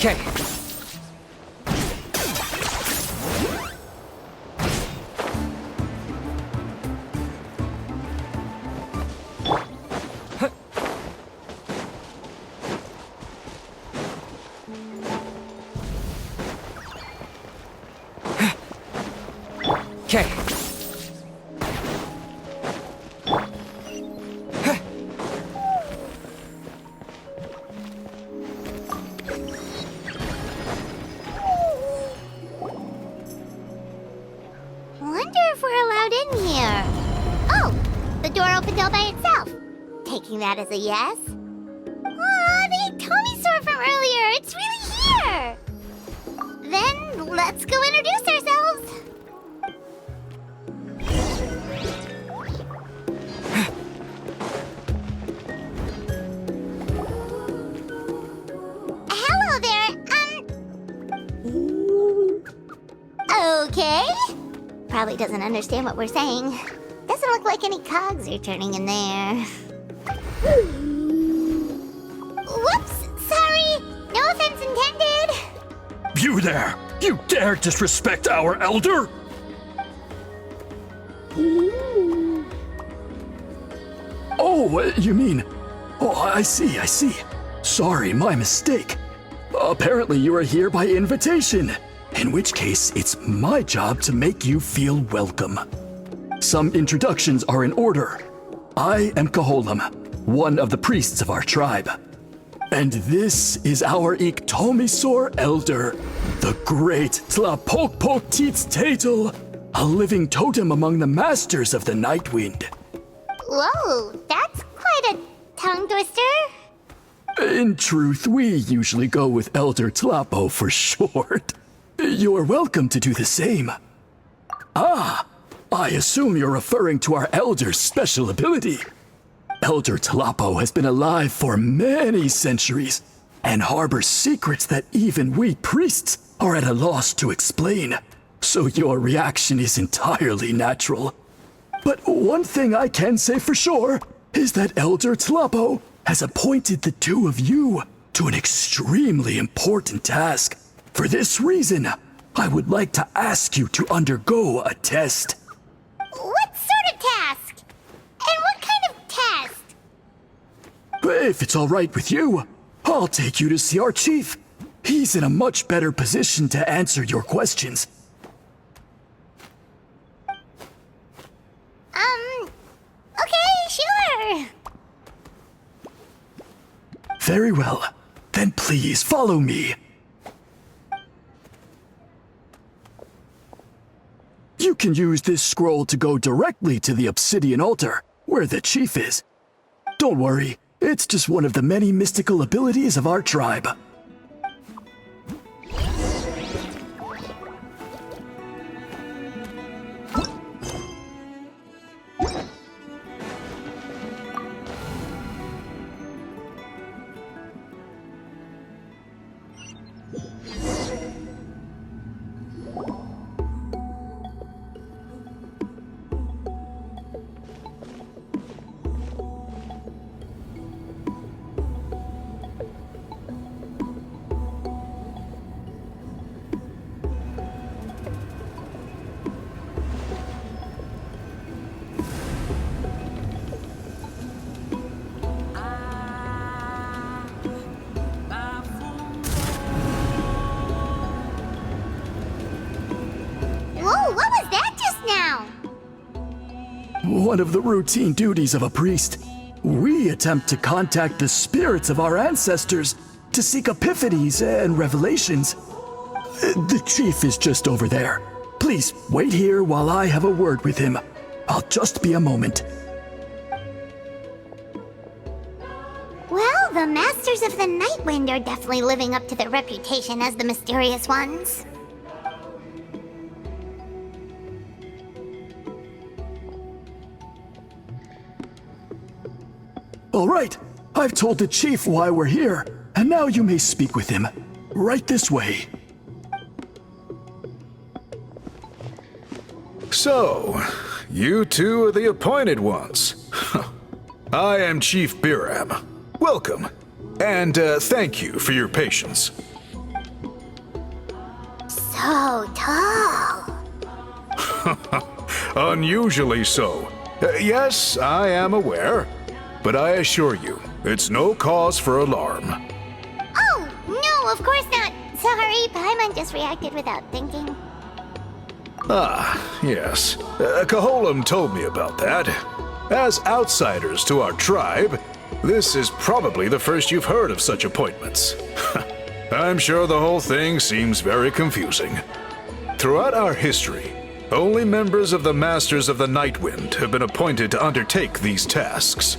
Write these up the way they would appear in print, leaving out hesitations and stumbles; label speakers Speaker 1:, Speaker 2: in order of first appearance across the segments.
Speaker 1: Okay. Okay.
Speaker 2: Wonder if we're allowed in here. Oh, the door opened all by itself. Taking that as a yes. Aw, the Tomy from earlier. It's really here. Then let's go introduce ourselves. Hello there. Okay. Probably doesn't understand what we're saying. Doesn't look like any cogs are turning in there. Whoops! Sorry! No offense intended!
Speaker 3: You there! You dare disrespect our elder? Oh, you mean... Oh, I see. Sorry, my mistake. Apparently you are here by invitation. In which case, it's my job to make you feel welcome. Some introductions are in order. I am Kaholam, one of the priests of our tribe. And this is our Iktomisor elder, the great Tlapokpok Tatel, a living totem among the masters of the Night Wind.
Speaker 2: Whoa, that's quite a tongue twister.
Speaker 3: In truth, we usually go with Elder Tlapo for short. You're welcome to do the same. Ah, I assume you're referring to our elder's special ability. Elder Tlapo has been alive for many centuries and harbors secrets that even we priests are at a loss to explain. So your reaction is entirely natural. But one thing I can say for sure is that Elder Tlapo has appointed the two of you to an extremely important task. For this reason, I would like to ask you to undergo a test.
Speaker 2: What sort of task? And what kind of test?
Speaker 3: If it's all right with you, I'll take you to see our chief. He's in a much better position to answer your questions.
Speaker 2: Okay, sure.
Speaker 3: Very well. Then please follow me. You can use this scroll to go directly to the obsidian altar, where the chief is. Don't worry, it's just one of the many mystical abilities of our tribe.
Speaker 2: Whoa, what was that just now?
Speaker 3: One of the routine duties of a priest. We attempt to contact the spirits of our ancestors to seek epiphanies and revelations. The chief is just over there. Please wait here while I have a word with him. I'll just be a moment.
Speaker 2: Well, the Masters of the Night Wind are definitely living up to their reputation as the mysterious ones.
Speaker 3: All right, I've told the chief why we're here, and now you may speak with him. Right this way.
Speaker 4: So, you two are the appointed ones. I am Chief Biram. Welcome, and thank you for your patience.
Speaker 2: so tall.
Speaker 4: Unusually so. Yes, I am aware. But I assure you, it's no cause for alarm.
Speaker 2: Oh, no, of course not. Sorry, Paimon just reacted without thinking.
Speaker 4: Ah, yes. Caholam told me about that. As outsiders to our tribe, this is probably the first you've heard of such appointments. I'm sure the whole thing seems very confusing. Throughout our history, only members of the Masters of the Nightwind have been appointed to undertake these tasks.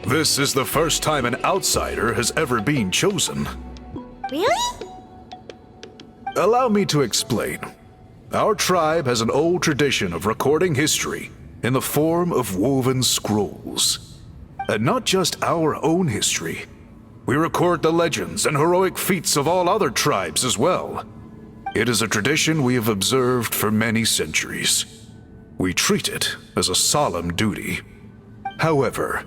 Speaker 4: This is the first time an outsider has ever been chosen.
Speaker 2: Really?
Speaker 4: Allow me to explain. Our tribe has an old tradition of recording history in the form of woven scrolls. And not just our own history. We record the legends and heroic feats of all other tribes as well. It is a tradition we have observed for many centuries. We treat it as a solemn duty. However,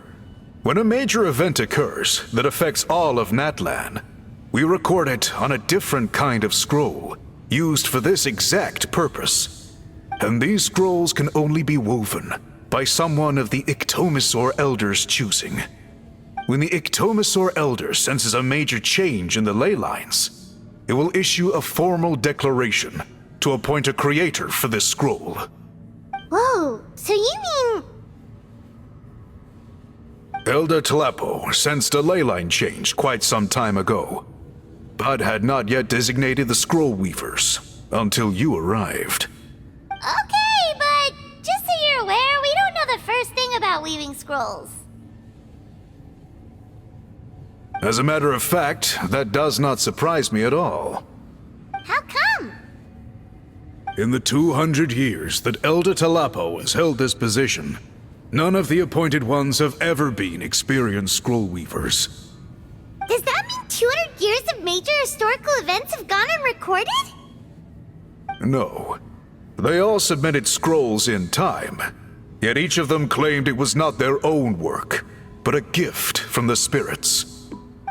Speaker 4: when a major event occurs that affects all of Natlan, we record it on a different kind of scroll, used for this exact purpose. And these scrolls can only be woven by someone of the Ictomisor Elder's choosing. When the Ictomisor Elder senses a major change in the ley lines, it will issue a formal declaration to appoint a creator for this scroll.
Speaker 2: Whoa, so you mean...
Speaker 4: Elder Tlapo sensed a ley line change quite some time ago, but had not yet designated the scroll weavers until you arrived.
Speaker 2: Okay, but just so you're aware, we don't know the first thing about weaving scrolls.
Speaker 4: As a matter of fact, that does not surprise me at all.
Speaker 2: How come?
Speaker 4: In the 200 years that Elder Tlapo has held this position, none of the appointed ones have ever been experienced scroll weavers.
Speaker 2: Does that mean 200 years of major historical events have gone unrecorded?
Speaker 4: No. They all submitted scrolls in time, yet each of them claimed it was not their own work, but a gift from the spirits.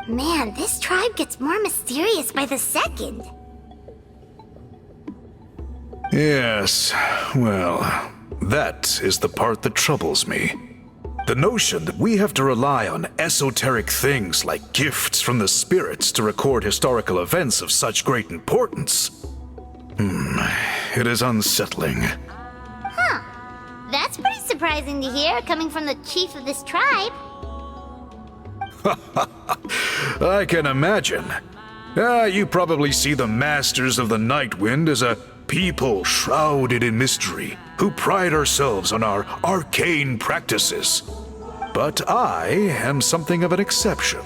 Speaker 2: Man, this tribe gets more mysterious by the second.
Speaker 4: Yes, well, that is the part that troubles me. The notion that we have to rely on esoteric things like gifts from the spirits to record historical events of such great importance. It is unsettling.
Speaker 2: Huh. That's pretty surprising to hear, coming from the chief of this tribe.
Speaker 4: I can imagine. You probably see the Masters of the Nightwind as a people shrouded in mystery, who pride ourselves on our arcane practices. But I am something of an exception.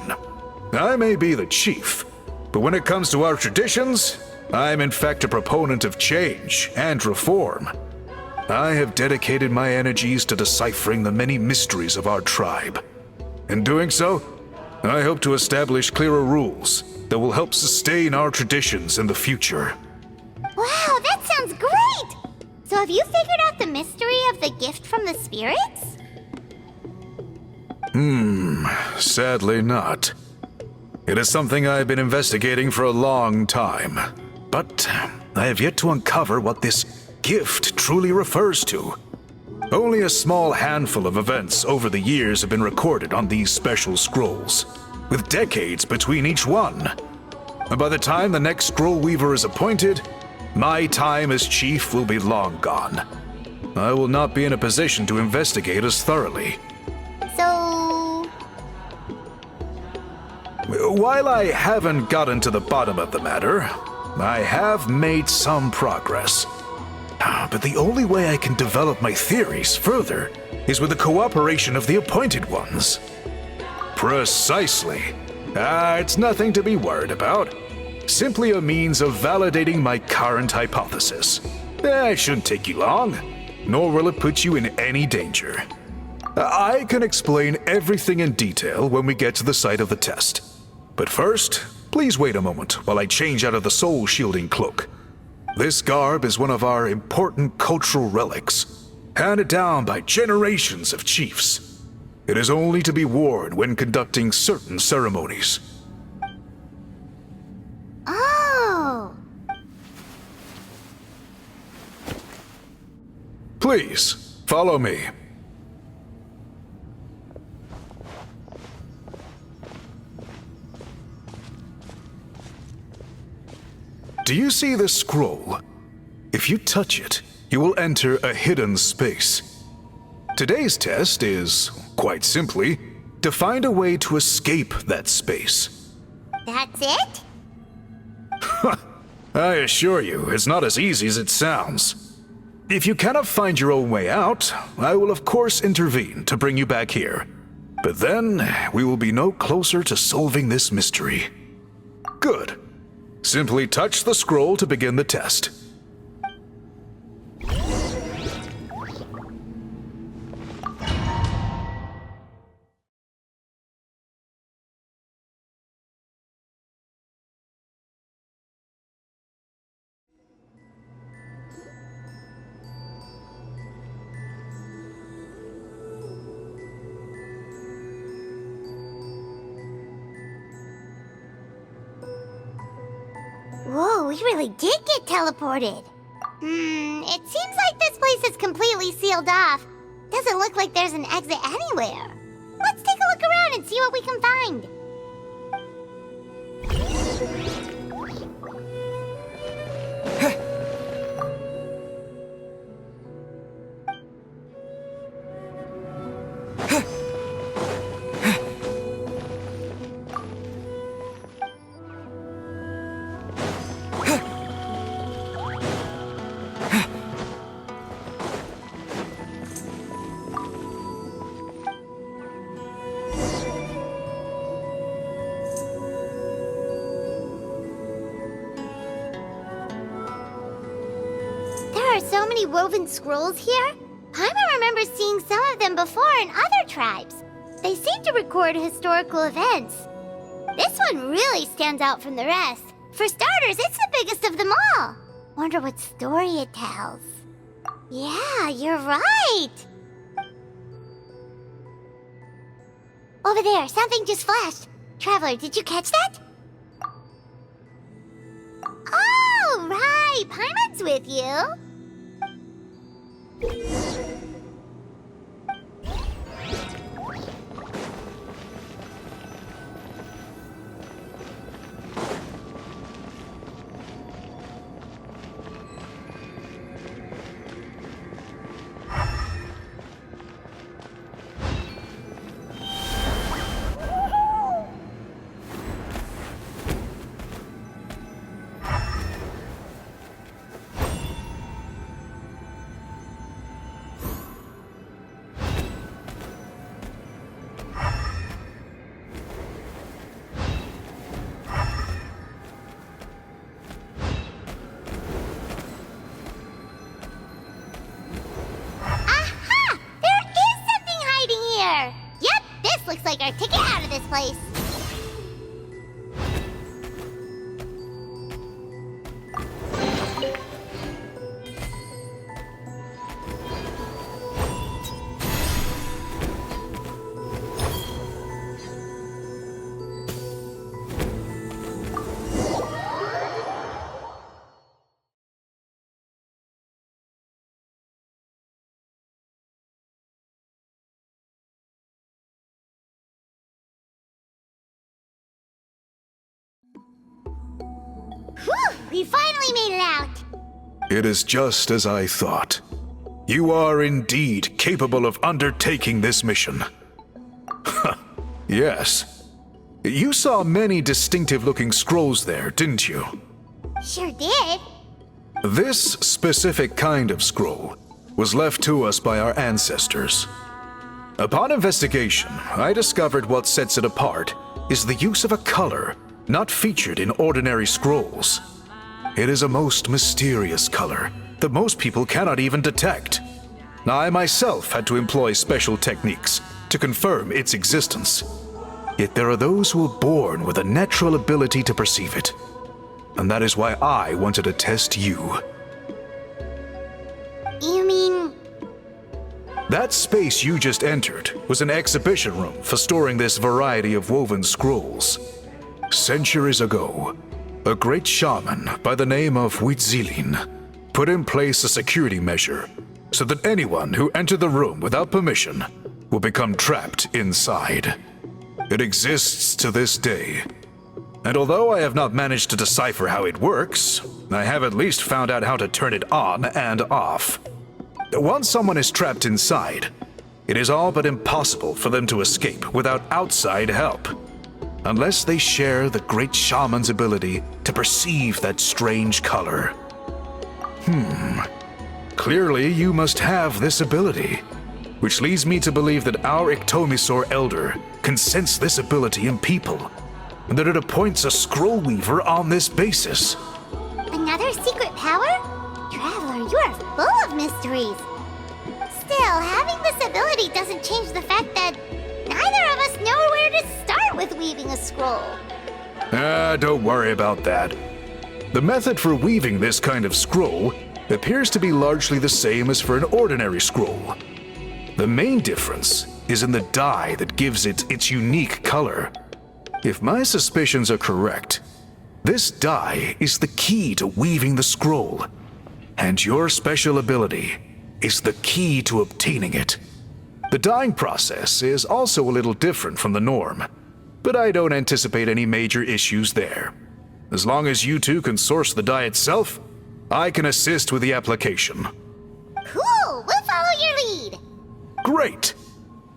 Speaker 4: I may be the chief, but when it comes to our traditions, I'm in fact a proponent of change and reform. I have dedicated my energies to deciphering the many mysteries of our tribe. In doing so, I hope to establish clearer rules that will help sustain our traditions in the future.
Speaker 2: Wow, that sounds great! So have you figured out the mystery of the gift from the spirits?
Speaker 4: Sadly not. It is something I've been investigating for a long time, but I have yet to uncover what this gift truly refers to. Only a small handful of events over the years have been recorded on these special scrolls, with decades between each one. And by the time the next scroll weaver is appointed, my time as chief will be long gone. I will not be in a position to investigate as thoroughly.
Speaker 2: So...
Speaker 4: While I haven't gotten to the bottom of the matter, I have made some progress. But the only way I can develop my theories further is with the cooperation of the appointed ones. Precisely. It's nothing to be worried about. Simply a means of validating my current hypothesis. It shouldn't take you long, nor will it put you in any danger. I can explain everything in detail when we get to the site of the test. But first, please wait a moment while I change out of the soul-shielding cloak. This garb is one of our important cultural relics, handed down by generations of chiefs. It is only to be worn when conducting certain ceremonies.
Speaker 2: Oh.
Speaker 4: Please, follow me. Do you see this scroll? If you touch it, you will enter a hidden space. Today's test is, quite simply, to find a way to escape that space.
Speaker 2: That's it?
Speaker 4: I assure you, it's not as easy as it sounds. If you cannot find your own way out, I will of course intervene to bring you back here. But then, we will be no closer to solving this mystery. Good. Simply touch the scroll to begin the test.
Speaker 2: Whoa, we really did get teleported. It seems like this place is completely sealed off. Doesn't look like there's an exit anywhere. Let's take a look around and see what we can find. There are so many woven scrolls here. Paimon remembers seeing some of them before in other tribes. They seem to record historical events. This one really stands out from the rest. For starters, it's the biggest of them all. Wonder what story it tells. Yeah, you're right. Over there, something just flashed. Traveler, did you catch that? Oh, right. Paimon's with you. Looks like our ticket out of this place. Whew! We finally made it out!
Speaker 4: It is just as I thought. You are indeed capable of undertaking this mission. Yes. You saw many distinctive-looking scrolls there, didn't you?
Speaker 2: Sure did.
Speaker 4: This specific kind of scroll was left to us by our ancestors. Upon investigation, I discovered what sets it apart is the use of a color not featured in ordinary scrolls. It is a most mysterious color that most people cannot even detect. I myself had to employ special techniques to confirm its existence. Yet there are those who are born with a natural ability to perceive it. And that is why I wanted to test you.
Speaker 2: You mean...
Speaker 4: That space you just entered was an exhibition room for storing this variety of woven scrolls. Centuries ago, a great shaman by the name of Huitzilin put in place a security measure so that anyone who entered the room without permission will become trapped inside. It exists to this day. And although I have not managed to decipher how it works, I have at least found out how to turn it on and off. Once someone is trapped inside, it is all but impossible for them to escape without outside help, unless they share the great shaman's ability to perceive that strange color. Clearly you must have this ability, which leads me to believe that our Ictomisaur Elder can sense this ability in people, and that it appoints a scroll weaver on this basis.
Speaker 2: Another secret power? Traveler, you are full of mysteries. Still, having this ability doesn't change the fact that neither of us know where to start with weaving a scroll.
Speaker 4: Don't worry about that. The method for weaving this kind of scroll appears to be largely the same as for an ordinary scroll. The main difference is in the dye that gives it its unique color. If my suspicions are correct, this dye is the key to weaving the scroll, and your special ability is the key to obtaining it. The dyeing process is also a little different from the norm, but I don't anticipate any major issues there. As long as you two can source the dye itself, I can assist with the application.
Speaker 2: Cool, we'll follow your lead.
Speaker 4: Great!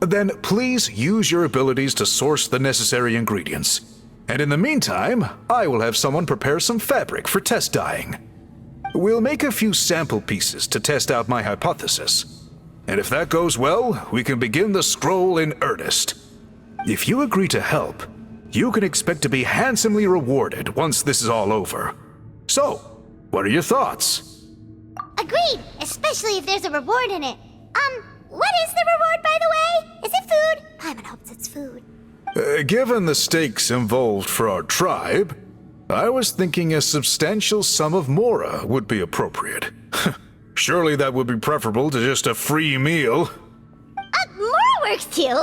Speaker 4: Then please use your abilities to source the necessary ingredients. And in the meantime, I will have someone prepare some fabric for test dyeing. We'll make a few sample pieces to test out my hypothesis. And if that goes well, we can begin the scroll in earnest. If you agree to help, you can expect to be handsomely rewarded once this is all over. So, what are your thoughts?
Speaker 2: Agreed, especially if there's a reward in it. What is the reward, by the way? Is it food? Paimon hopes it's food.
Speaker 4: Given the stakes involved for our tribe, I was thinking a substantial sum of mora would be appropriate. Surely that would be preferable to just a free meal.
Speaker 2: More works too.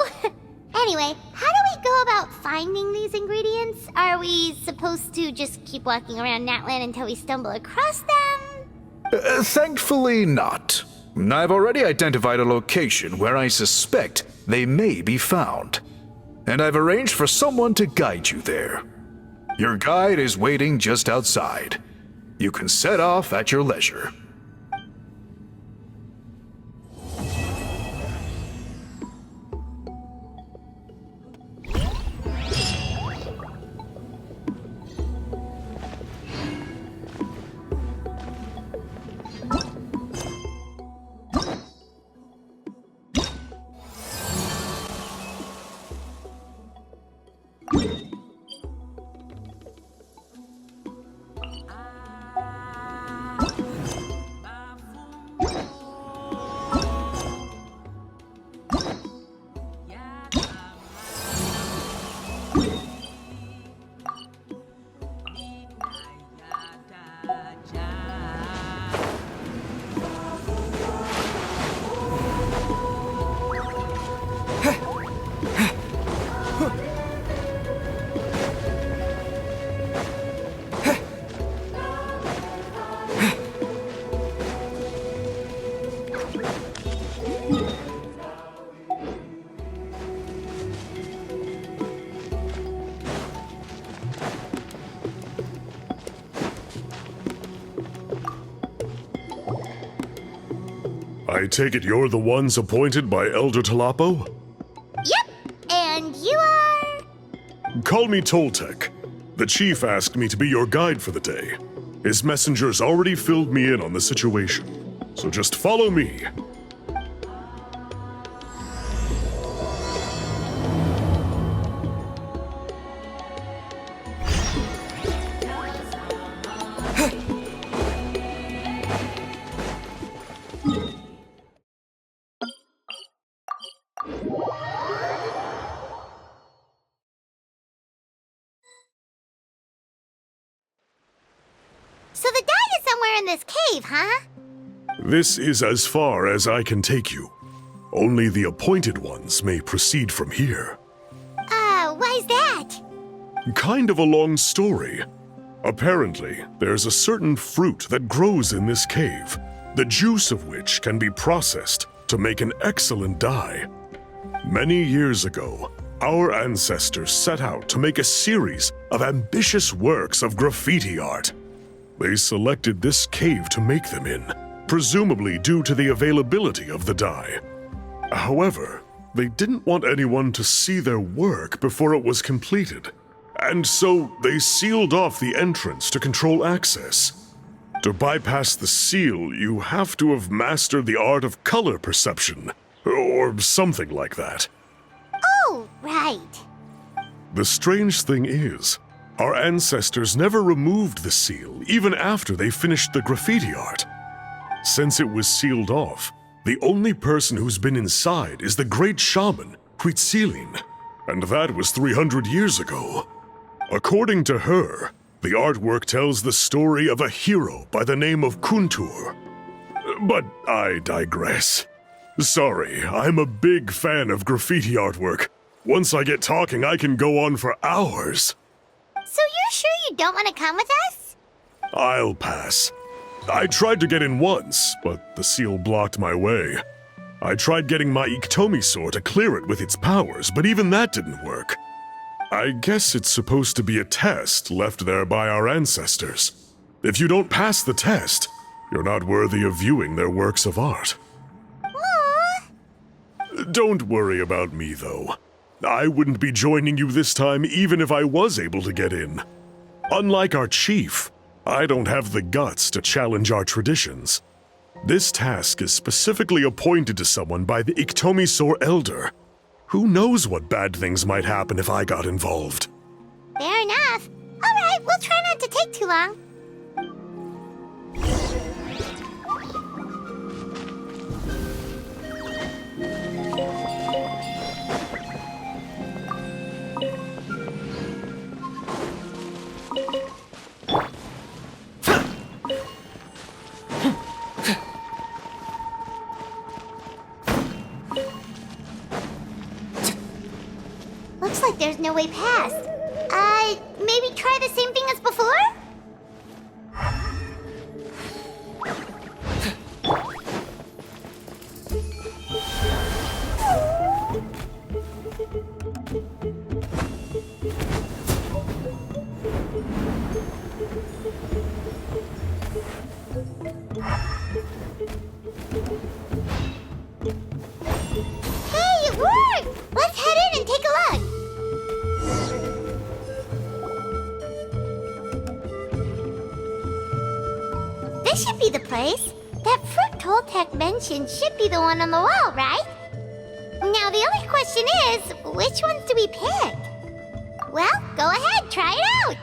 Speaker 2: Anyway, how do we go about finding these ingredients? Are we supposed to just keep walking around Natlan until we stumble across them?
Speaker 4: Thankfully not. I've already identified a location where I suspect they may be found, and I've arranged for someone to guide you there. Your guide is waiting just outside. You can set off at your leisure.
Speaker 1: I take it you're the ones appointed by Elder Talapo?
Speaker 2: Yep, and you are?
Speaker 1: Call me Toltec. The chief asked me to be your guide for the day. His messengers already filled me in on the situation. So just follow me.
Speaker 2: So the dye is somewhere in this cave, huh?
Speaker 1: This is as far as I can take you. Only the appointed ones may proceed from here.
Speaker 2: Why's that?
Speaker 1: Kind of a long story. Apparently, there's a certain fruit that grows in this cave. the juice of which can be processed to make an excellent dye. Many years ago, our ancestors set out to make a series of ambitious works of graffiti art. They selected this cave to make them in, presumably due to the availability of the dye. However, they didn't want anyone to see their work before it was completed, and so they sealed off the entrance to control access. To bypass the seal, you have to have mastered the art of color perception, or something like that.
Speaker 2: Oh, right.
Speaker 1: The strange thing is, our ancestors never removed the seal even after they finished the graffiti art. Since it was sealed off, the only person who's been inside is the great shaman, Huitzilin, and that was 300 years ago. According to her, the artwork tells the story of a hero by the name of Kuntur. But I digress. Sorry, I'm a big fan of graffiti artwork. Once I get talking, I can go on for hours.
Speaker 2: So you're sure you don't want to come with us?
Speaker 1: I'll pass. I tried to get in once, but the seal blocked my way. I tried getting my Iktomi sword to clear it with its powers, but even that didn't work. I guess it's supposed to be a test left there by our ancestors. If you don't pass the test, you're not worthy of viewing their works of art.
Speaker 2: Aww.
Speaker 1: Don't worry about me, though. I wouldn't be joining you this time even if I was able to get in. Unlike our chief, I don't have the guts to challenge our traditions. This task is specifically appointed to someone by the Iktomi Sor Elder. Who knows what bad things might happen if I got involved?
Speaker 2: Fair enough. All right, we'll try not to take too long. Looks like there's no way past. Maybe try the same thing as before? Hey, it worked! Let's head in and take a look. This should be the place. That fruit Toltec mentioned should be the one on the wall, right? Now the only question is, which ones do we pick? Well, go ahead, try it out!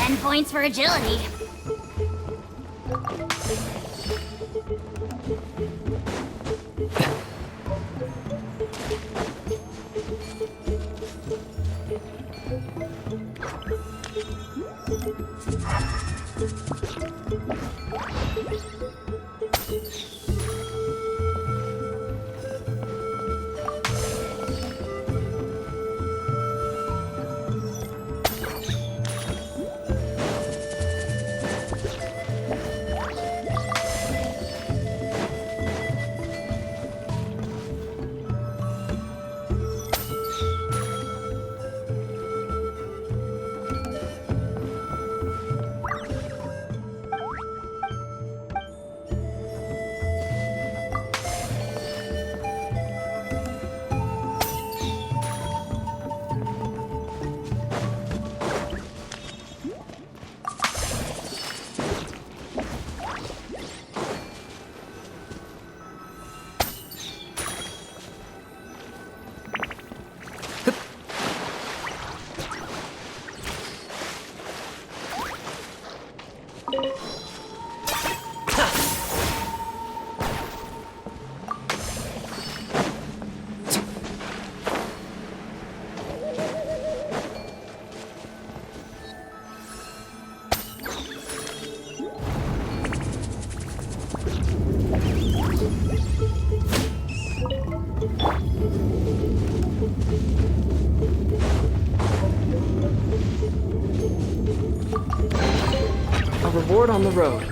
Speaker 2: 10 points for agility.
Speaker 5: A reward on the road.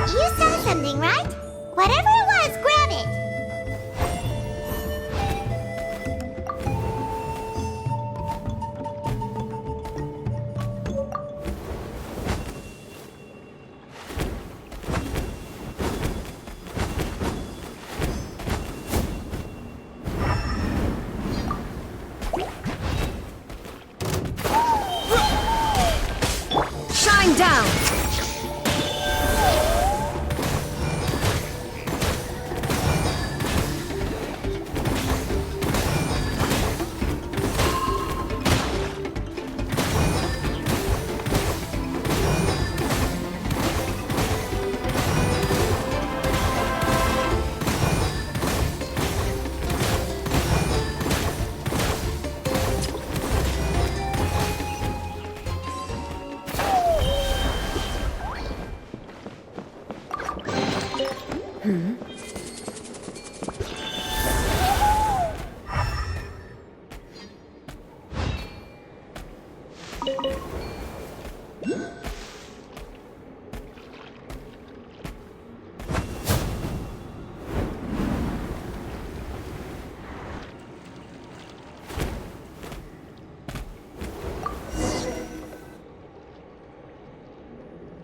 Speaker 2: You saw something, right? Whatever it was, grab it!
Speaker 5: Shine down!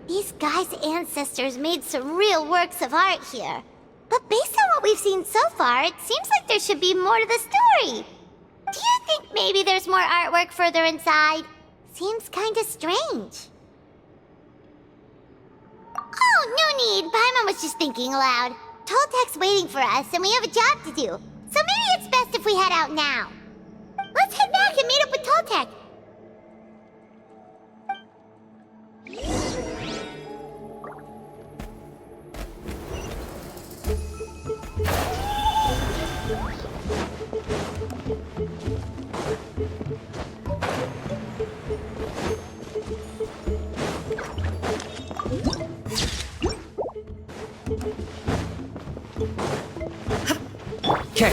Speaker 2: These guys' ancestors made some real works of art here. But based on what we've seen so far, it seems like there should be more to the story. Do you think maybe there's more artwork further inside? Seems kinda strange. Oh, no need. Paimon was just thinking aloud. Toltek's waiting for us, and we have a job to do. So maybe it's best if we head out now. Let's head back and meet up with Toltek.
Speaker 5: Okay.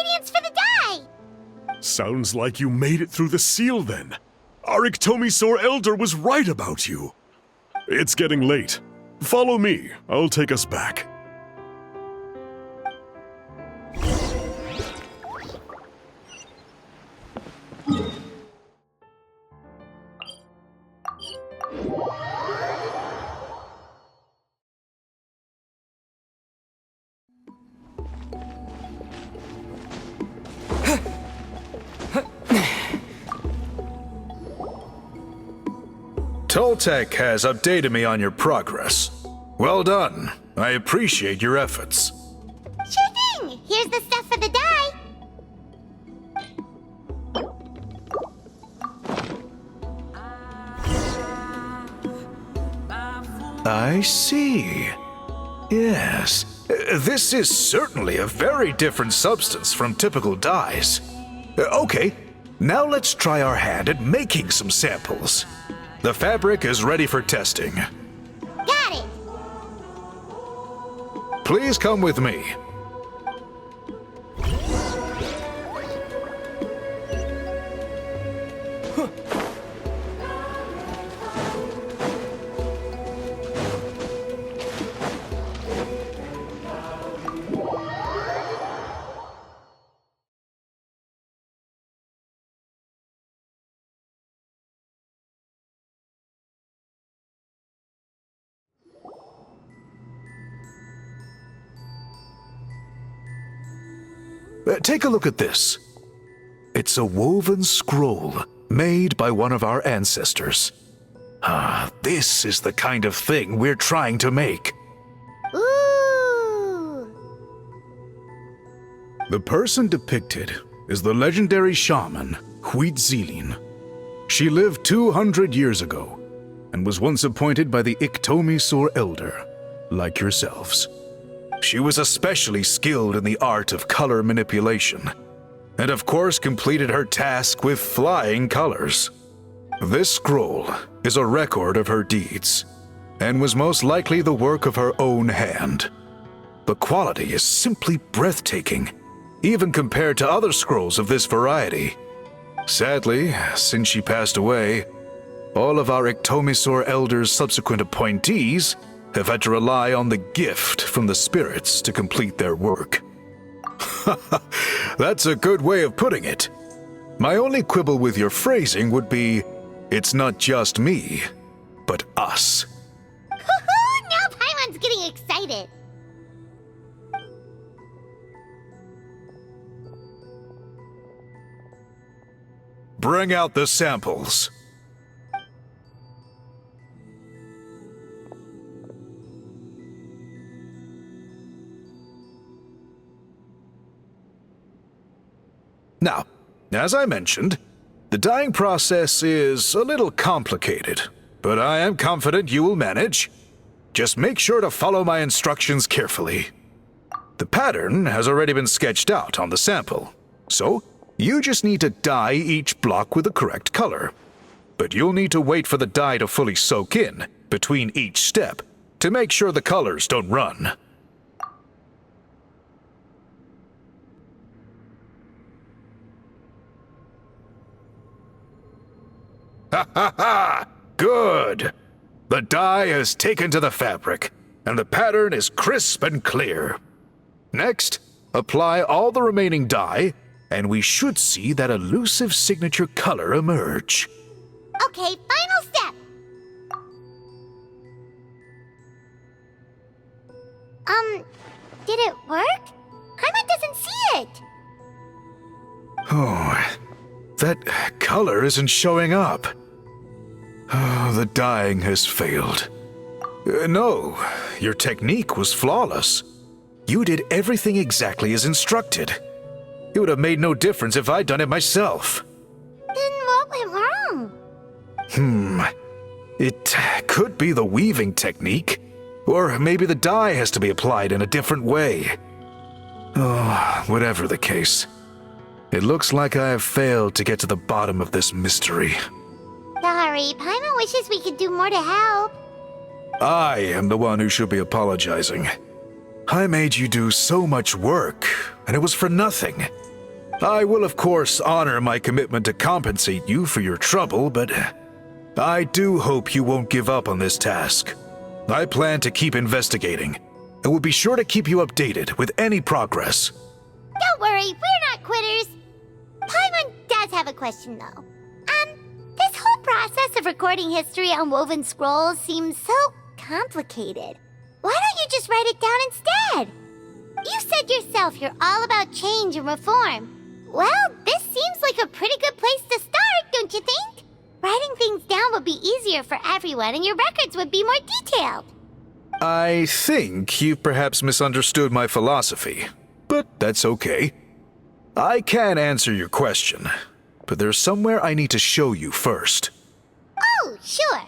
Speaker 2: ingredients for the dye!
Speaker 1: Sounds like you made it through the seal then. Our Iktomisaur Elder was right about you. It's getting late. Follow me. I'll take us back.
Speaker 4: Toltec has updated me on your progress. Well done. I appreciate your efforts.
Speaker 2: Sure thing! Here's the stuff for the dye.
Speaker 4: I see. Yes. This is certainly a very different substance from typical dyes. Okay, now let's try our hand at making some samples. The fabric is ready for testing.
Speaker 2: Got it!
Speaker 4: Please come with me. Take a look at this. It's a woven scroll made by one of our ancestors. This is the kind of thing we're trying to make.
Speaker 2: Ooh!
Speaker 4: The person depicted is the legendary shaman, Huitzilin. She lived 200 years ago and was once appointed by the Iktomisaur Elder, like yourselves. She was especially skilled in the art of color manipulation, and of course completed her task with flying colors. This scroll is a record of her deeds, and was most likely the work of her own hand. The quality is simply breathtaking, even compared to other scrolls of this variety. Sadly, since she passed away, all of our Iktomisaur Elder's subsequent appointees have had to rely on the gift from the spirits to complete their work. That's a good way of putting it. My only quibble with your phrasing would be, it's not just me, but us.
Speaker 2: Hoo-hoo! Now Paimon's getting excited.
Speaker 4: Bring out the samples. Now, as I mentioned, the dyeing process is a little complicated, but I am confident you will manage. Just make sure to follow my instructions carefully. The pattern has already been sketched out on the sample, so you just need to dye each block with the correct color. But you'll need to wait for the dye to fully soak in between each step to make sure the colors don't run. Ha ha ha! Good! The dye has taken to the fabric, and the pattern is crisp and clear. Next, apply all the remaining dye, and we should see that elusive signature color emerge.
Speaker 2: Okay, final step. Did it work? Paimon doesn't see it.
Speaker 4: Oh, that color isn't showing up. Oh, the dyeing has failed. No, your technique was flawless. You did everything exactly as instructed. It would have made no difference if I'd done it myself.
Speaker 2: Then what went wrong?
Speaker 4: It could be the weaving technique, or maybe the dye has to be applied in a different way. Oh, whatever the case, it looks like I have failed to get to the bottom of this mystery.
Speaker 2: Sorry, Paimon wishes we could do more to help.
Speaker 4: I am the one who should be apologizing. I made you do so much work, and it was for nothing. I will, of course, honor my commitment to compensate you for your trouble, but I do hope you won't give up on this task. I plan to keep investigating, and will be sure to keep you updated with any progress.
Speaker 2: Don't worry, we're not quitters. Paimon does have a question, though. This whole process of recording history on woven scrolls seems so complicated. Why don't you just write it down instead? You said yourself you're all about change and reform. Well, this seems like a pretty good place to start, don't you think? Writing things down would be easier for everyone, and your records would be more detailed.
Speaker 4: I think you've perhaps misunderstood my philosophy, but that's okay. I can answer your question, but there's somewhere I need to show you first.
Speaker 2: Oh, sure.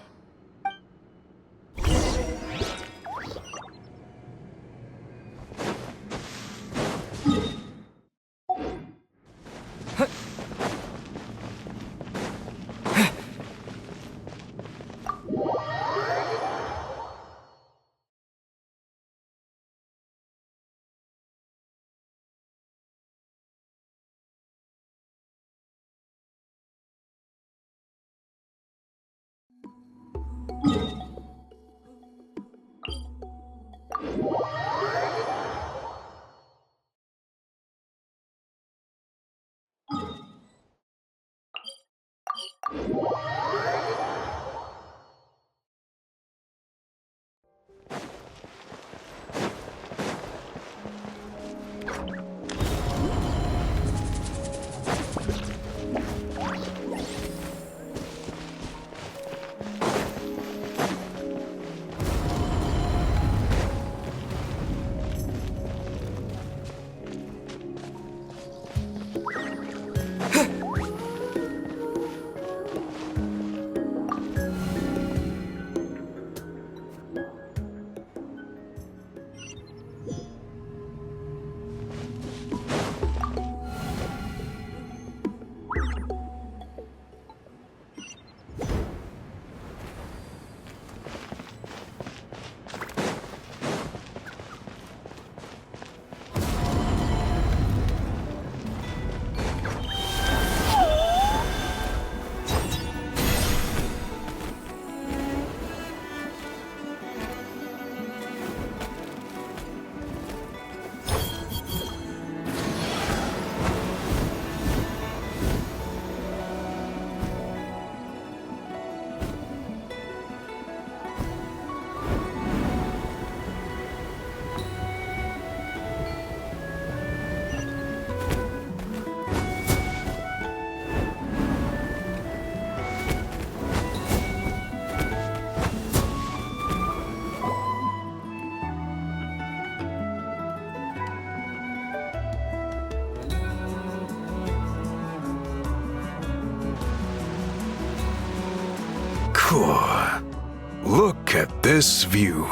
Speaker 4: Look at this view.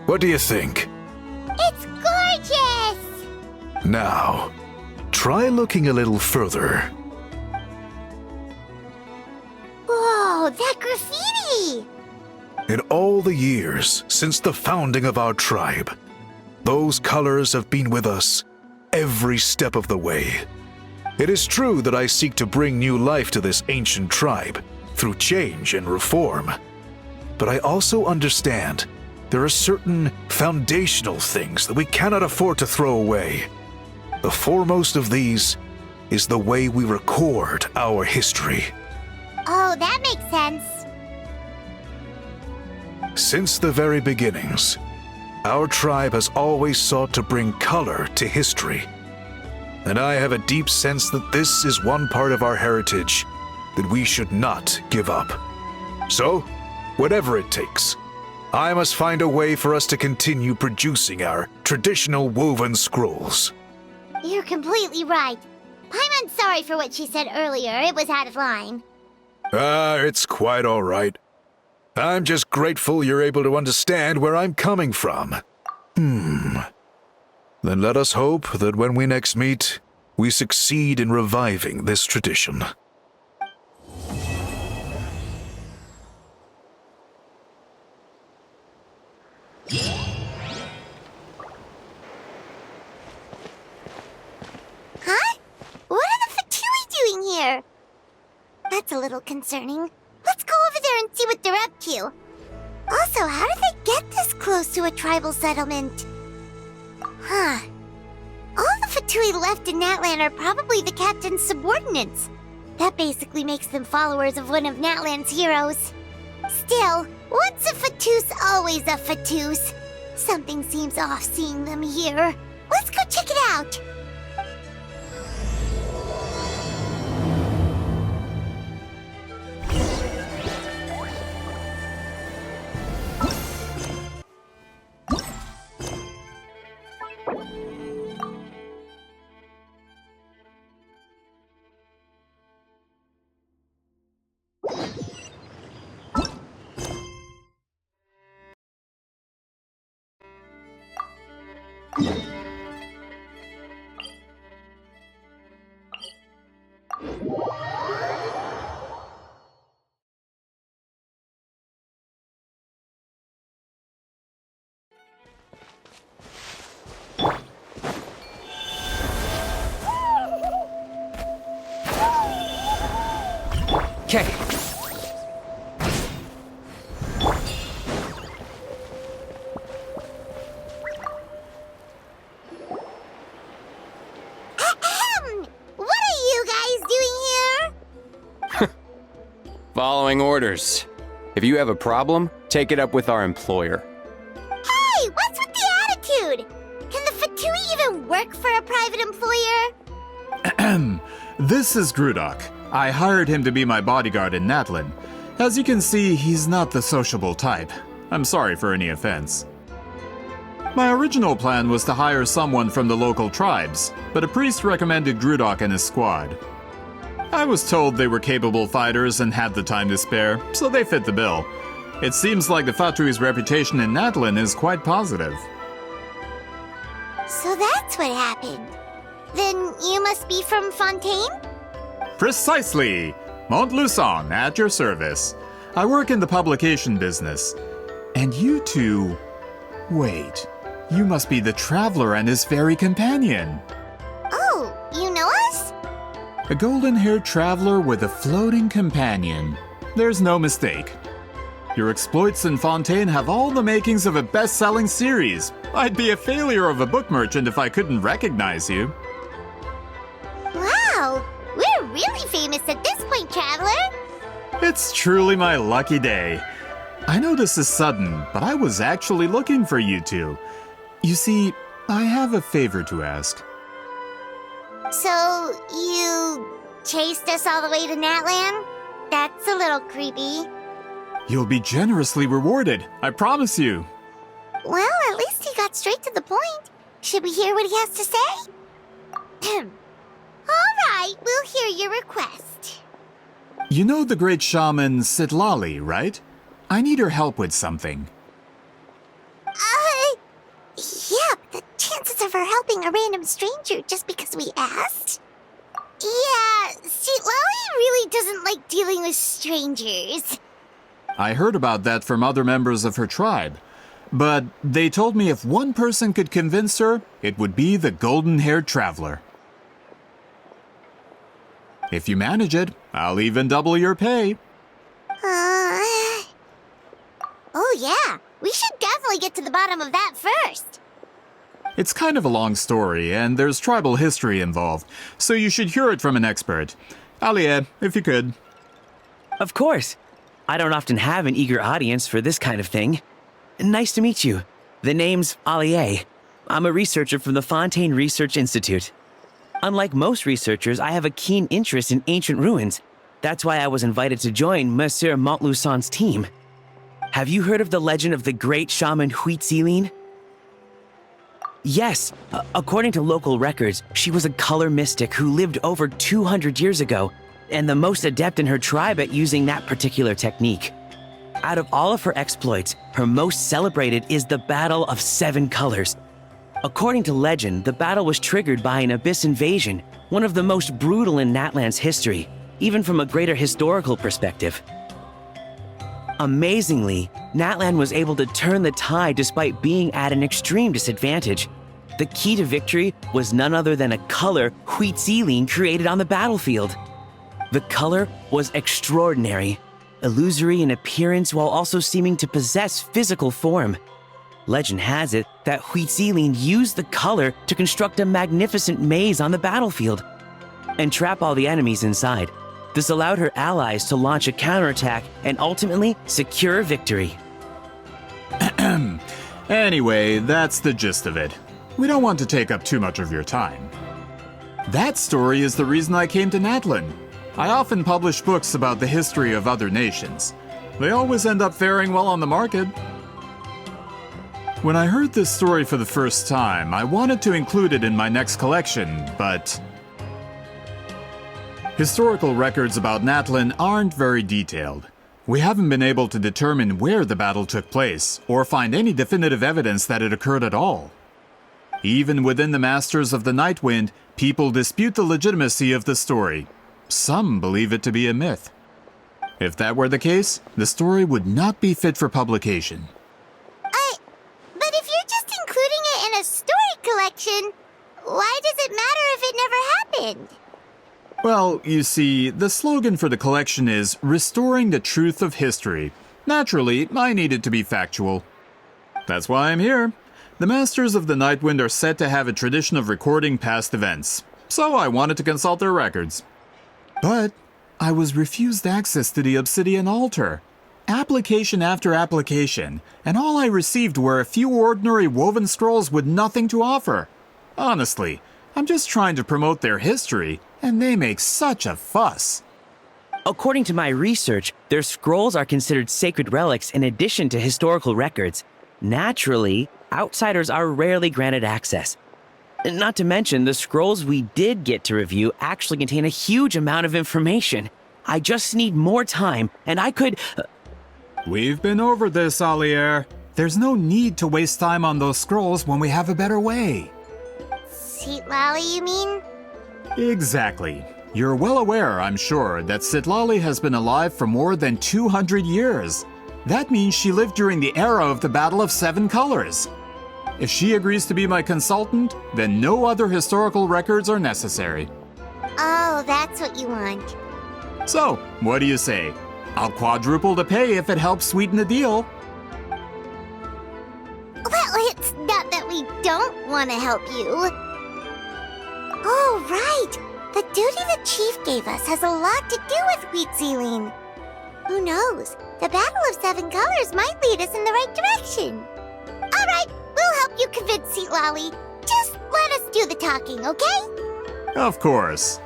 Speaker 4: What do you think?
Speaker 2: It's gorgeous!
Speaker 4: Now, try looking a little further.
Speaker 2: Whoa, that graffiti!
Speaker 4: In all the years since the founding of our tribe, those colors have been with us every step of the way. It is true that I seek to bring new life to this ancient tribe through change and reform. But I also understand there are certain foundational things that we cannot afford to throw away. The foremost of these is the way we record our history.
Speaker 2: Oh, that makes sense.
Speaker 4: Since the very beginnings, our tribe has always sought to bring color to history. And I have a deep sense that this is one part of our heritage that we should not give up. So, whatever it takes, I must find a way for us to continue producing our traditional woven scrolls.
Speaker 2: You're completely right. Paimon's sorry for what she said earlier. It was out of line.
Speaker 4: It's quite all right. I'm just grateful you're able to understand where I'm coming from. Then let us hope that when we next meet, we succeed in reviving this tradition.
Speaker 2: Huh? little concerning. Let's go over there and see what they're up to. Also, how did they get this close to a tribal settlement? Huh. All the Fatui left in Natlan are probably the captain's subordinates. That basically makes them followers of one of Natlan's heroes. Still, once a Fatus, always a Fatus. Something seems off seeing them here. Let's go check it out.
Speaker 5: Okay.
Speaker 2: What are you guys doing here?
Speaker 6: Following orders. If you have a problem, take it up with our employer.
Speaker 2: Hey, what's with the attitude? Can the Fatui even work for a private employer?
Speaker 7: This is Grudok. I hired him to be my bodyguard in Natlan. As you can see, he's not the sociable type. I'm sorry for any offense. My original plan was to hire someone from the local tribes, but a priest recommended Grudok and his squad. I was told they were capable fighters and had the time to spare, so they fit the bill. It seems like the Fatui's reputation in Natlan is quite positive.
Speaker 2: So that's what happened. Then you must be from Fontaine?
Speaker 7: Precisely! Montluçon, at your service. I work in the publication business. And you two... Wait, you must be the traveler and his fairy companion.
Speaker 2: Oh, you know us?
Speaker 7: A golden-haired traveler with a floating companion. There's no mistake. Your exploits in Fontaine have all the makings of a best-selling series. I'd be a failure of a book merchant if I couldn't recognize you.
Speaker 2: Wow, we're really famous at this point, traveler.
Speaker 7: It's truly my lucky day. I know this is sudden, but I was actually looking for you two. You see, I have a favor to ask.
Speaker 2: So, you chased us all the way to Natlan? That's a little creepy.
Speaker 7: You'll be generously rewarded, I promise you.
Speaker 2: Well, at least he got straight to the point. Should we hear what he has to say? All right, we'll hear your request.
Speaker 7: You know the great shaman Sitlali, right? I need her help with something.
Speaker 2: Yeah, but the chances of her helping a random stranger just because we asked? Yeah, see, Lolly really doesn't like dealing with strangers.
Speaker 7: I heard about that from other members of her tribe. But they told me if one person could convince her, it would be the golden-haired traveler. If you manage it, I'll even double your pay.
Speaker 2: Oh yeah, we should definitely get to the bottom of that first.
Speaker 7: It's kind of a long story, and there's tribal history involved, so you should hear it from an expert. Alie, if you could.
Speaker 8: Of course. I don't often have an eager audience for this kind of thing. Nice to meet you. The name's Alie. I'm a researcher from the Fontaine Research Institute. Unlike most researchers, I have a keen interest in ancient ruins. That's why I was invited to join Monsieur Montluçon's team. Have you heard of the legend of the great shaman Huitzilin? Yes, according to local records, she was a color mystic who lived over 200 years ago, and the most adept in her tribe at using that particular technique. Out of all of her exploits, her most celebrated is the Battle of Seven Colors. According to legend, the battle was triggered by an abyss invasion, one of the most brutal in Natlan's history, even from a greater historical perspective. Amazingly, Natlan was able to turn the tide despite being at an extreme disadvantage. The key to victory was none other than a color Huitzilin created on the battlefield. The color was extraordinary, illusory in appearance while also seeming to possess physical form. Legend has it that Huitzilin used the color to construct a magnificent maze on the battlefield and trap all the enemies inside. This allowed her allies to launch a counterattack and ultimately secure victory.
Speaker 7: Anyway, that's the gist of it. We don't want to take up too much of your time. That story is the reason I came to Natlin. I often publish books about the history of other nations. They always end up faring well on the market. When I heard this story for the first time, I wanted to include it in my next collection, but historical records about Natlin aren't very detailed. We haven't been able to determine where the battle took place, or find any definitive evidence that it occurred at all. Even within the Masters of the Nightwind, people dispute the legitimacy of the story. Some believe it to be a myth. If that were the case, the story would not be fit for publication.
Speaker 2: But if you're just including it in a story collection, why does it matter if it never happened?
Speaker 7: Well, you see, the slogan for the collection is Restoring the Truth of History. Naturally, I need it to be factual. That's why I'm here. The Masters of the Nightwind are said to have a tradition of recording past events, so I wanted to consult their records. But I was refused access to the Obsidian Altar. Application after application, and all I received were a few ordinary woven scrolls with nothing to offer. Honestly, I'm just trying to promote their history, and they make such a fuss.
Speaker 8: According to my research, their scrolls are considered sacred relics in addition to historical records. Naturally, outsiders are rarely granted access. Not to mention, the scrolls we did get to review actually contain a huge amount of information. I just need more time, and I could...
Speaker 7: We've been over this, Alier. There's no need to waste time on those scrolls when we have a better way.
Speaker 2: Citlali, you mean?
Speaker 7: Exactly. You're well aware, I'm sure, that Citlali has been alive for more than 200 years. That means she lived during the era of the Battle of Seven Colors. If she agrees to be my consultant, then no other historical records are necessary.
Speaker 2: Oh, that's what you want.
Speaker 7: So, what do you say? I'll quadruple the pay if it helps sweeten the deal.
Speaker 2: Well, it's not that we don't want to help you. Oh, right. The duty the chief gave us has a lot to do with Huitzilin. Who knows? The Battle of Seven Colors might lead us in the right direction. All right, we'll help you convince Citlali. Just let us do the talking, okay?
Speaker 7: Of course.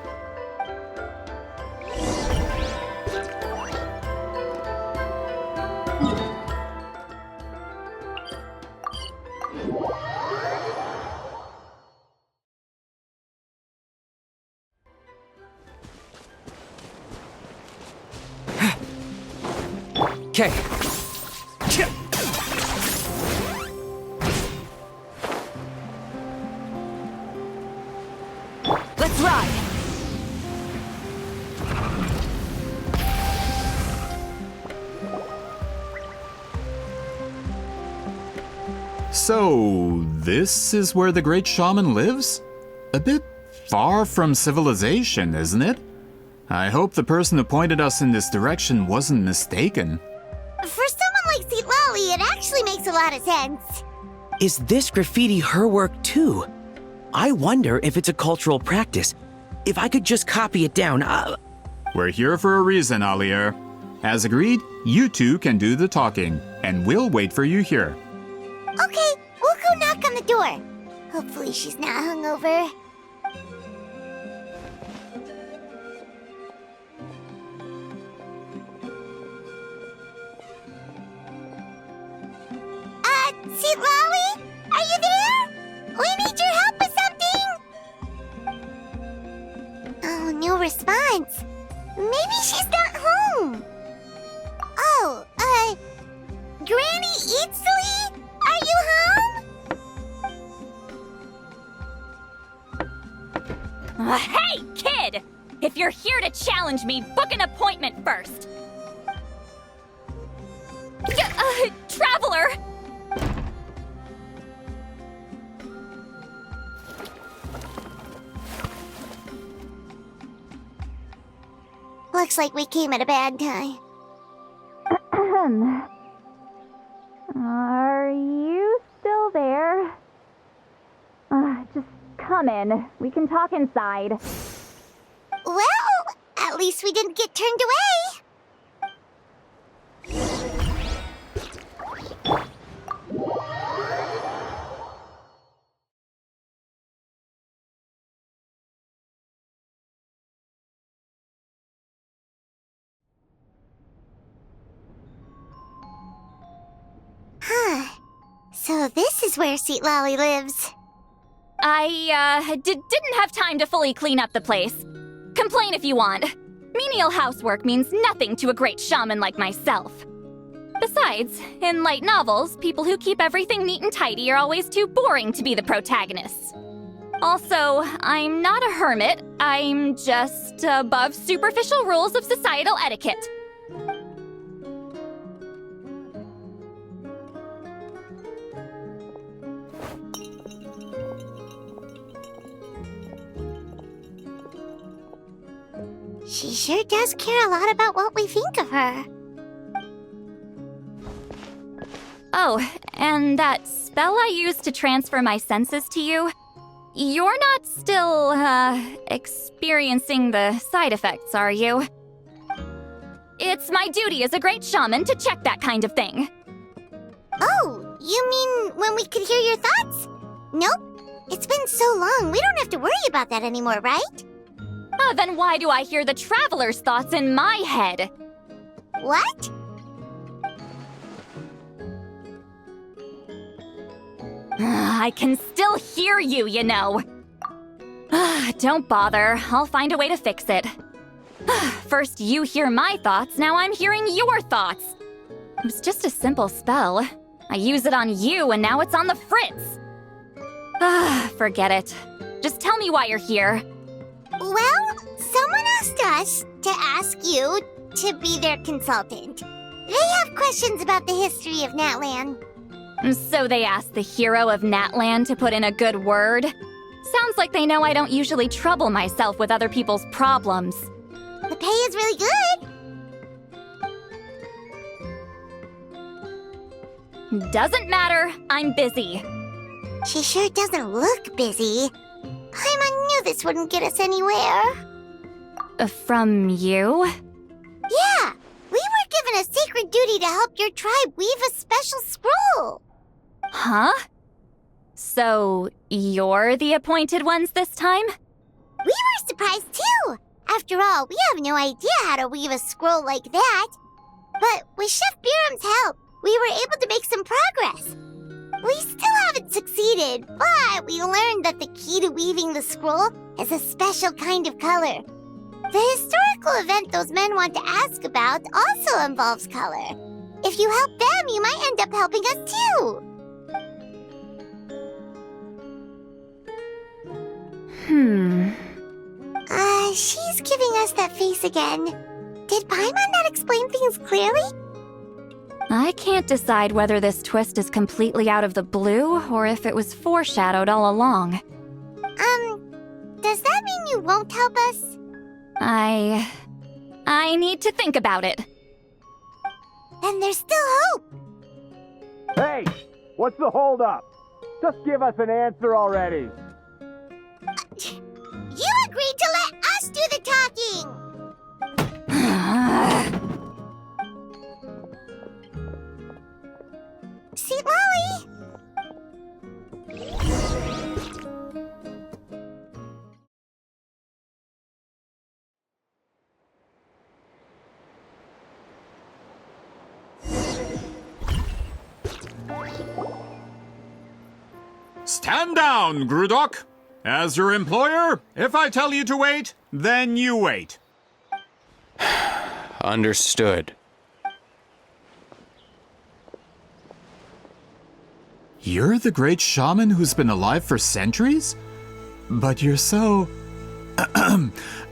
Speaker 5: Okay. Let's ride!
Speaker 7: So, this is where the great shaman lives? A bit far from civilization, isn't it? I hope the person who pointed us in this direction wasn't mistaken.
Speaker 2: For someone like Citlali, it actually makes a lot of sense.
Speaker 8: Is this graffiti her work too? I wonder if it's a cultural practice. If I could just copy it down,
Speaker 7: We're here for a reason, Alier. As agreed, you two can do the talking, and we'll wait for you here.
Speaker 2: Okay, we'll go knock on the door. Hopefully she's not hungover. Citlali? Are you there? We need your help with something! Oh, no response. Maybe she's not home. Oh, Granny Eatsley? Are you home?
Speaker 9: Hey, kid! If you're here to challenge me, book an appointment first. Traveler!
Speaker 2: Looks like we came at a bad time.
Speaker 9: Are you still there? Just come in. We can talk inside.
Speaker 2: Well, at least we didn't get turned away. So this is where Seat Lolly lives.
Speaker 9: I, didn't have time to fully clean up the place. Complain if you want. Menial housework means nothing to a great shaman like myself. Besides, in light novels, people who keep everything neat and tidy are always too boring to be the protagonists. Also, I'm not a hermit. I'm just above superficial rules of societal etiquette.
Speaker 2: She sure does care a lot about what we think of her.
Speaker 9: Oh, and that spell I used to transfer my senses to you, you're not still, experiencing the side effects, are you? It's my duty as a great shaman to check that kind of thing.
Speaker 2: Oh, you mean when we could hear your thoughts? Nope. It's been so long, we don't have to worry about that anymore, right?
Speaker 9: Then why do I hear the traveler's thoughts in my head?
Speaker 2: What?
Speaker 9: I can still hear you, you know. Don't bother. I'll find a way to fix it. First you hear my thoughts, now I'm hearing your thoughts. It was just a simple spell. I use it on you, and now it's on the fritz. Forget it. Just tell me why you're here.
Speaker 2: Well, someone asked us to ask you to be their consultant. They have questions about the history of Natlan.
Speaker 9: So they asked the hero of Natlan to put in a good word? Sounds like they know I don't usually trouble myself with other people's problems.
Speaker 2: The pay is really good.
Speaker 9: Doesn't matter, I'm busy.
Speaker 2: She sure doesn't look busy. Paimon knew this wouldn't get us anywhere.
Speaker 9: From you?
Speaker 2: Yeah, we were given a sacred duty to help your tribe weave a special scroll.
Speaker 9: Huh? So, you're the appointed ones this time?
Speaker 2: We were surprised too. After all, we have no idea how to weave a scroll like that. But with Chef Biram's help, we were able to make some progress. We still haven't succeeded, but we learned that the key to weaving the scroll is a special kind of color. The historical event those men want to ask about also involves color. If you help them, you might end up helping us too. She's giving us that face again. Did Paimon not explain things clearly?
Speaker 9: I can't decide whether this twist is completely out of the blue or if it was foreshadowed all along.
Speaker 2: Does that mean you won't help us?
Speaker 9: I need to think about it.
Speaker 2: Then there's still hope.
Speaker 10: Hey, what's the holdup? Just give us an answer already.
Speaker 2: You agreed to let us do the talking! Seat Lolly!
Speaker 7: Stand down, Grudok. As your employer, if I tell you to wait, then you wait.
Speaker 6: Understood.
Speaker 7: You're the great shaman who's been alive for centuries? But you're so...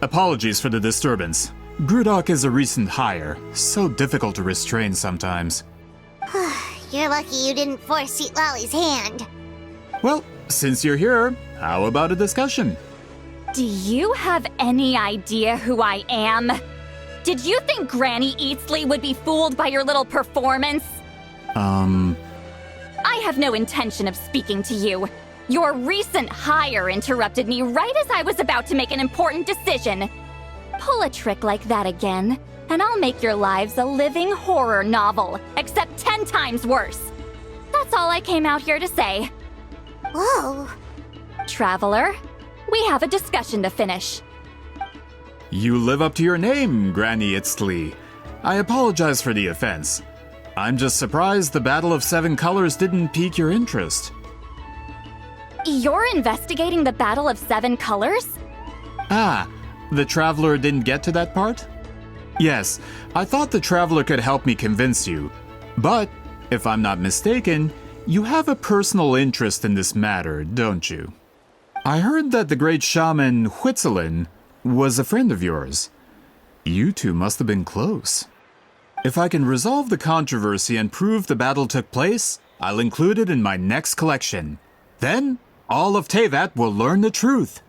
Speaker 7: Apologies for the disturbance. Grudok is a recent hire, so difficult to restrain sometimes.
Speaker 2: You're lucky you didn't force Seat Lolly's hand.
Speaker 7: Well, since you're here, how about a discussion?
Speaker 9: Do you have any idea who I am? Did you think Granny Eatsley would be fooled by your little performance? I have no intention of speaking to you. Your recent hire interrupted me right as I was about to make an important decision. Pull a trick like that again, and I'll make your lives a living horror novel, except 10 times worse. That's all I came out here to say.
Speaker 2: Whoa.
Speaker 9: Traveler, we have a discussion to finish.
Speaker 7: You live up to your name, Granny Itztli. I apologize for the offense. I'm just surprised the Battle of Seven Colors didn't pique your interest.
Speaker 9: You're investigating the Battle of Seven Colors?
Speaker 7: Ah, the Traveler didn't get to that part? Yes, I thought the Traveler could help me convince you. But, if I'm not mistaken, you have a personal interest in this matter, don't you? I heard that the great shaman Huitzilin was a friend of yours. You two must have been close. If I can resolve the controversy and prove the battle took place, I'll include it in my next collection. Then, all of Teyvat will learn the truth.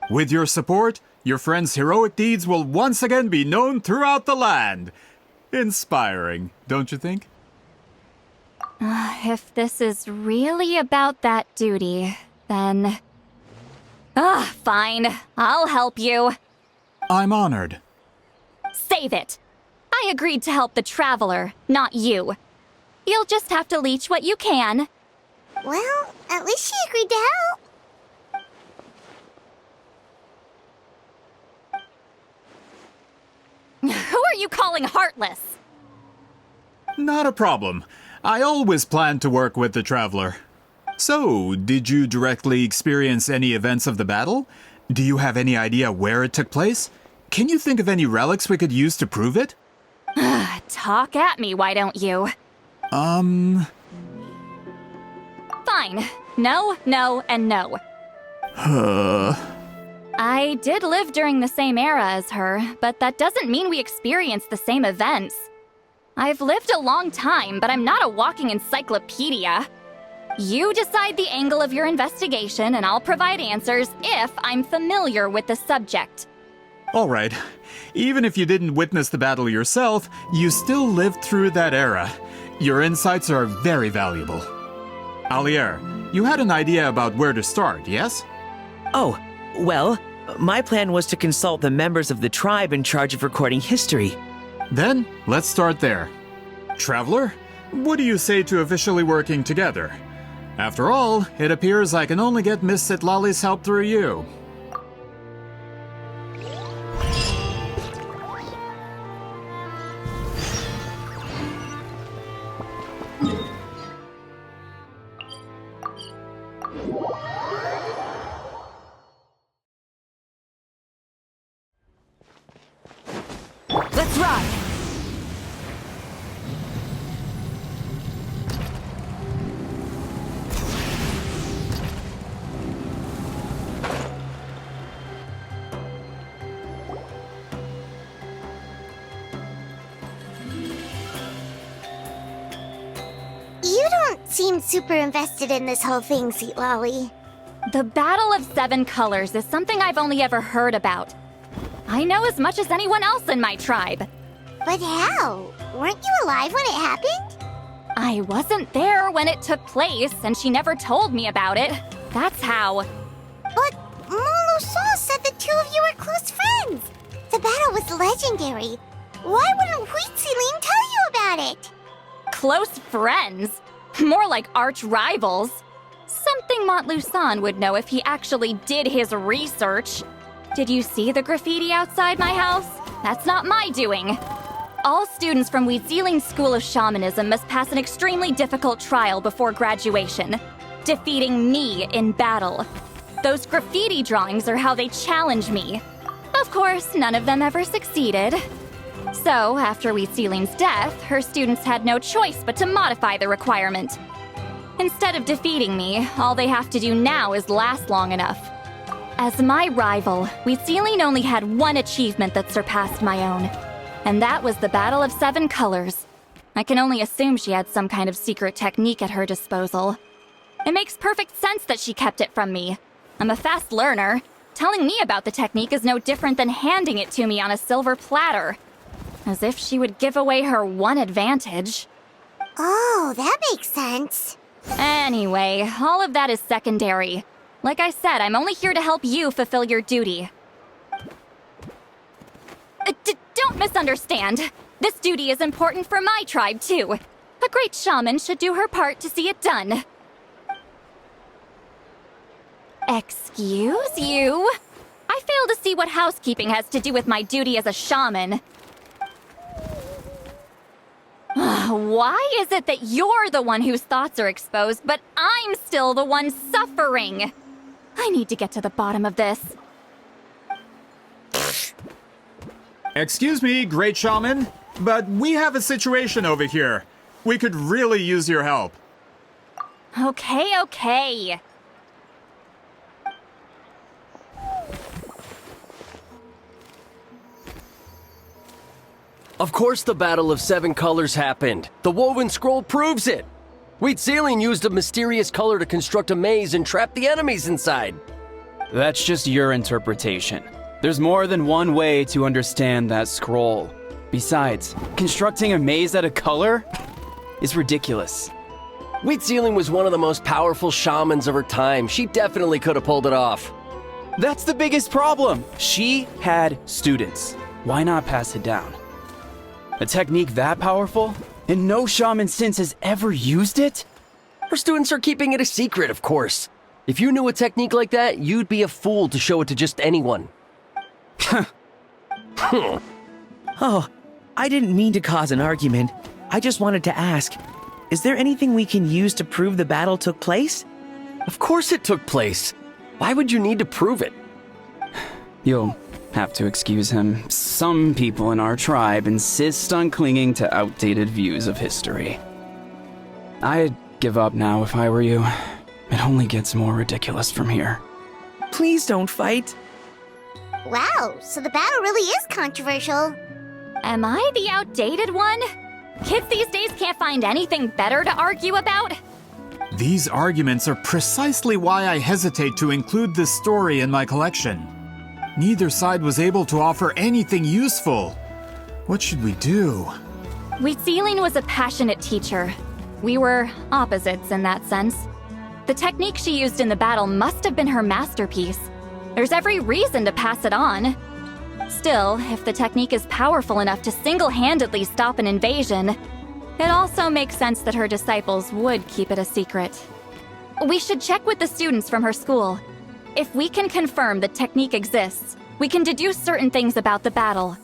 Speaker 7: With your support, your friend's heroic deeds will once again be known throughout the land. Inspiring, don't you think?
Speaker 9: If this is really about that duty, then... fine. I'll help you.
Speaker 7: I'm honored.
Speaker 9: Save it. I agreed to help the Traveler, not you. You'll just have to leech what you can.
Speaker 2: Well, at least she agreed to help.
Speaker 9: Who are you calling heartless?
Speaker 7: Not a problem. I always planned to work with the Traveler. So, did you directly experience any events of the battle? Do you have any idea where it took place? Can you think of any relics we could use to prove it?
Speaker 9: Talk at me, why don't you? Fine. No, no, and no. I did live during the same era as her, but that doesn't mean we experienced the same events. I've lived a long time, but I'm not a walking encyclopedia. You decide the angle of your investigation, and I'll provide answers if I'm familiar with the subject.
Speaker 7: All right. Even if you didn't witness the battle yourself, you still lived through that era. Your insights are very valuable. Alier, you had an idea about where to start, yes?
Speaker 8: Oh, well, my plan was to consult the members of the tribe in charge of recording history.
Speaker 7: Then, let's start there. Traveler, what do you say to officially working together? After all, it appears I can only get Miss Sitlali's help through you.
Speaker 9: Let's ride!
Speaker 2: You don't seem super invested in this whole thing, Sitlali.
Speaker 9: The Battle of Seven Colors is something I've only ever heard about. I know as much as anyone else in my tribe.
Speaker 2: But how? Weren't you alive when it happened?
Speaker 9: I wasn't there when it took place, and she never told me about it. That's how.
Speaker 2: But Molu-Sol said the two of you were close friends. The battle was legendary. Why wouldn't Huitzilin tell you about it?
Speaker 9: Close friends? More like arch rivals. Something Montluçon would know if he actually did his research. Did you see the graffiti outside my house? That's not my doing. All students from Huitzilin School of Shamanism must pass an extremely difficult trial before graduation, defeating me in battle. Those graffiti drawings are how they challenge me. Of course, none of them ever succeeded. So, after Huitzilin's death, her students had no choice but to modify the requirement. Instead of defeating me, all they have to do now is last long enough. As my rival, Huitzilin only had one achievement that surpassed my own, and that was the Battle of Seven Colors. I can only assume she had some kind of secret technique at her disposal. It makes perfect sense that she kept it from me. I'm a fast learner. Telling me about the technique is no different than handing it to me on a silver platter. As if she would give away her one advantage.
Speaker 2: Oh, that makes sense.
Speaker 9: Anyway, all of that is secondary. Like I said, I'm only here to help you fulfill your duty. Don't misunderstand. This duty is important for my tribe, too. A great shaman should do her part to see it done. Excuse you? I fail to see what housekeeping has to do with my duty as a shaman. Why is it that you're the one whose thoughts are exposed, but I'm still the one suffering? I need to get to the bottom of this.
Speaker 7: Excuse me, Great Shaman, but we have a situation over here. We could really use your help.
Speaker 9: Okay.
Speaker 11: Of course the Battle of Seven Colors happened. The woven scroll proves it. Wheat Ceiling used a mysterious color to construct a maze and trap the enemies inside.
Speaker 12: That's just your interpretation. There's more than one way to understand that scroll. Besides, constructing a maze out of color is ridiculous.
Speaker 11: Wheat Ceiling was one of the most powerful shamans of her time. She definitely could have pulled it off.
Speaker 12: That's the biggest problem. She had students. Why not pass it down? A technique that powerful? And no shaman since has ever used it?
Speaker 11: Her students are keeping it a secret, of course. If you knew a technique like that, you'd be a fool to show it to just anyone.
Speaker 8: Oh, I didn't mean to cause an argument. I just wanted to ask, is there anything we can use to prove the battle took place?
Speaker 11: Of course it took place. Why would you need to prove it?
Speaker 12: You'll have to excuse him. Some people in our tribe insist on clinging to outdated views of history. I'd give up now if I were you. It only gets more ridiculous from here.
Speaker 8: Please don't fight.
Speaker 2: Wow, so the battle really is controversial.
Speaker 9: Am I the outdated one? Kids these days can't find anything better to argue about?
Speaker 7: These arguments are precisely why I hesitate to include this story in my collection. Neither side was able to offer anything useful. What should we do?
Speaker 9: Wheat Ceiling was a passionate teacher. We were opposites in that sense. The technique she used in the battle must have been her masterpiece. There's every reason to pass it on. Still, if the technique is powerful enough to single-handedly stop an invasion, it also makes sense that her disciples would keep it a secret. We should check with the students from her school. If we can confirm the technique exists, we can deduce certain things about the battle.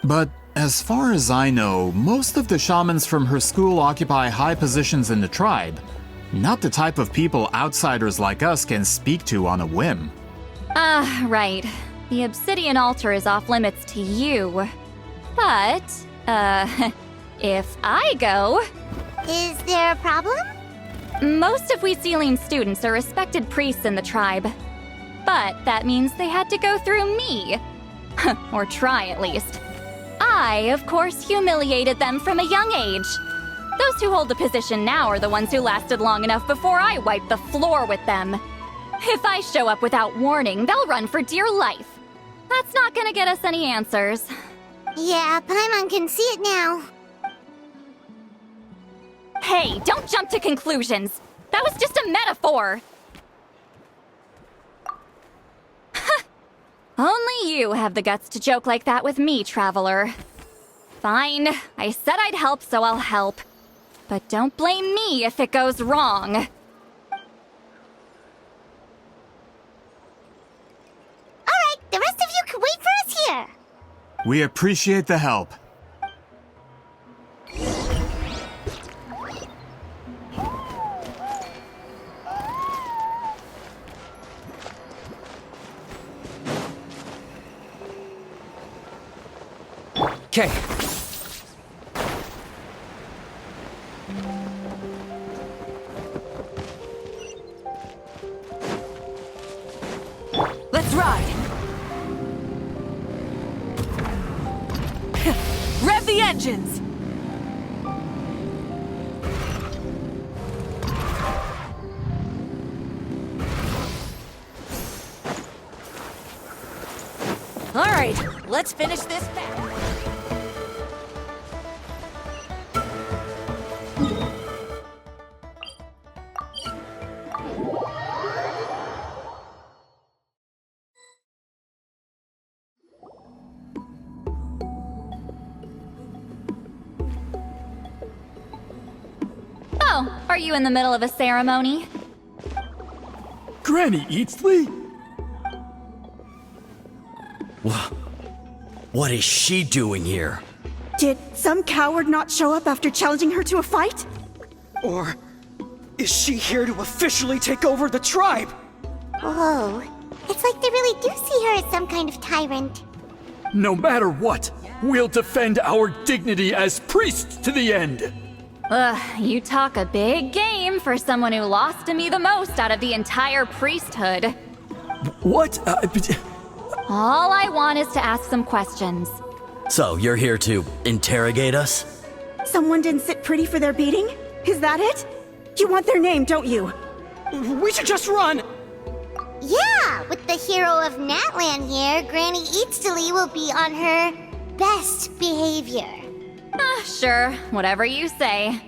Speaker 7: But as far as I know, most of the shamans from her school occupy high positions in the tribe. Not the type of people outsiders like us can speak to on a whim.
Speaker 9: Right. The obsidian altar is off limits to you. But, if I go...
Speaker 2: Is there a problem?
Speaker 9: Most of Wheat Ceiling students are respected priests in the tribe. But that means they had to go through me. Or try, at least. I, of course, humiliated them from a young age. Those who hold the position now are the ones who lasted long enough before I wiped the floor with them. If I show up without warning, they'll run for dear life. That's not gonna get us any answers.
Speaker 2: Yeah, Paimon can see it now.
Speaker 9: Hey, don't jump to conclusions. That was just a metaphor. Only you have the guts to joke like that with me, traveler. Fine, I said I'd help, so I'll help. But don't blame me if it goes wrong.
Speaker 2: Alright, the rest of you can wait for us here.
Speaker 7: We appreciate the help.
Speaker 11: Okay.
Speaker 5: Let's ride! Rev the engines! Alright, let's finish this fast.
Speaker 9: Oh, are you in the middle of a ceremony?
Speaker 3: Granny Eatsley?
Speaker 13: What is she doing here?
Speaker 14: Did some coward not show up after challenging her to a fight?
Speaker 11: Or is she here to officially take over the tribe?
Speaker 2: Whoa. It's like they really do see her as some kind of tyrant.
Speaker 3: No matter what, we'll defend our dignity as priests to the end.
Speaker 9: Ugh, you talk a big game for someone who lost to me the most out of the entire priesthood.
Speaker 3: What?
Speaker 9: All I want is to ask some questions.
Speaker 13: So, you're here to interrogate us?
Speaker 14: Someone didn't sit pretty for their beating? Is that it? You want their name, don't you?
Speaker 11: We should just run!
Speaker 2: Yeah, with the hero of Natlan here, Granny Eatsley will be on her best behavior.
Speaker 9: Sure, whatever you say.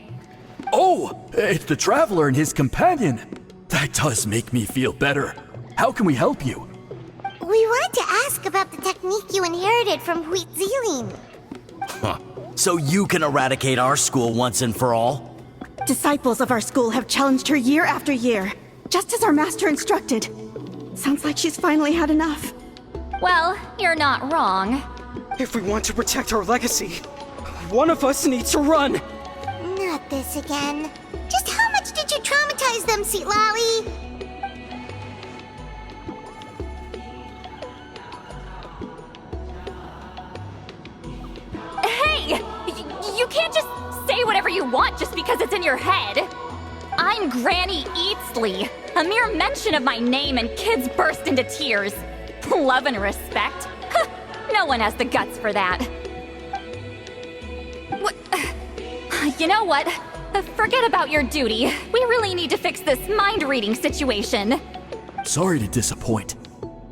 Speaker 3: Oh, it's the Traveler and his companion. That does make me feel better. How can we help you?
Speaker 2: We wanted to ask about the technique you inherited from Huit Zealing.
Speaker 13: Huh. So you can eradicate our school once and for all?
Speaker 14: Disciples of our school have challenged her year after year, just as our master instructed. Sounds like she's finally had enough.
Speaker 9: Well, you're not wrong.
Speaker 11: If we want to protect our legacy, one of us needs to run!
Speaker 2: Not this again. Just how much did you traumatize them, Seatlali?
Speaker 9: Hey! You can't just say whatever you want just because it's in your head. I'm Granny Eatsley. A mere mention of my name and kids burst into tears. Love and respect? No one has the guts for that. What? You know what? Forget about your duty. We really need to fix this mind-reading situation.
Speaker 3: Sorry to disappoint,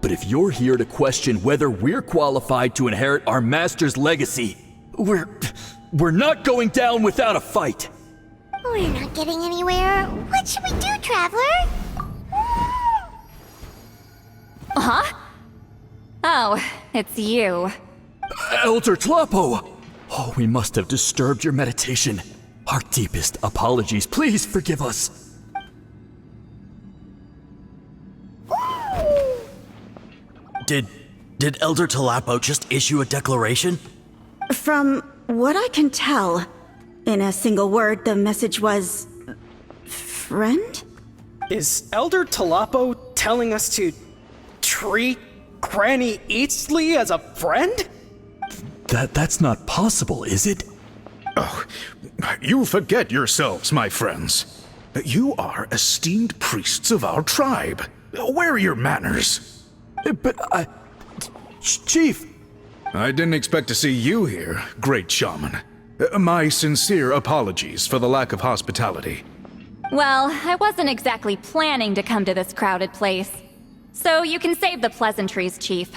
Speaker 3: but if you're here to question whether we're qualified to inherit our master's legacy, we're not going down without a fight.
Speaker 2: We're not getting anywhere. What should we do, Traveler?
Speaker 9: Huh? Oh, it's you.
Speaker 3: Elder Tlapo! Oh, we must have disturbed your meditation. Our deepest apologies. Please forgive us.
Speaker 13: Did Elder Tlapo just issue a declaration?
Speaker 14: From what I can tell, in a single word, the message was... friend?
Speaker 11: Is Elder Tlapo telling us to treat Granny Eatsley as a friend?
Speaker 3: That's not possible, is it?
Speaker 4: Oh, you forget yourselves, my friends. You are esteemed priests of our tribe. Where are your manners?
Speaker 3: But Chief!
Speaker 4: I didn't expect to see you here, great shaman. My sincere apologies for the lack of hospitality.
Speaker 9: Well, I wasn't exactly planning to come to this crowded place. So you can save the pleasantries, Chief.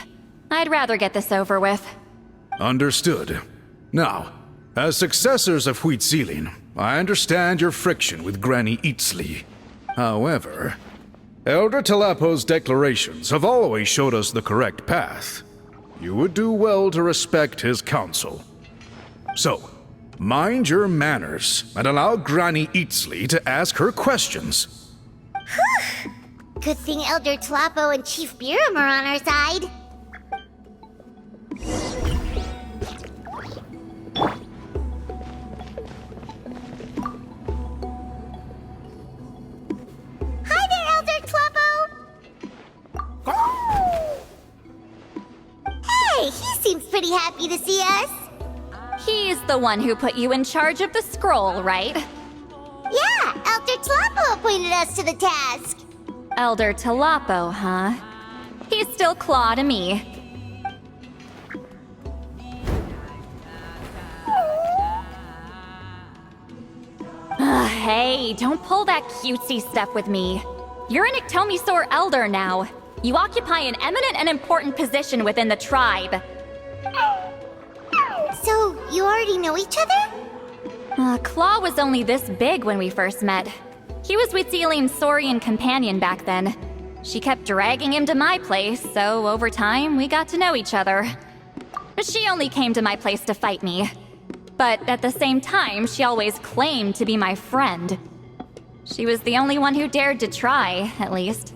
Speaker 9: I'd rather get this over with.
Speaker 4: Understood. Now, as successors of Huit Zealing, I understand your friction with Granny Eatsley. However, Elder Tlapo's declarations have always showed us the correct path. You would do well to respect his counsel. So, mind your manners and allow Granny Eatsley to ask her questions.
Speaker 2: Good thing Elder Tlapo and Chief Biram are on our side. Hi there, Elder Tlapo! Hey, he seems pretty happy to see us.
Speaker 9: He's the one who put you in charge of the scroll, right?
Speaker 2: Yeah, Elder Tlapo appointed us to the task.
Speaker 9: Elder Tlapo, huh? He's still Claw to me. Hey, don't pull that cutesy stuff with me. You're an Iktomisaur Elder now. You occupy an eminent and important position within the tribe.
Speaker 2: So, you already know each other?
Speaker 9: Claw was only this big when we first met. He was with Zealing's Saurian companion back then. She kept dragging him to my place, so over time, we got to know each other. She only came to my place to fight me. But at the same time, she always claimed to be my friend. She was the only one who dared to try, at least.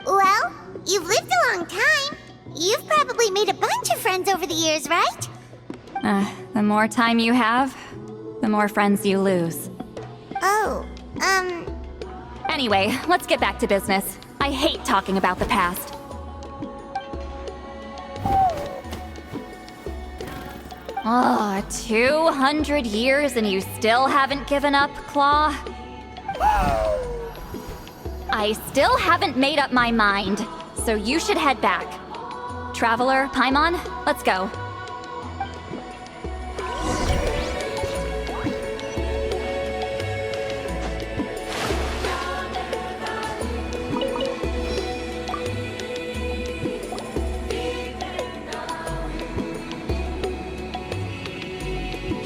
Speaker 2: Well, you've lived a long time. You've probably made a bunch of friends over the years, right?
Speaker 9: The more time you have, the more friends you lose.
Speaker 2: Oh,
Speaker 9: Anyway, let's get back to business. I hate talking about the past. Oh, 200 years and you still haven't given up, Claw? I still haven't made up my mind, so you should head back. Traveler, Paimon, let's go.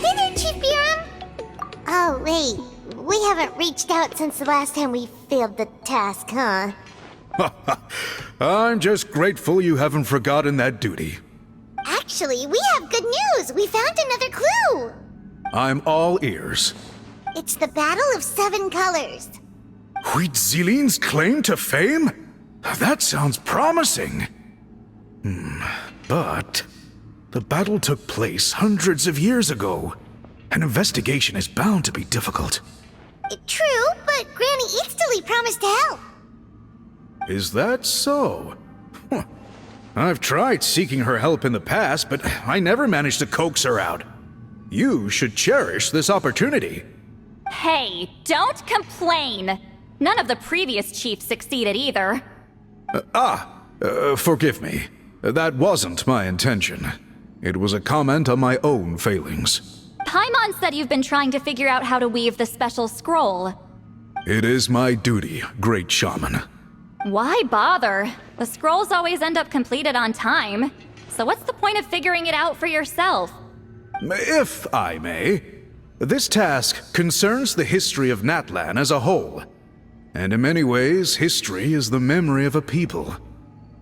Speaker 2: hey there, Chief Biram. Oh, wait. We haven't reached out since the last time we failed the task, huh?
Speaker 4: I'm just grateful you haven't forgotten that duty.
Speaker 2: Actually, we have good news. We found another clue.
Speaker 4: I'm all ears.
Speaker 2: It's the Battle of Seven Colors.
Speaker 4: Huitzilin's claim to fame? That sounds promising. But the battle took place hundreds of years ago. An investigation is bound to be difficult.
Speaker 2: True, but Granny Eatsterly promised to help.
Speaker 4: Is that so? Huh. I've tried seeking her help in the past, but I never managed to coax her out. You should cherish this opportunity.
Speaker 9: Hey, don't complain! None of the previous chiefs succeeded either.
Speaker 4: Forgive me. That wasn't my intention. It was a comment on my own failings.
Speaker 9: Paimon said you've been trying to figure out how to weave the special scroll.
Speaker 4: It is my duty, great shaman.
Speaker 9: Why bother? The scrolls always end up completed on time. So what's the point of figuring it out for yourself?
Speaker 4: If I may, this task concerns the history of Natlan as a whole. And in many ways, history is the memory of a people.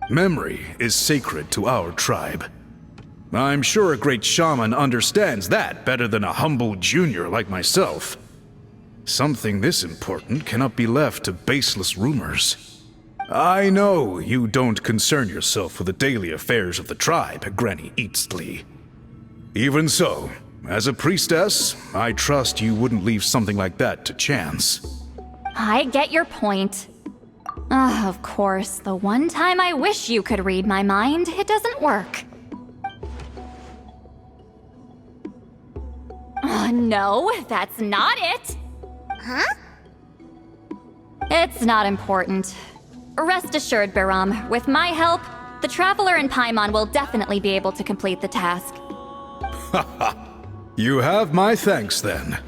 Speaker 4: Memory is sacred to our tribe. I'm sure a great shaman understands that better than a humble junior like myself. Something this important cannot be left to baseless rumors. I know you don't concern yourself with the daily affairs of the tribe, Granny Eatsterly. Even so, as a priestess, I trust you wouldn't leave something like that to chance.
Speaker 9: I get your point. Of course, the one time I wish you could read my mind, it doesn't work. No, that's not it.
Speaker 2: Huh?
Speaker 9: It's not important. Rest assured, Biram, with my help, the Traveler and Paimon will definitely be able to complete the task.
Speaker 4: You have my thanks then.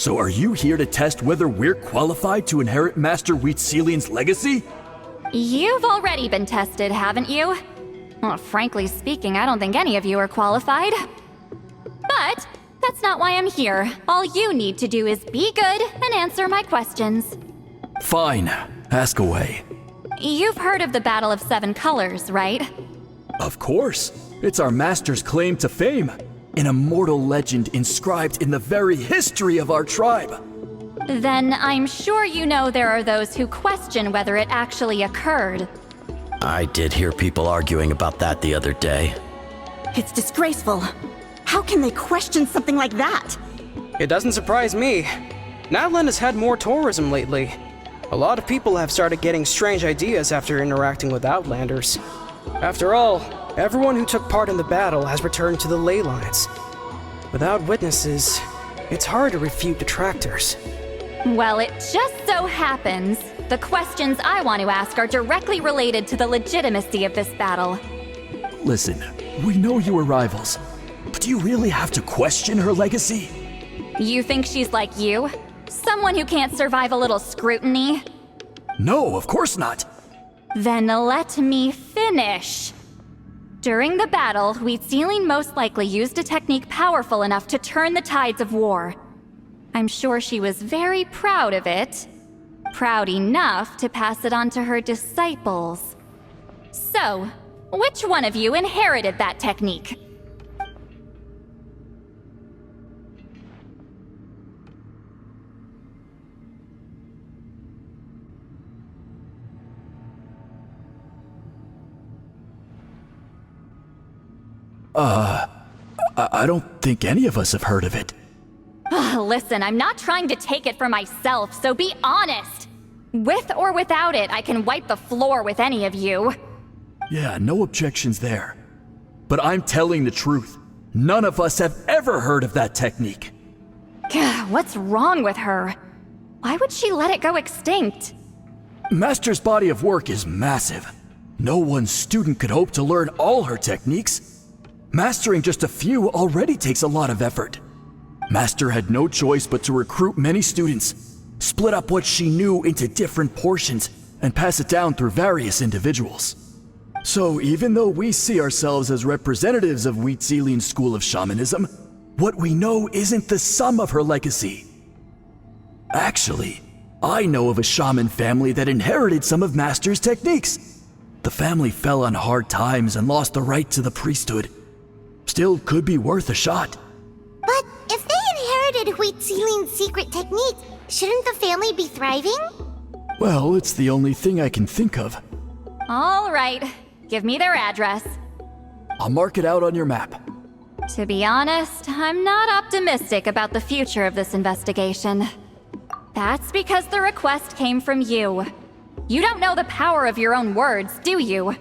Speaker 3: So are you here to test whether we're qualified to inherit Master Huitzilin's legacy?
Speaker 9: You've already been tested, haven't you? Well, frankly speaking, I don't think any of you are qualified. But that's not why I'm here. All you need to do is be good and answer my questions.
Speaker 3: Fine. Ask away.
Speaker 9: You've heard of the Battle of Seven Colors, right?
Speaker 3: Of course. It's our master's claim to fame. An immortal legend inscribed in the very history of our tribe.
Speaker 9: Then I'm sure you know there are those who question whether it actually occurred.
Speaker 13: I did hear people arguing about that the other day.
Speaker 14: It's disgraceful. How can they question something like that?
Speaker 15: It doesn't surprise me. Natlan has had more tourism lately. A lot of people have started getting strange ideas after interacting with Outlanders. After all, everyone who took part in the battle has returned to the ley lines. Without witnesses, it's hard to refute detractors.
Speaker 9: Well, it just so happens the questions I want to ask are directly related to the legitimacy of this battle.
Speaker 3: Listen, we know you are rivals, but do you really have to question her legacy?
Speaker 9: You think she's like you? Someone who can't survive a little scrutiny?
Speaker 3: No, of course not.
Speaker 9: Then let me finish. During the battle, Wheatsealing most likely used a technique powerful enough to turn the tides of war. I'm sure she was very proud of it. Proud enough to pass it on to her disciples. So, which one of you inherited that technique?
Speaker 3: I don't think any of us have heard of it.
Speaker 9: Listen, I'm not trying to take it for myself, so be honest. With or without it, I can wipe the floor with any of you.
Speaker 3: Yeah, no objections there. But I'm telling the truth. None of us have ever heard of that technique.
Speaker 9: What's wrong with her? Why would she let it go extinct?
Speaker 3: Master's body of work is massive. No one student could hope to learn all her techniques. Mastering just a few already takes a lot of effort. Master had no choice but to recruit many students, split up what she knew into different portions, and pass it down through various individuals. So even though we see ourselves as representatives of Wheatsealing's school of shamanism, what we know isn't the sum of her legacy. Actually, I know of a shaman family that inherited some of Master's techniques. The family fell on hard times and lost the right to the priesthood. Still could be worth a shot.
Speaker 2: But if they inherited Wheatsealing's secret technique, shouldn't the family be thriving?
Speaker 3: Well, it's the only thing I can think of.
Speaker 9: All right, give me their address.
Speaker 3: I'll mark it out on your map.
Speaker 9: To be honest, I'm not optimistic about the future of this investigation. That's because the request came from you. You don't know the power of your own words, do you?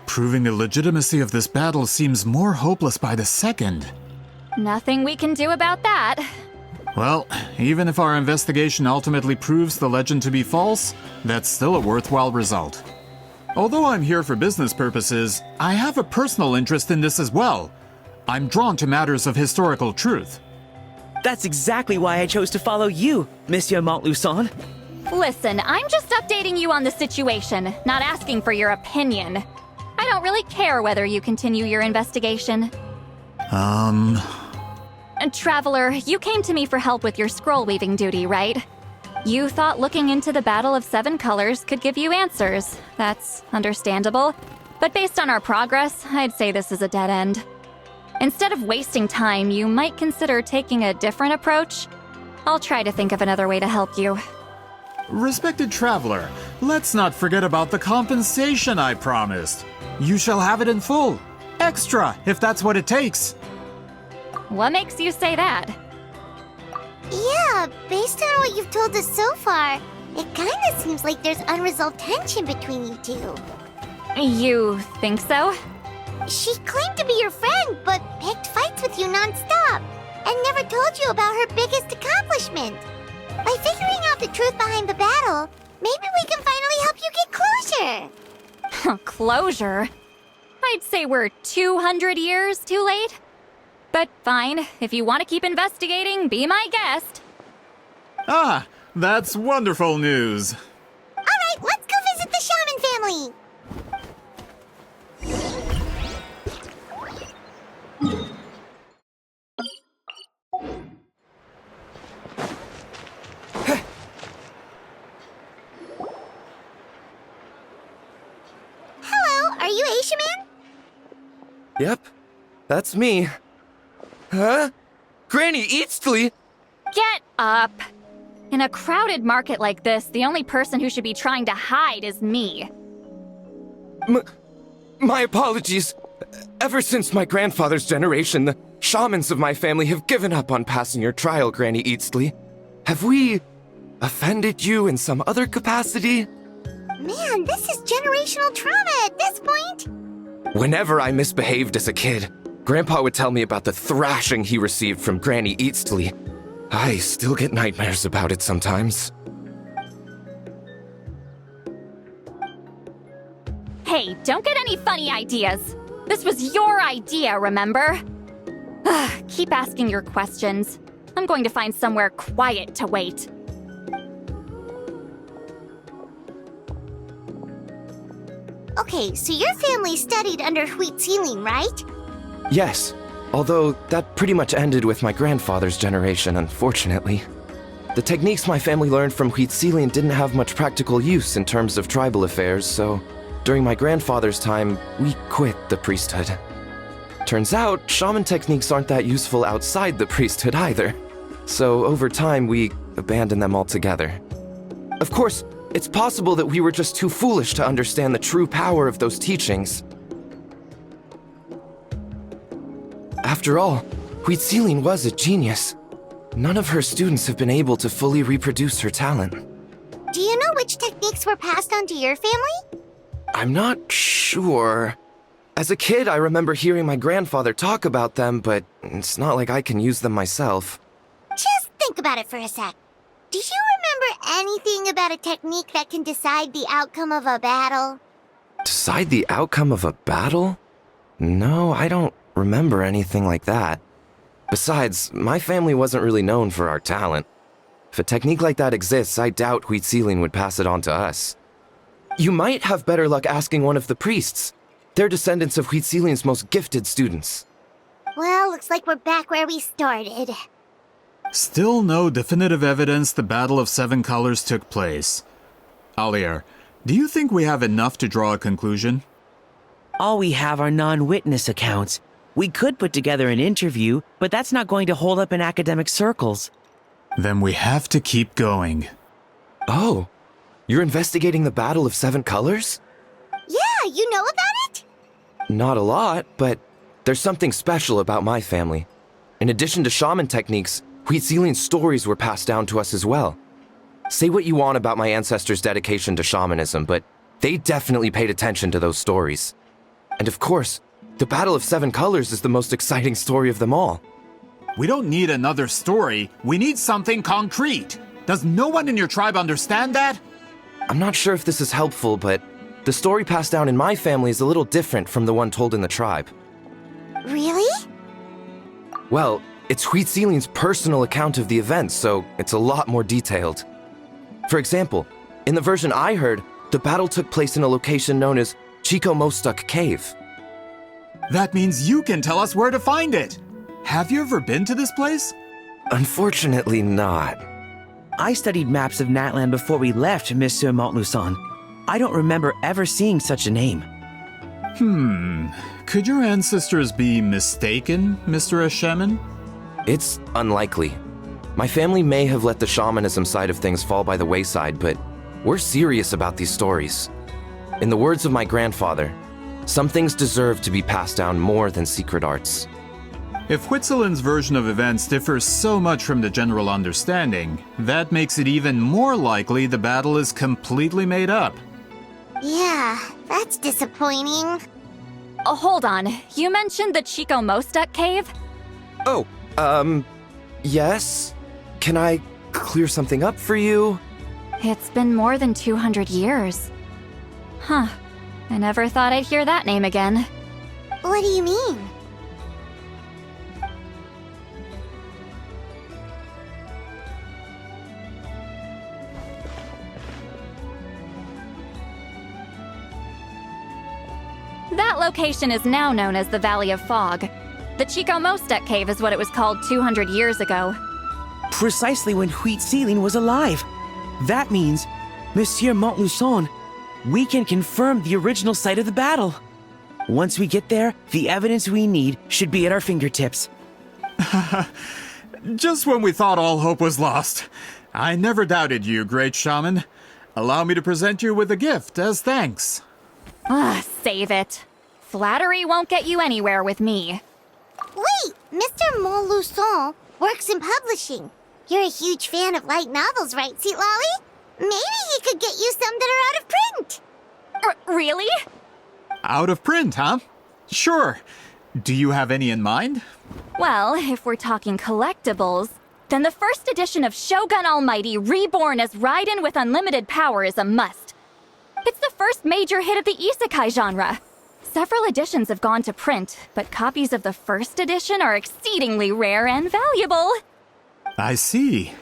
Speaker 7: Proving the legitimacy of this battle seems more hopeless by the second.
Speaker 9: Nothing we can do about that.
Speaker 7: Well, even if our investigation ultimately proves the legend to be false, that's still a worthwhile result. Although I'm here for business purposes, I have a personal interest in this as well. I'm drawn to matters of historical truth.
Speaker 8: That's exactly why I chose to follow you, Monsieur Montluçon.
Speaker 9: Listen, I'm just updating you on the situation, not asking for your opinion. I don't really care whether you continue your investigation. Traveler, you came to me for help with your scroll weaving duty, right? You thought looking into the Battle of Seven Colors could give you answers. That's understandable. But based on our progress, I'd say this is a dead end. Instead of wasting time, you might consider taking a different approach. I'll try to think of another way to help you.
Speaker 7: Respected traveler, let's not forget about the compensation I promised. You shall have it in full. Extra, if that's what it takes.
Speaker 9: What makes you say that?
Speaker 2: Yeah, based on what you've told us so far, it kinda seems like there's unresolved tension between you two.
Speaker 9: You think so?
Speaker 2: She claimed to be your friend, but picked fights with you non-stop, and never told you about her biggest accomplishment. By figuring out the truth behind the battle, maybe we can finally help you get closure.
Speaker 9: Closure? I'd say we're 200 years too late. But fine, if you want to keep investigating, be my guest.
Speaker 7: Ah, that's wonderful news.
Speaker 2: Alright, let's go visit the shaman family. Hello, are you Asia Man?
Speaker 16: Yep, that's me. Huh? Granny Eastly?
Speaker 9: Get up! In a crowded market like this, the only person who should be trying to hide is me.
Speaker 16: My apologies. Ever since my grandfather's generation, the shamans of my family have given up on passing your trial, Granny Eastly. Have we offended you in some other capacity?
Speaker 2: Man, this is generational trauma at this point.
Speaker 16: Whenever I misbehaved as a kid, Grandpa would tell me about the thrashing he received from Granny Eastly. I still get nightmares about it sometimes.
Speaker 9: Hey, don't get any funny ideas. This was your idea, remember? Keep asking your questions. I'm going to find somewhere quiet to wait.
Speaker 2: Okay, so your family studied under Huitzilin, right?
Speaker 16: Yes, although that pretty much ended with my grandfather's generation, unfortunately. The techniques my family learned from Huitzilin didn't have much practical use in terms of tribal affairs, so during my grandfather's time, we quit the priesthood. Turns out, shaman techniques aren't that useful outside the priesthood either. So over time, we abandoned them altogether. Of course, it's possible that we were just too foolish to understand the true power of those teachings. After all, Huitzilin was a genius. None of her students have been able to fully reproduce her talent.
Speaker 2: Do you know which techniques were passed on to your family?
Speaker 16: I'm not sure. As a kid, I remember hearing my grandfather talk about them, but it's not like I can use them myself.
Speaker 2: Just think about it for a sec. Do you remember anything about a technique that can decide the outcome of a battle?
Speaker 16: Decide the outcome of a battle? No, I don't remember anything like that. Besides, my family wasn't really known for our talent. If a technique like that exists, I doubt Huitzilin would pass it on to us. You might have better luck asking one of the priests. They're descendants of Huitzilin's most gifted students.
Speaker 2: Well, looks like we're back where we started.
Speaker 7: Still no definitive evidence the Battle of Seven Colors took place. Alier, do you think we have enough to draw a conclusion?
Speaker 8: All we have are non-witness accounts. We could put together an interview, but that's not going to hold up in academic circles.
Speaker 7: Then we have to keep going.
Speaker 16: Oh, you're investigating the Battle of Seven Colors?
Speaker 2: Yeah, you know about it?
Speaker 16: Not a lot, but there's something special about my family. In addition to shaman techniques, Huitzilin's stories were passed down to us as well. Say what you want about my ancestors' dedication to shamanism, but they definitely paid attention to those stories. And of course, the Battle of Seven Colors is the most exciting story of them all.
Speaker 7: We don't need another story. We need something concrete. Does no one in your tribe understand that?
Speaker 16: I'm not sure if this is helpful, but the story passed down in my family is a little different from the one told in the tribe.
Speaker 2: Really?
Speaker 16: Well, it's Huitzilin's personal account of the event, so it's a lot more detailed. For example, in the version I heard, the battle took place in a location known as Chico Mostuk Cave.
Speaker 7: That means you can tell us where to find it. Have you ever been to this place?
Speaker 16: Unfortunately not.
Speaker 8: I studied maps of Natlan before we left, Monsieur Montluçon. I don't remember ever seeing such a name.
Speaker 7: Could your ancestors be mistaken, Mr. Shaman?
Speaker 16: It's unlikely. My family may have let the shamanism side of things fall by the wayside, but we're serious about these stories. In the words of my grandfather, some things deserve to be passed down more than secret arts.
Speaker 7: If Huitzilin's version of events differs so much from the general understanding, that makes it even more likely the battle is completely made up.
Speaker 2: Yeah, that's disappointing.
Speaker 9: Oh, hold on. You mentioned the Chico Mostuk cave?
Speaker 16: Oh, yes? Can I clear something up for you?
Speaker 9: It's been more than 200 years. Huh. I never thought I'd hear that name again.
Speaker 2: What do you mean?
Speaker 9: That location is now known as the Valley of Fog. The Chico Mostuk cave is what it was called 200 years ago.
Speaker 8: Precisely when Huitzilin was alive. That means, Monsieur Montluçon, we can confirm the original site of the battle. Once we get there, the evidence we need should be at our fingertips.
Speaker 7: Just when we thought all hope was lost. I never doubted you, great shaman. Allow me to present you with a gift as thanks.
Speaker 9: Save it. Flattery won't get you anywhere with me.
Speaker 2: Wait, Mr. Montluçon works in publishing. You're a huge fan of light novels, right, Seatlolly? Maybe he could get you some that are out of print.
Speaker 9: Really?
Speaker 7: Out of print, huh? Sure. Do you have any in mind?
Speaker 9: Well, if we're talking collectibles, then the first edition of Shogun Almighty reborn as Raiden with unlimited power is a must. It's the first major hit of the isekai genre. Several editions have gone to print, but copies of the first edition are exceedingly rare and valuable.
Speaker 7: I see.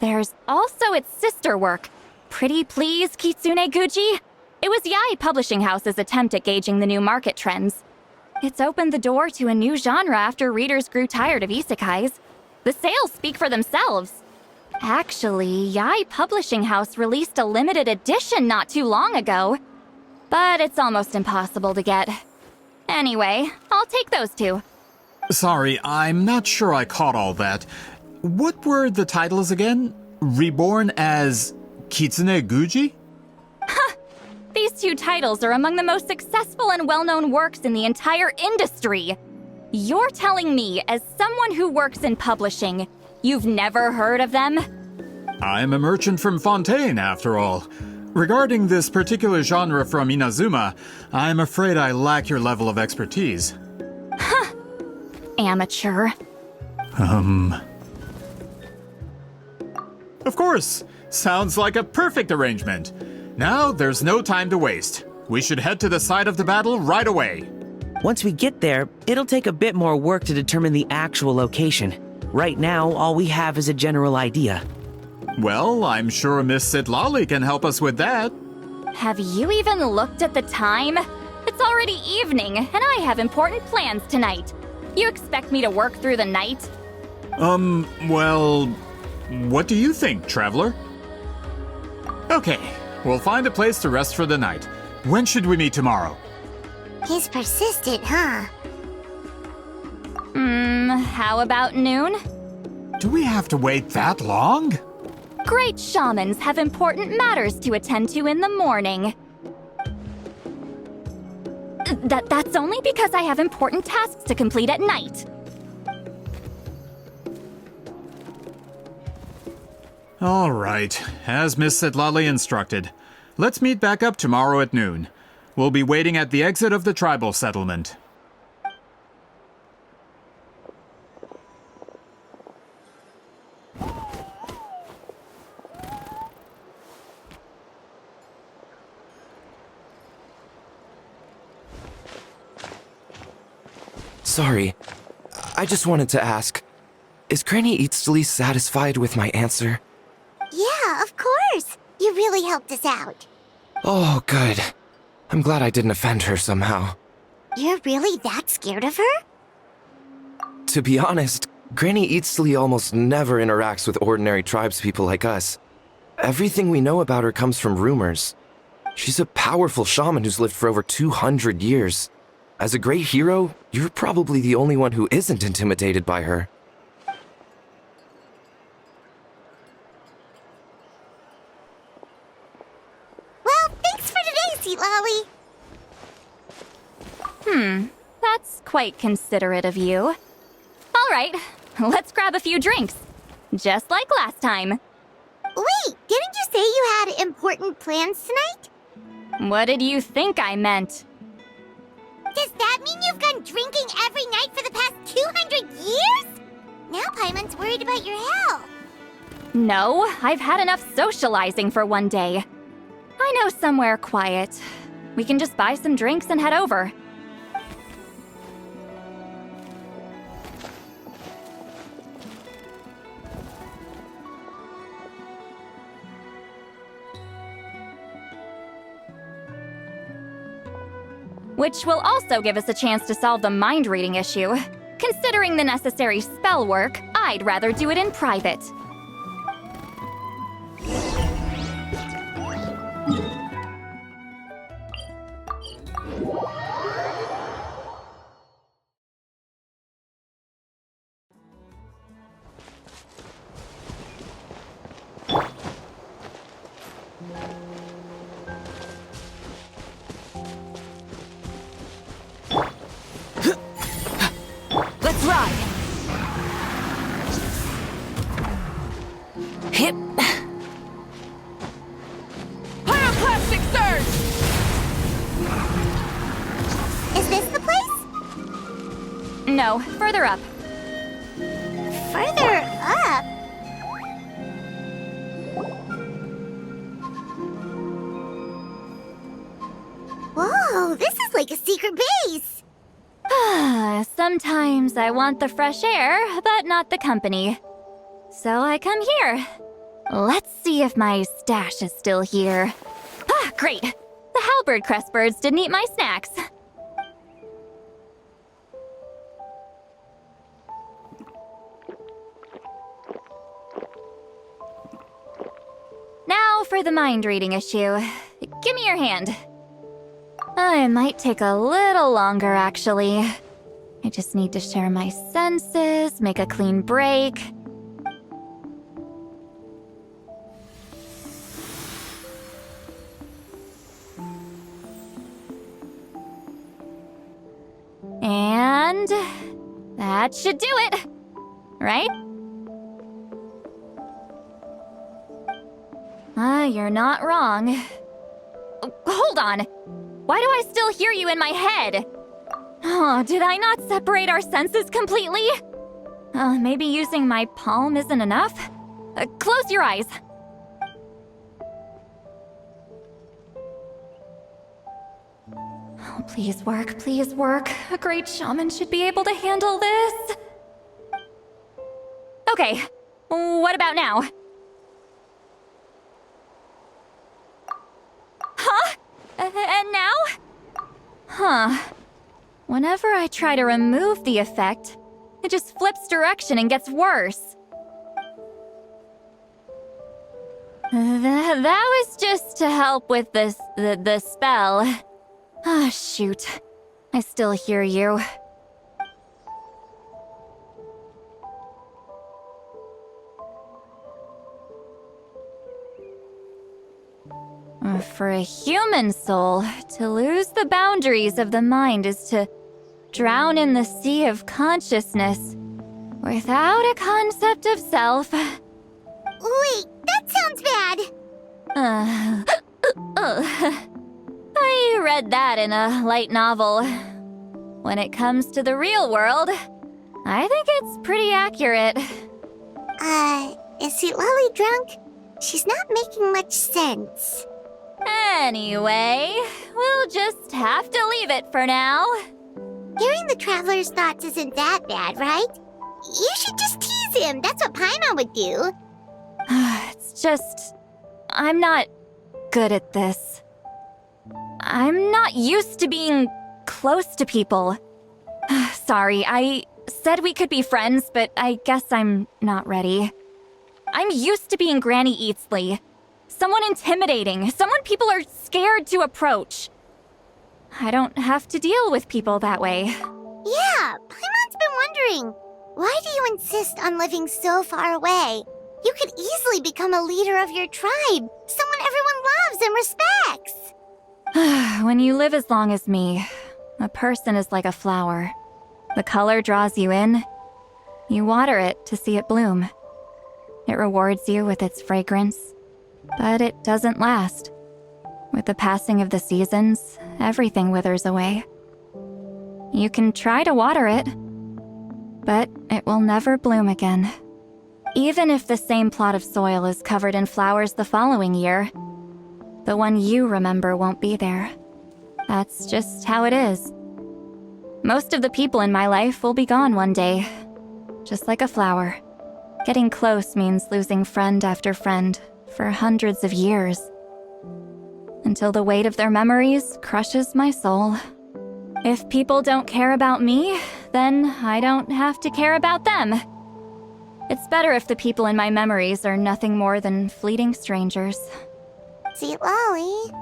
Speaker 9: There's also its sister work, Pretty Please Kitsune Guji. It was Yae Publishing House's attempt at gauging the new market trends. It's opened the door to a new genre after readers grew tired of isekais. The sales speak for themselves. Actually, Yae Publishing House released a limited edition not too long ago, but it's almost impossible to get. Anyway, I'll take those two.
Speaker 7: Sorry, I'm not sure I caught all that. What were the titles again? Reborn as Kitsune Guji?
Speaker 9: These two titles are among the most successful and well-known works in the entire industry. You're telling me, as someone who works in publishing, you've never heard of them?
Speaker 7: I'm a merchant from Fontaine, after all. Regarding this particular genre from Inazuma, I'm afraid I lack your level of expertise.
Speaker 9: Amateur.
Speaker 7: Of course! Sounds like a perfect arrangement. Now, there's no time to waste. We should head to the site of the battle right away.
Speaker 8: Once we get there, it'll take a bit more work to determine the actual location. Right now, all we have is a general idea.
Speaker 7: Well, I'm sure Miss Sitlali can help us with that.
Speaker 9: Have you even looked at the time? It's already evening, and I have important plans tonight. You expect me to work through the night?
Speaker 7: Well, what do you think, traveler? Okay, we'll find a place to rest for the night. When should we meet tomorrow?
Speaker 2: He's persistent, huh?
Speaker 9: How about noon?
Speaker 7: Do we have to wait that long?
Speaker 9: Great shamans have important matters to attend to in the morning. That's only because I have important tasks to complete at night.
Speaker 7: All right, as Miss Sitlali instructed. Let's meet back up tomorrow at noon. We'll be waiting at the exit of the tribal settlement.
Speaker 16: Sorry, I just wanted to ask, is Granny Eatsley satisfied with my answer?
Speaker 2: Yeah, of course. You really helped us out.
Speaker 16: Oh, good. I'm glad I didn't offend her somehow.
Speaker 2: You're really that scared of her?
Speaker 16: To be honest, Granny Eatsley almost never interacts with ordinary tribespeople like us. Everything we know about her comes from rumors. She's a powerful shaman who's lived for over 200 years. As a great hero, you're probably the only one who isn't intimidated by her.
Speaker 2: Well, thanks for today, Sweet Lolly.
Speaker 9: That's quite considerate of you. All right, let's grab a few drinks. Just like last time.
Speaker 2: Wait, didn't you say you had important plans tonight?
Speaker 9: What did you think I meant?
Speaker 2: Does that mean you've gone drinking every night for the past 200 years? Now Paimon's worried about your health.
Speaker 9: No, I've had enough socializing for one day. I know somewhere quiet. We can just buy some drinks and head over. Which will also give us a chance to solve the mind reading issue. Considering the necessary spell work, I'd rather do it in private.
Speaker 5: Let's ride! Hip! Pyroclastic surge!
Speaker 2: Is this the place?
Speaker 9: No, further up.
Speaker 2: Further up? Whoa, this is like a secret base.
Speaker 9: Sometimes I want the fresh air, but not the company. So I come here. Let's see if my stash is still here. Ah, great! The halberd crest birds didn't eat my snacks. Now for the mind reading issue. Give me your hand. It might take a little longer, actually. I just need to share my senses, make a clean break. And that should do it, right? You're not wrong. Hold on. Why do I still hear you in my head? Oh, did I not separate our senses completely? Maybe using my palm isn't enough? Close your eyes. Oh, please work, please work. A great shaman should be able to handle this. Okay, what about now? Huh? And now? Huh. Whenever I try to remove the effect, it just flips direction and gets worse. That was just to help with the spell. Ah, shoot. I still hear you. For a human soul, to lose the boundaries of the mind is to drown in the sea of consciousness without a concept of self.
Speaker 2: Wait, that sounds bad.
Speaker 9: I read that in a light novel. When it comes to the real world, I think it's pretty accurate.
Speaker 2: Is Lolly drunk? She's not making much sense.
Speaker 9: Anyway, we'll just have to leave it for now.
Speaker 2: Hearing the traveler's thoughts isn't that bad, right? You should just tease him. That's what Paimon would do.
Speaker 9: It's just... I'm not good at this. I'm not used to being close to people. Sorry, I said we could be friends, but I guess I'm not ready. I'm used to being Granny Eatsley. Someone intimidating, someone people are scared to approach. I don't have to deal with people that way.
Speaker 2: Yeah, Paimon's been wondering. Why do you insist on living so far away? You could easily become a leader of your tribe, someone everyone loves and respects.
Speaker 9: When you live as long as me, a person is like a flower. The color draws you in. You water it to see it bloom. It rewards you with its fragrance, but it doesn't last. With the passing of the seasons, everything withers away. You can try to water it, but it will never bloom again. Even if the same plot of soil is covered in flowers the following year, the one you remember won't be there. That's just how it is. Most of the people in my life will be gone one day, just like a flower. Getting close means losing friend after friend for hundreds of years, until the weight of their memories crushes my soul. If people don't care about me, then I don't have to care about them. It's better if the people in my memories are nothing more than fleeting strangers.
Speaker 2: See, Lolly.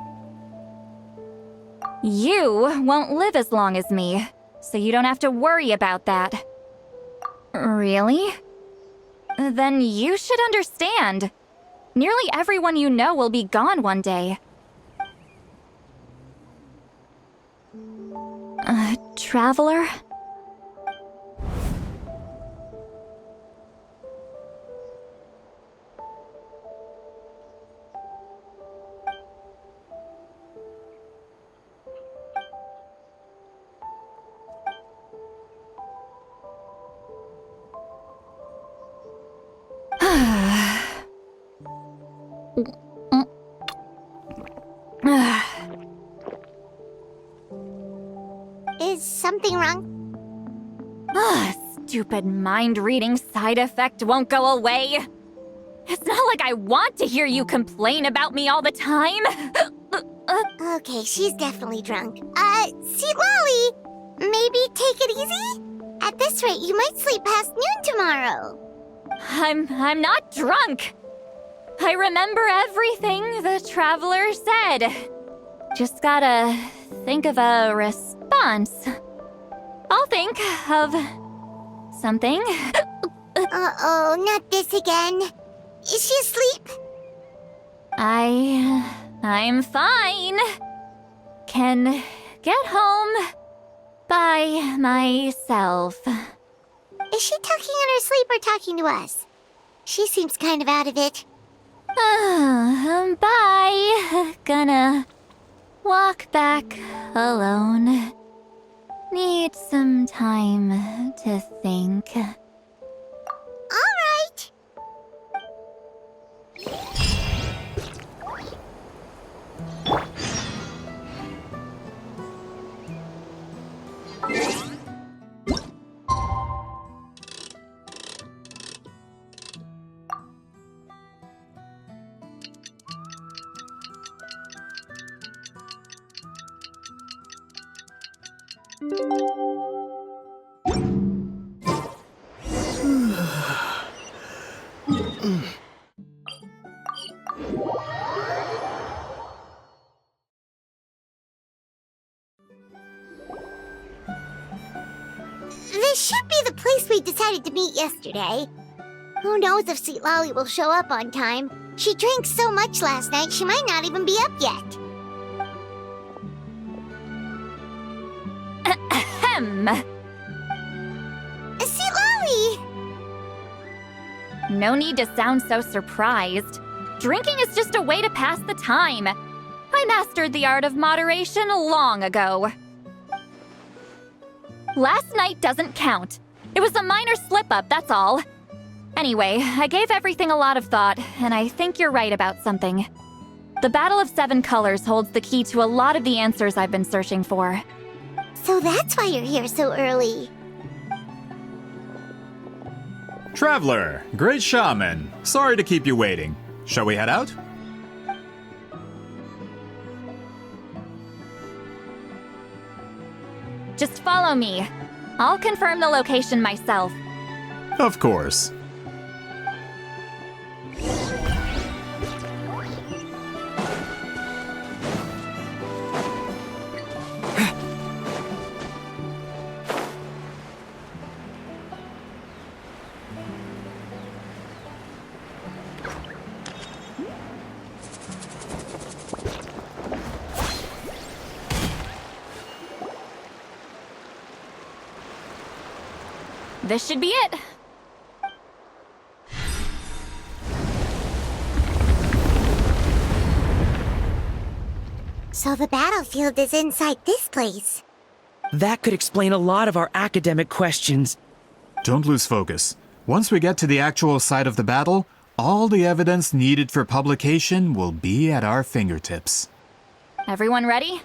Speaker 9: You won't live as long as me, so you don't have to worry about that. Really? Then you should understand. Nearly everyone you know will be gone one day. Traveler?
Speaker 2: something wrong?
Speaker 9: Ah, stupid mind-reading side effect won't go away. It's not like I want to hear you complain about me all the time.
Speaker 2: Okay, she's definitely drunk. See, Lolly, maybe take it easy? At this rate, you might sleep past noon tomorrow.
Speaker 9: I'm not drunk. I remember everything the traveler said. Just gotta think of a response. I'll think of something.
Speaker 2: Uh-oh, not this again. Is she asleep?
Speaker 9: I'm fine. Can get home by myself.
Speaker 2: Is she talking in her sleep or talking to us? She seems kind of out of it.
Speaker 9: Bye. Gonna walk back alone. Need some time to think.
Speaker 2: All right. This should be the place we decided to meet yesterday. Who knows if Sweet Lolly will show up on time? She drank so much last night, she might not even be up yet.
Speaker 9: Ahem.
Speaker 2: Sweet Lolly!
Speaker 9: No need to sound so surprised. Drinking is just a way to pass the time. I mastered the art of moderation long ago. Last night doesn't count. It was a minor slip-up, that's all. Anyway, I gave everything a lot of thought, and I think you're right about something. The Battle of Seven Colors holds the key to a lot of the answers I've been searching for.
Speaker 2: So that's why you're here so early.
Speaker 7: Traveler, great shaman. Sorry to keep you waiting. Shall we head out?
Speaker 9: Just follow me. I'll confirm the location myself.
Speaker 7: Of course.
Speaker 9: This should be it.
Speaker 2: So the battlefield is inside this place.
Speaker 8: That could explain a lot of our academic questions.
Speaker 7: Don't lose focus. Once we get to the actual site of the battle, all the evidence needed for publication will be at our fingertips.
Speaker 9: Everyone ready?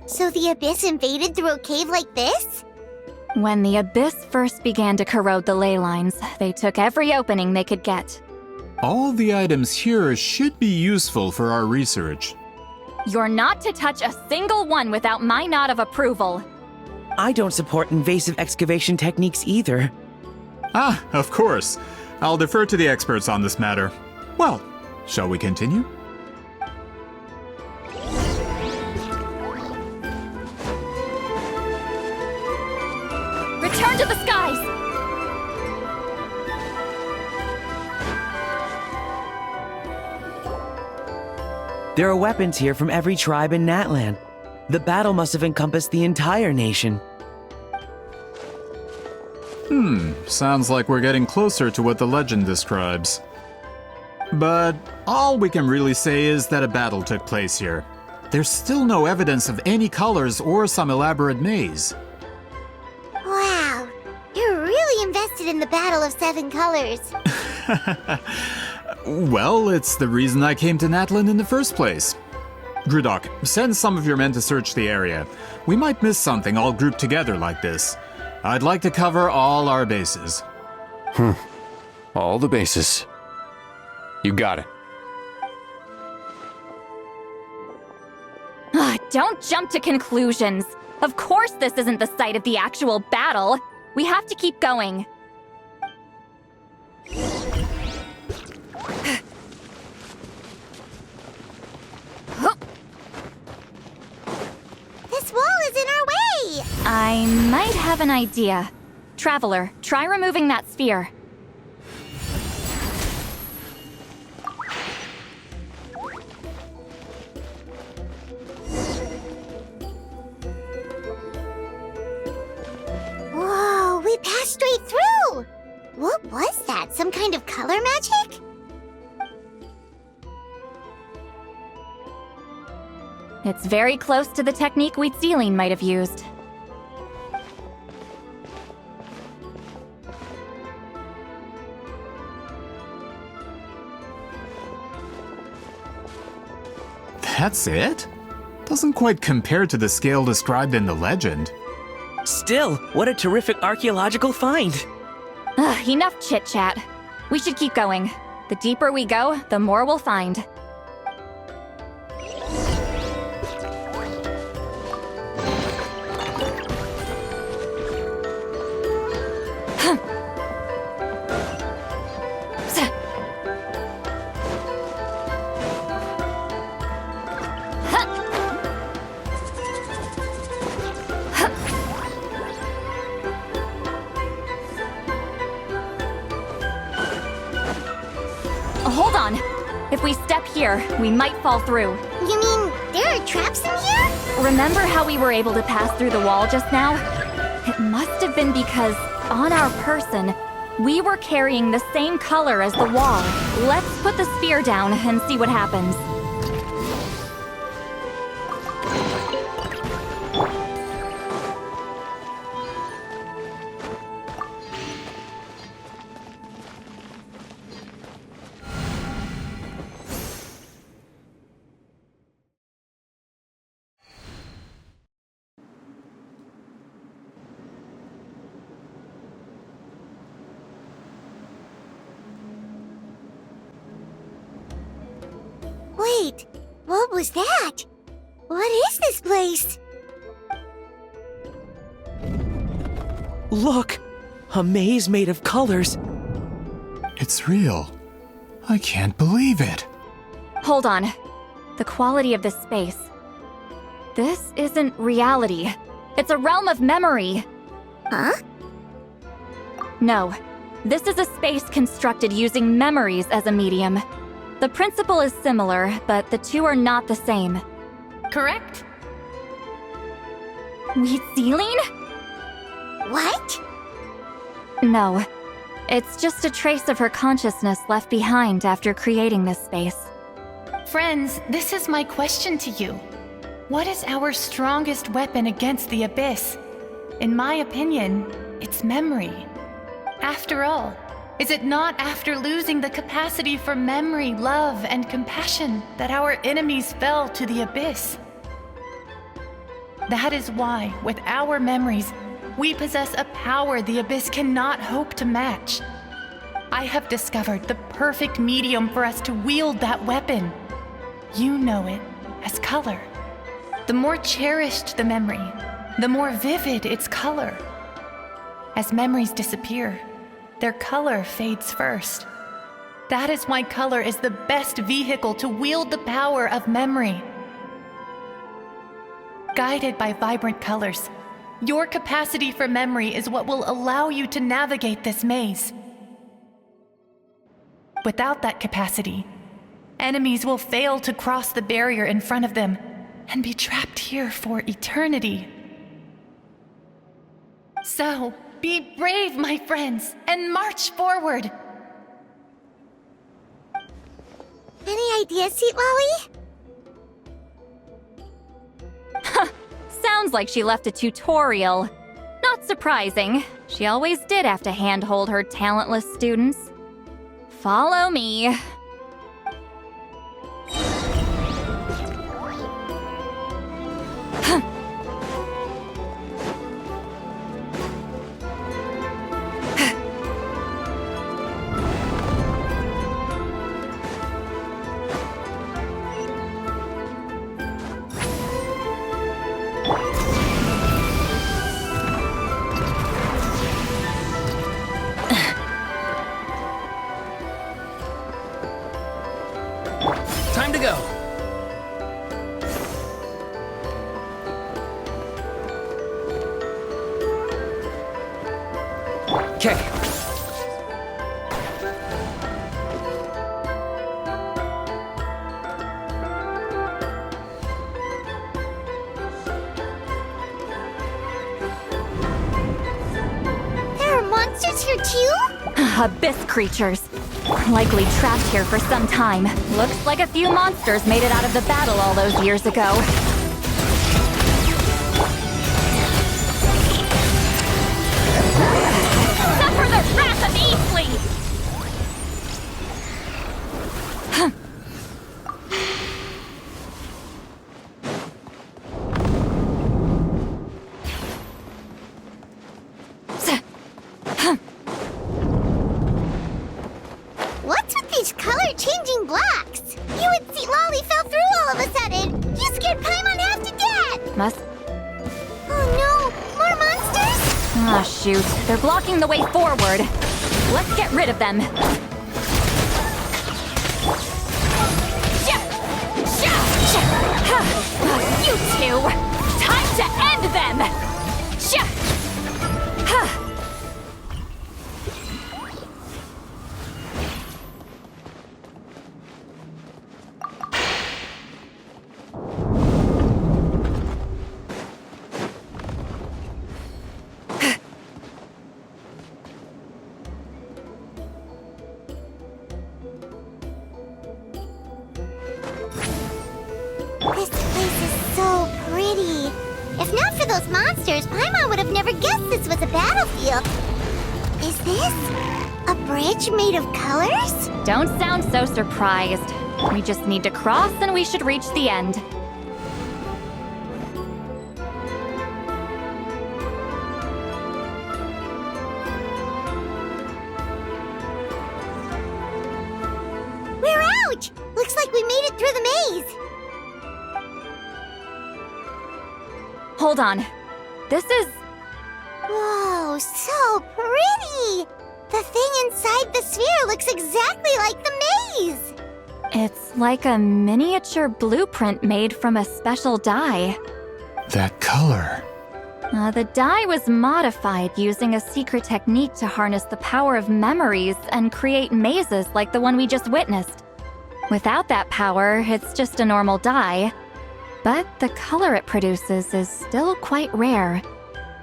Speaker 2: So the Abyss invaded through a cave like this?
Speaker 9: When the Abyss first began to corrode the ley lines, they took every opening they could get.
Speaker 7: All the items here should be useful for our research.
Speaker 9: You're not to touch a single one without my nod of approval.
Speaker 8: I don't support invasive excavation techniques either.
Speaker 7: Ah, of course. I'll defer to the experts on this matter. Well, shall we continue?
Speaker 9: Return to the skies!
Speaker 8: There are weapons here from every tribe in Natland. The battle must have encompassed the entire nation.
Speaker 7: Sounds like we're getting closer to what the legend describes. But all we can really say is that a battle took place here. There's still no evidence of any colors or some elaborate maze.
Speaker 2: Wow, you're really invested in the Battle of Seven Colors.
Speaker 7: Well, it's the reason I came to Natlan in the first place. Gridok, send some of your men to search the area. We might miss something all grouped together like this. I'd like to cover all our bases.
Speaker 6: All the bases. You got it.
Speaker 9: Don't jump to conclusions. Of course this isn't the site of the actual battle. We have to keep going.
Speaker 2: This wall is in our way!
Speaker 9: I might have an idea. Traveler, try removing that sphere.
Speaker 2: Whoa, we passed straight through! What was that? Some kind of color magic?
Speaker 9: It's very close to the technique Wheatsealing might have used.
Speaker 7: That's it? Doesn't quite compare to the scale described in the legend.
Speaker 8: Still, what a terrific archaeological find!
Speaker 9: Enough chit-chat. We should keep going. The deeper we go, the more we'll find. Hold on. If we step here, we might fall through.
Speaker 2: You mean there are traps in here?
Speaker 9: Remember how we were able to pass through the wall just now? It must have been because, on our person, we were carrying the same color as the wall. Let's put the sphere down and see what happens.
Speaker 2: Wait, what was that? What is this place?
Speaker 8: Look! A maze made of colors.
Speaker 7: It's real. I can't believe it.
Speaker 9: Hold on. The quality of this space. This isn't reality. It's a realm of memory.
Speaker 2: Huh?
Speaker 9: No. This is a space constructed using memories as a medium. The principle is similar, but the two are not the same.
Speaker 5: Correct?
Speaker 9: Wheatsealing?
Speaker 2: What?
Speaker 9: No. It's just a trace of her consciousness left behind after creating this space.
Speaker 5: Friends, this is my question to you. What is our strongest weapon against the Abyss? In my opinion, it's memory. After all, is it not after losing the capacity for memory, love, and compassion that our enemies fell to the Abyss? That is why, with our memories, we possess a power the Abyss cannot hope to match. I have discovered the perfect medium for us to wield that weapon. You know it as color. The more cherished the memory, the more vivid its color. As memories disappear, their color fades first. That is why color is the best vehicle to wield the power of memory. Guided by vibrant colors, your capacity for memory is what will allow you to navigate this maze. Without that capacity, enemies will fail to cross the barrier in front of them, and be trapped here for eternity. So, be brave, my friends, and march forward.
Speaker 2: Any ideas, Sweet Lolly?
Speaker 9: Sounds like she left a tutorial. Not surprising. She always did have to handhold her talentless students. Follow me.
Speaker 11: Time to go. Okay.
Speaker 2: There are monsters here too?
Speaker 9: Abyss creatures. Likely trapped here for some time. Looks like a few monsters made it out of the battle all those years ago. Suffer the wrath of Eastly!
Speaker 2: What's with these color-changing blocks? You and Sweet Lolly fell through all of a sudden. You scared Paimon half to death.
Speaker 9: Must...
Speaker 2: Oh no, more monsters?
Speaker 9: Ah, shoot. They're blocking the way forward. Let's get rid of them. You two! Time to end them!
Speaker 2: This place is so pretty. If not for those monsters, Paimon would have never guessed this was a battlefield. Is this a bridge made of colors?
Speaker 9: Don't sound so surprised. We just need to cross and we should reach the end.
Speaker 2: We're out! Looks like we made it through the maze.
Speaker 9: Hold on. This is...
Speaker 2: Whoa, so pretty! The thing inside the sphere looks exactly like the maze!
Speaker 9: It's like a miniature blueprint made from a special dye.
Speaker 7: That color.
Speaker 9: The dye was modified using a secret technique to harness the power of memories and create mazes like the one we just witnessed. Without that power, it's just a normal dye. But the color it produces is still quite rare.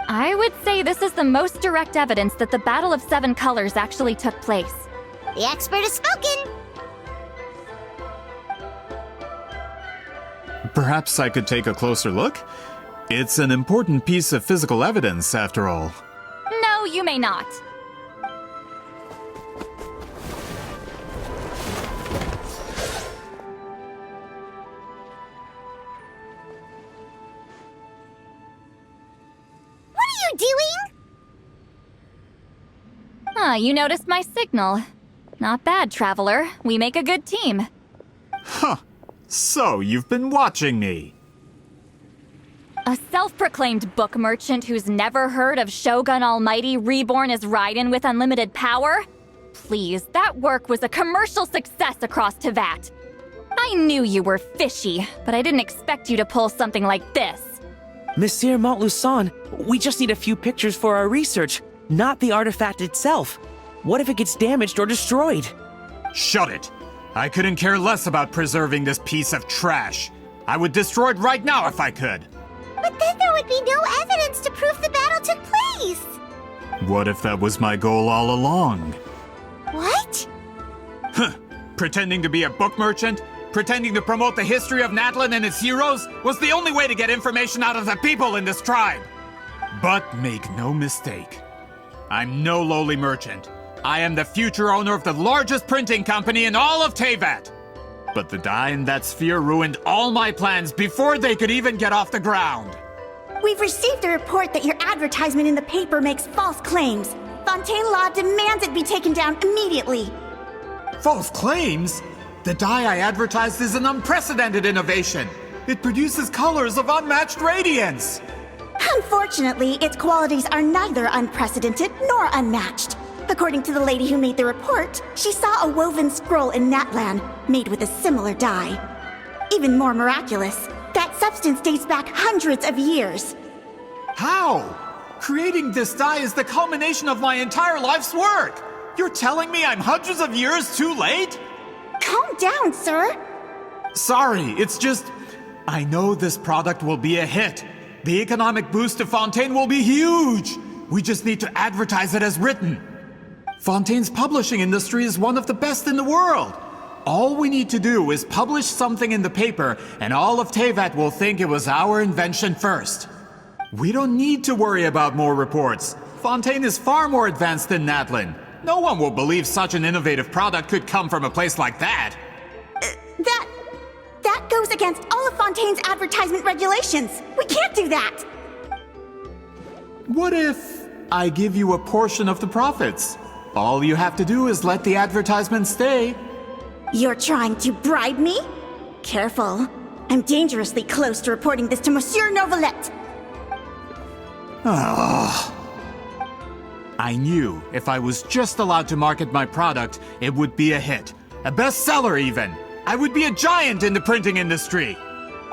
Speaker 9: I would say this is the most direct evidence that the Battle of Seven Colors actually took place.
Speaker 2: The expert has spoken!
Speaker 7: Perhaps I could take a closer look? It's an important piece of physical evidence, after all.
Speaker 9: No, you may not.
Speaker 2: Doing?
Speaker 9: You noticed my signal. Not bad, Traveler. We make a good team.
Speaker 7: Huh. So, you've been watching me.
Speaker 9: A self-proclaimed book merchant who's never heard of Shogun Almighty reborn as Raiden with unlimited power? Please, that work was a commercial success across Tevat. I knew you were fishy, but I didn't expect you to pull something like this.
Speaker 8: Monsieur Montluçon, we just need a few pictures for our research, not the artifact itself. What if it gets damaged or destroyed?
Speaker 7: Shut it! I couldn't care less about preserving this piece of trash. I would destroy it right now if I could.
Speaker 2: But then there would be no evidence to prove the battle took place.
Speaker 7: What if that was my goal all along?
Speaker 2: What?
Speaker 7: Pretending to be a book merchant, pretending to promote the history of Natlan and its heroes was the only way to get information out of the people in this tribe. But make no mistake, I'm no lowly merchant. I am the future owner of the largest printing company in all of Teyvat. But the dye in that sphere ruined all my plans before they could even get off the ground.
Speaker 14: We've received a report that your advertisement in the paper makes false claims. Fontaine Law demands it be taken down immediately.
Speaker 7: False claims? The dye I advertised is an unprecedented innovation. It produces colors of unmatched radiance.
Speaker 14: Unfortunately, its qualities are neither unprecedented nor unmatched. According to the lady who made the report, she saw a woven scroll in Natlan made with a similar dye. Even more miraculous, that substance dates back hundreds of years.
Speaker 7: How? Creating this dye is the culmination of my entire life's work. You're telling me I'm hundreds of years too late?
Speaker 14: Calm down, sir.
Speaker 7: Sorry, it's just... I know this product will be a hit. The economic boost to Fontaine will be huge. We just need to advertise it as written. Fontaine's publishing industry is one of the best in the world. All we need to do is publish something in the paper, and all of Teyvat will think it was our invention first. We don't need to worry about more reports. Fontaine is far more advanced than Natlan. No one will believe such an innovative product could come from a place like that.
Speaker 14: That goes against all of Fontaine's advertisement regulations. We can't do that.
Speaker 7: What if I give you a portion of the profits? All you have to do is let the advertisement stay.
Speaker 14: You're trying to bribe me? Careful. I'm dangerously close to reporting this to Monsieur Novelette.
Speaker 7: I knew if I was just allowed to market my product, it would be a hit. A bestseller even. I would be a giant in the printing industry.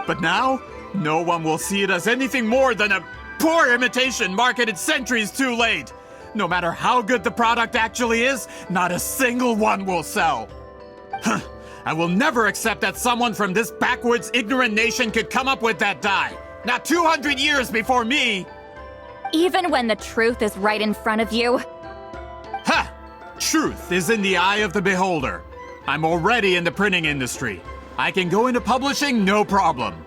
Speaker 7: But now, no one will see it as anything more than a poor imitation marketed centuries too late. No matter how good the product actually is, not a single one will sell. I will never accept that someone from this backwoods, ignorant nation could come up with that dye. Not 200 years before me.
Speaker 9: Even when the truth is right in front of you?
Speaker 7: Ha! Truth is in the eye of the beholder. I'm already in the printing industry. I can go into publishing, no problem.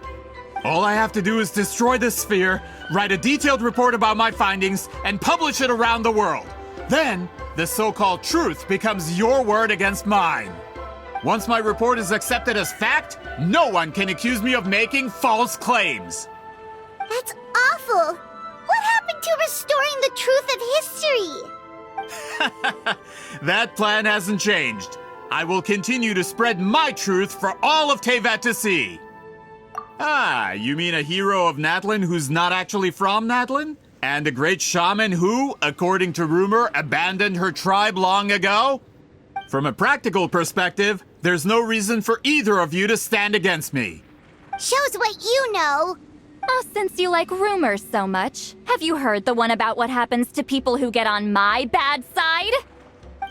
Speaker 7: All I have to do is destroy this sphere, write a detailed report about my findings, and publish it around the world. Then, the so-called truth becomes your word against mine. Once my report is accepted as fact, no one can accuse me of making false claims.
Speaker 2: That's awful. What happened to restoring the truth of history?
Speaker 7: That plan hasn't changed. I will continue to spread my truth for all of Teyvat to see. Ah, you mean a hero of Natlan who's not actually from Natlan? And a great shaman who, according to rumor, abandoned her tribe long ago? From a practical perspective, there's no reason for either of you to stand against me.
Speaker 2: Shows what you know.
Speaker 9: Oh, since you like rumors so much, have you heard the one about what happens to people who get on my bad side?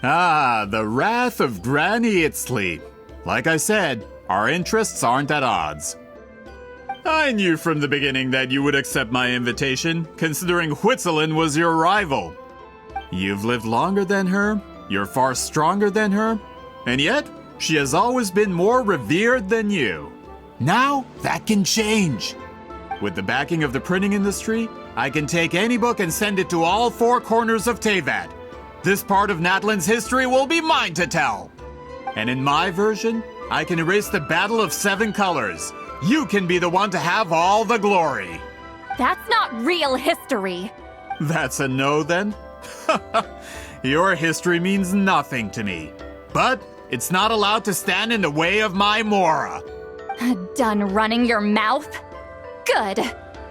Speaker 7: Ah, the wrath of Granny Itzley. Like I said, our interests aren't at odds. I knew from the beginning that you would accept my invitation, considering Huitzilin was your rival. You've lived longer than her, you're far stronger than her, and yet, she has always been more revered than you. Now, that can change. With the backing of the printing industry, I can take any book and send it to all four corners of Teyvat. This part of Natlan's history will be mine to tell. And in my version, I can erase the Battle of Seven Colors. You can be the one to have all the glory.
Speaker 9: That's not real history.
Speaker 7: That's a no then? Your history means nothing to me. But it's not allowed to stand in the way of my Mora.
Speaker 9: Done running your mouth? Good.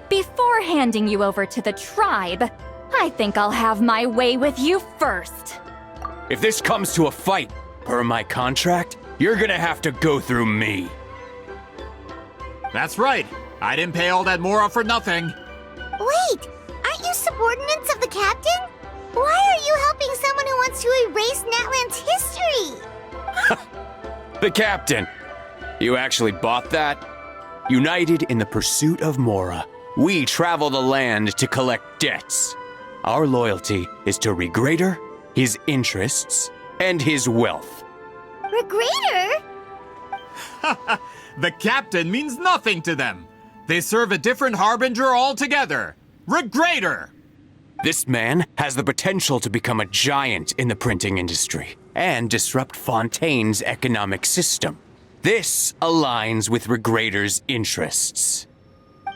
Speaker 9: Before handing you over to the tribe, I think I'll have my way with you first.
Speaker 6: If this comes to a fight, per my contract, you're gonna have to go through me.
Speaker 7: That's right. I didn't pay all that Mora for nothing.
Speaker 2: Wait, aren't you subordinates of the captain? Why are you helping someone who wants to erase Natlan's history?
Speaker 6: The captain. You actually bought that? United in the pursuit of Mora, we travel the land to collect debts. Our loyalty is to Regrader, his interests, and his wealth.
Speaker 2: Regrader?
Speaker 7: The captain means nothing to them. They serve a different harbinger altogether. Regrader!
Speaker 6: This man has the potential to become a giant in the printing industry and disrupt Fontaine's economic system. This aligns with Regrader's interests.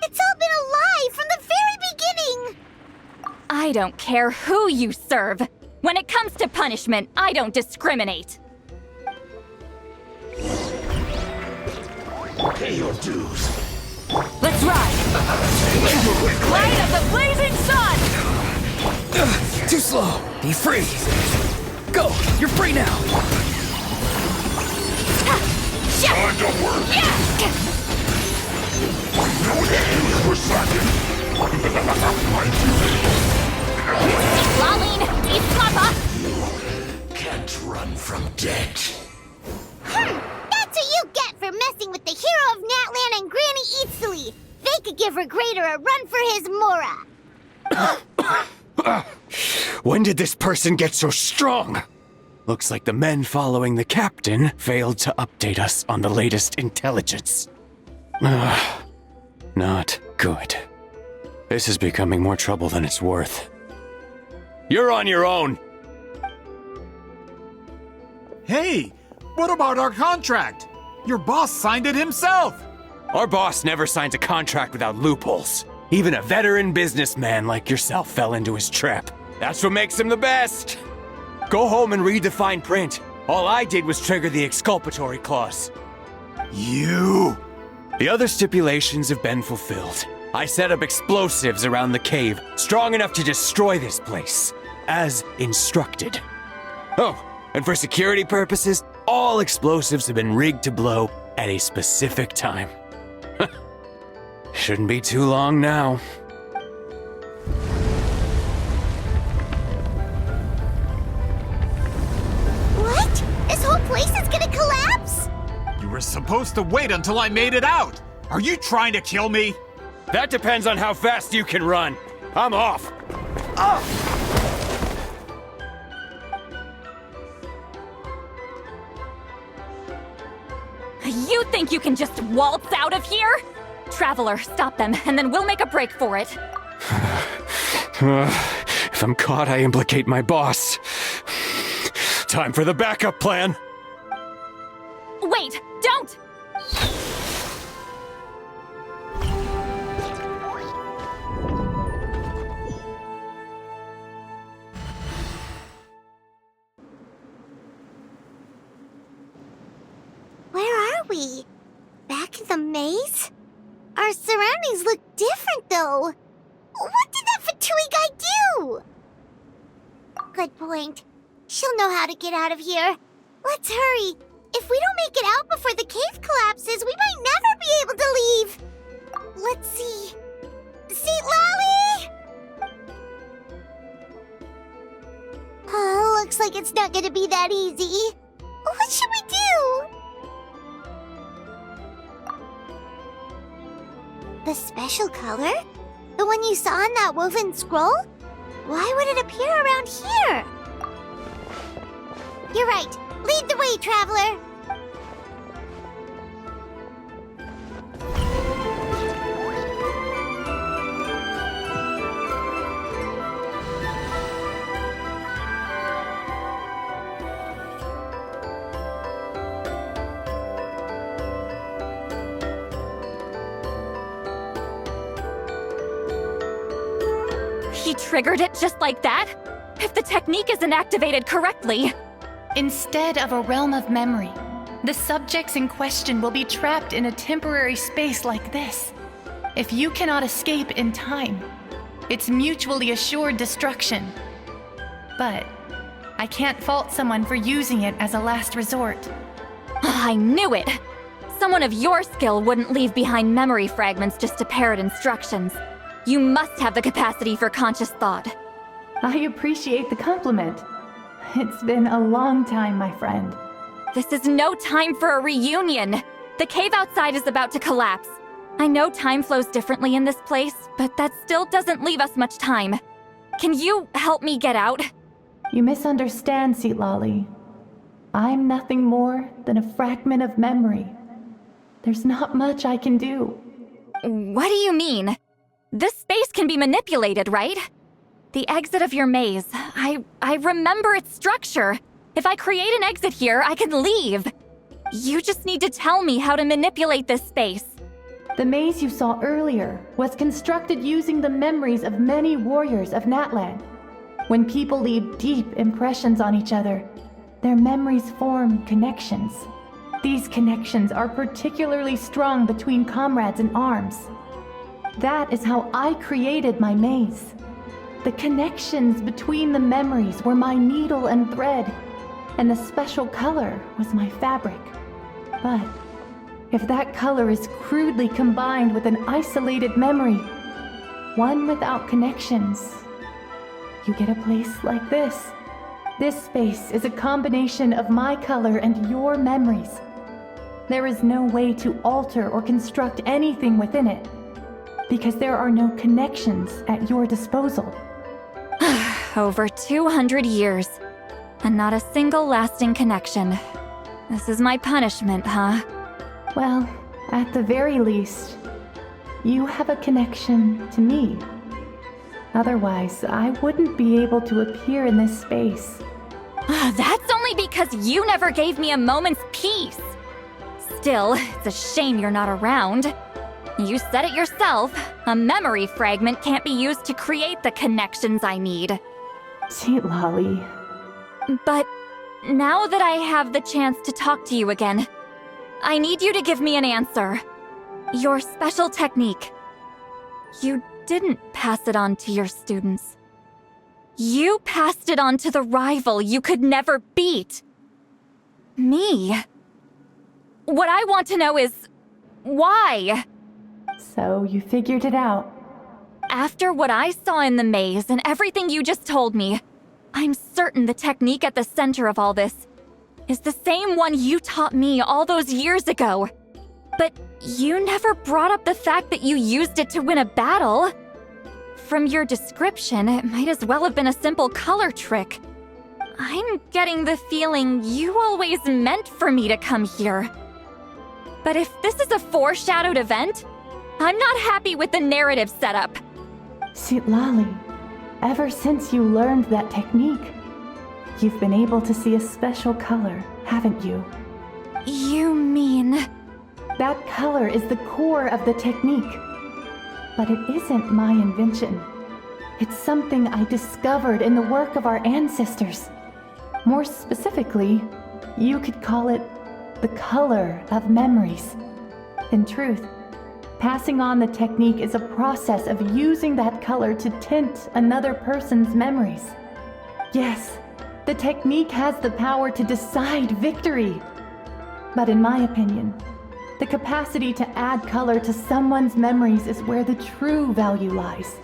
Speaker 2: It's all been a lie from the very beginning!
Speaker 9: I don't care who you serve. When it comes to punishment, I don't discriminate.
Speaker 17: Pay your dues.
Speaker 9: Let's ride! Light of the blazing sun!
Speaker 3: Too slow. Be free. Go. You're free now.
Speaker 17: Time to work. No excuse for slacking.
Speaker 9: Laline, Ismapa!
Speaker 17: Can't run from debt.
Speaker 2: That's what you get for messing with the hero of Natlan and Granny Eatsley. They could give Regrader a run for his Mora.
Speaker 6: When did this person get so strong? Looks like the men following the captain failed to update us on the latest intelligence. Not good. This is becoming more trouble than it's worth. You're on your own!
Speaker 7: Hey, what about our contract? Your boss signed it himself!
Speaker 6: Our boss never signs a contract without loopholes. Even a veteran businessman like yourself fell into his trap. That's what makes him the best! Go home and read the fine print. All I did was trigger the exculpatory clause.
Speaker 7: You!
Speaker 6: The other stipulations have been fulfilled. I set up explosives around the cave, strong enough to destroy this place, as instructed. Oh, and for security purposes, all explosives have been rigged to blow at a specific time. Shouldn't be too long now.
Speaker 2: What? This whole place is gonna collapse?
Speaker 7: You were supposed to wait until I made it out! Are you trying to kill me?
Speaker 6: That depends on how fast you can run. I'm off.
Speaker 9: You think you can just waltz out of here? Traveler, stop them, and then we'll make a break for it.
Speaker 6: If I'm caught, I implicate my boss. Time for the backup plan.
Speaker 9: Wait, don't!
Speaker 2: Where are we? Back in the maze? Our surroundings look different, though. What did that Fatui guy do? Good point. She'll know how to get out of here. Let's hurry. If we don't make it out before the cave collapses, we might never be able to leave. Let's see. See, Lolly? Oh, looks like it's not gonna be that easy. What should we do? The special color? The one you saw in that woven scroll? Why would it appear around here? You're right. Lead the way, traveler.
Speaker 9: He triggered it just like that? If the technique isn't activated correctly.
Speaker 5: Instead of a realm of memory, the subjects in question will be trapped in a temporary space like this. If you cannot escape in time, it's mutually assured destruction. But I can't fault someone for using it as a last resort.
Speaker 9: I knew it! Someone of your skill wouldn't leave behind memory fragments just to parrot instructions. You must have the capacity for conscious thought.
Speaker 5: I appreciate the compliment. It's been a long time, my friend.
Speaker 9: This is no time for a reunion. The cave outside is about to collapse. I know time flows differently in this place, but that still doesn't leave us much time. Can you help me get out?
Speaker 5: You misunderstand, Seatlali. I'm nothing more than a fragment of memory. There's not much I can do.
Speaker 9: What do you mean? This space can be manipulated, right? The exit of your maze. I remember its structure. If I create an exit here, I can leave. You just need to tell me how to manipulate this space.
Speaker 5: The maze you saw earlier was constructed using the memories of many warriors of Natlan. When people leave deep impressions on each other, their memories form connections. These connections are particularly strong between comrades in arms. That is how I created my maze. The connections between the memories were my needle and thread, and the special color was my fabric. But if that color is crudely combined with an isolated memory, one without connections, you get a place like this. This space is a combination of my color and your memories. There is no way to alter or construct anything within it, because there are no connections at your disposal.
Speaker 9: Over 200 years, and not a single lasting connection. This is my punishment, huh?
Speaker 5: Well, at the very least, you have a connection to me. Otherwise, I wouldn't be able to appear in this space.
Speaker 9: That's only because you never gave me a moment's peace. Still, it's a shame you're not around. You said it yourself. A memory fragment can't be used to create the connections I need.
Speaker 5: Seatlali.
Speaker 9: But now that I have the chance to talk to you again, I need you to give me an answer. Your special technique. You didn't pass it on to your students. You passed it on to the rival you could never beat. Me. What I want to know is, why?
Speaker 5: So you figured it out.
Speaker 9: After what I saw in the maze and everything you just told me, I'm certain the technique at the center of all this is the same one you taught me all those years ago. But you never brought up the fact that you used it to win a battle. From your description, it might as well have been a simple color trick. I'm getting the feeling you always meant for me to come here. But if this is a foreshadowed event, I'm not happy with the narrative setup.
Speaker 5: Seatlali, ever since you learned that technique, you've been able to see a special color, haven't you?
Speaker 9: You mean...
Speaker 5: That color is the core of the technique. But it isn't my invention. It's something I discovered in the work of our ancestors. More specifically, you could call it the color of memories. In truth, passing on the technique is a process of using that color to tint another person's memories. Yes, the technique has the power to decide victory. But in my opinion, the capacity to add color to someone's memories is where the true value lies.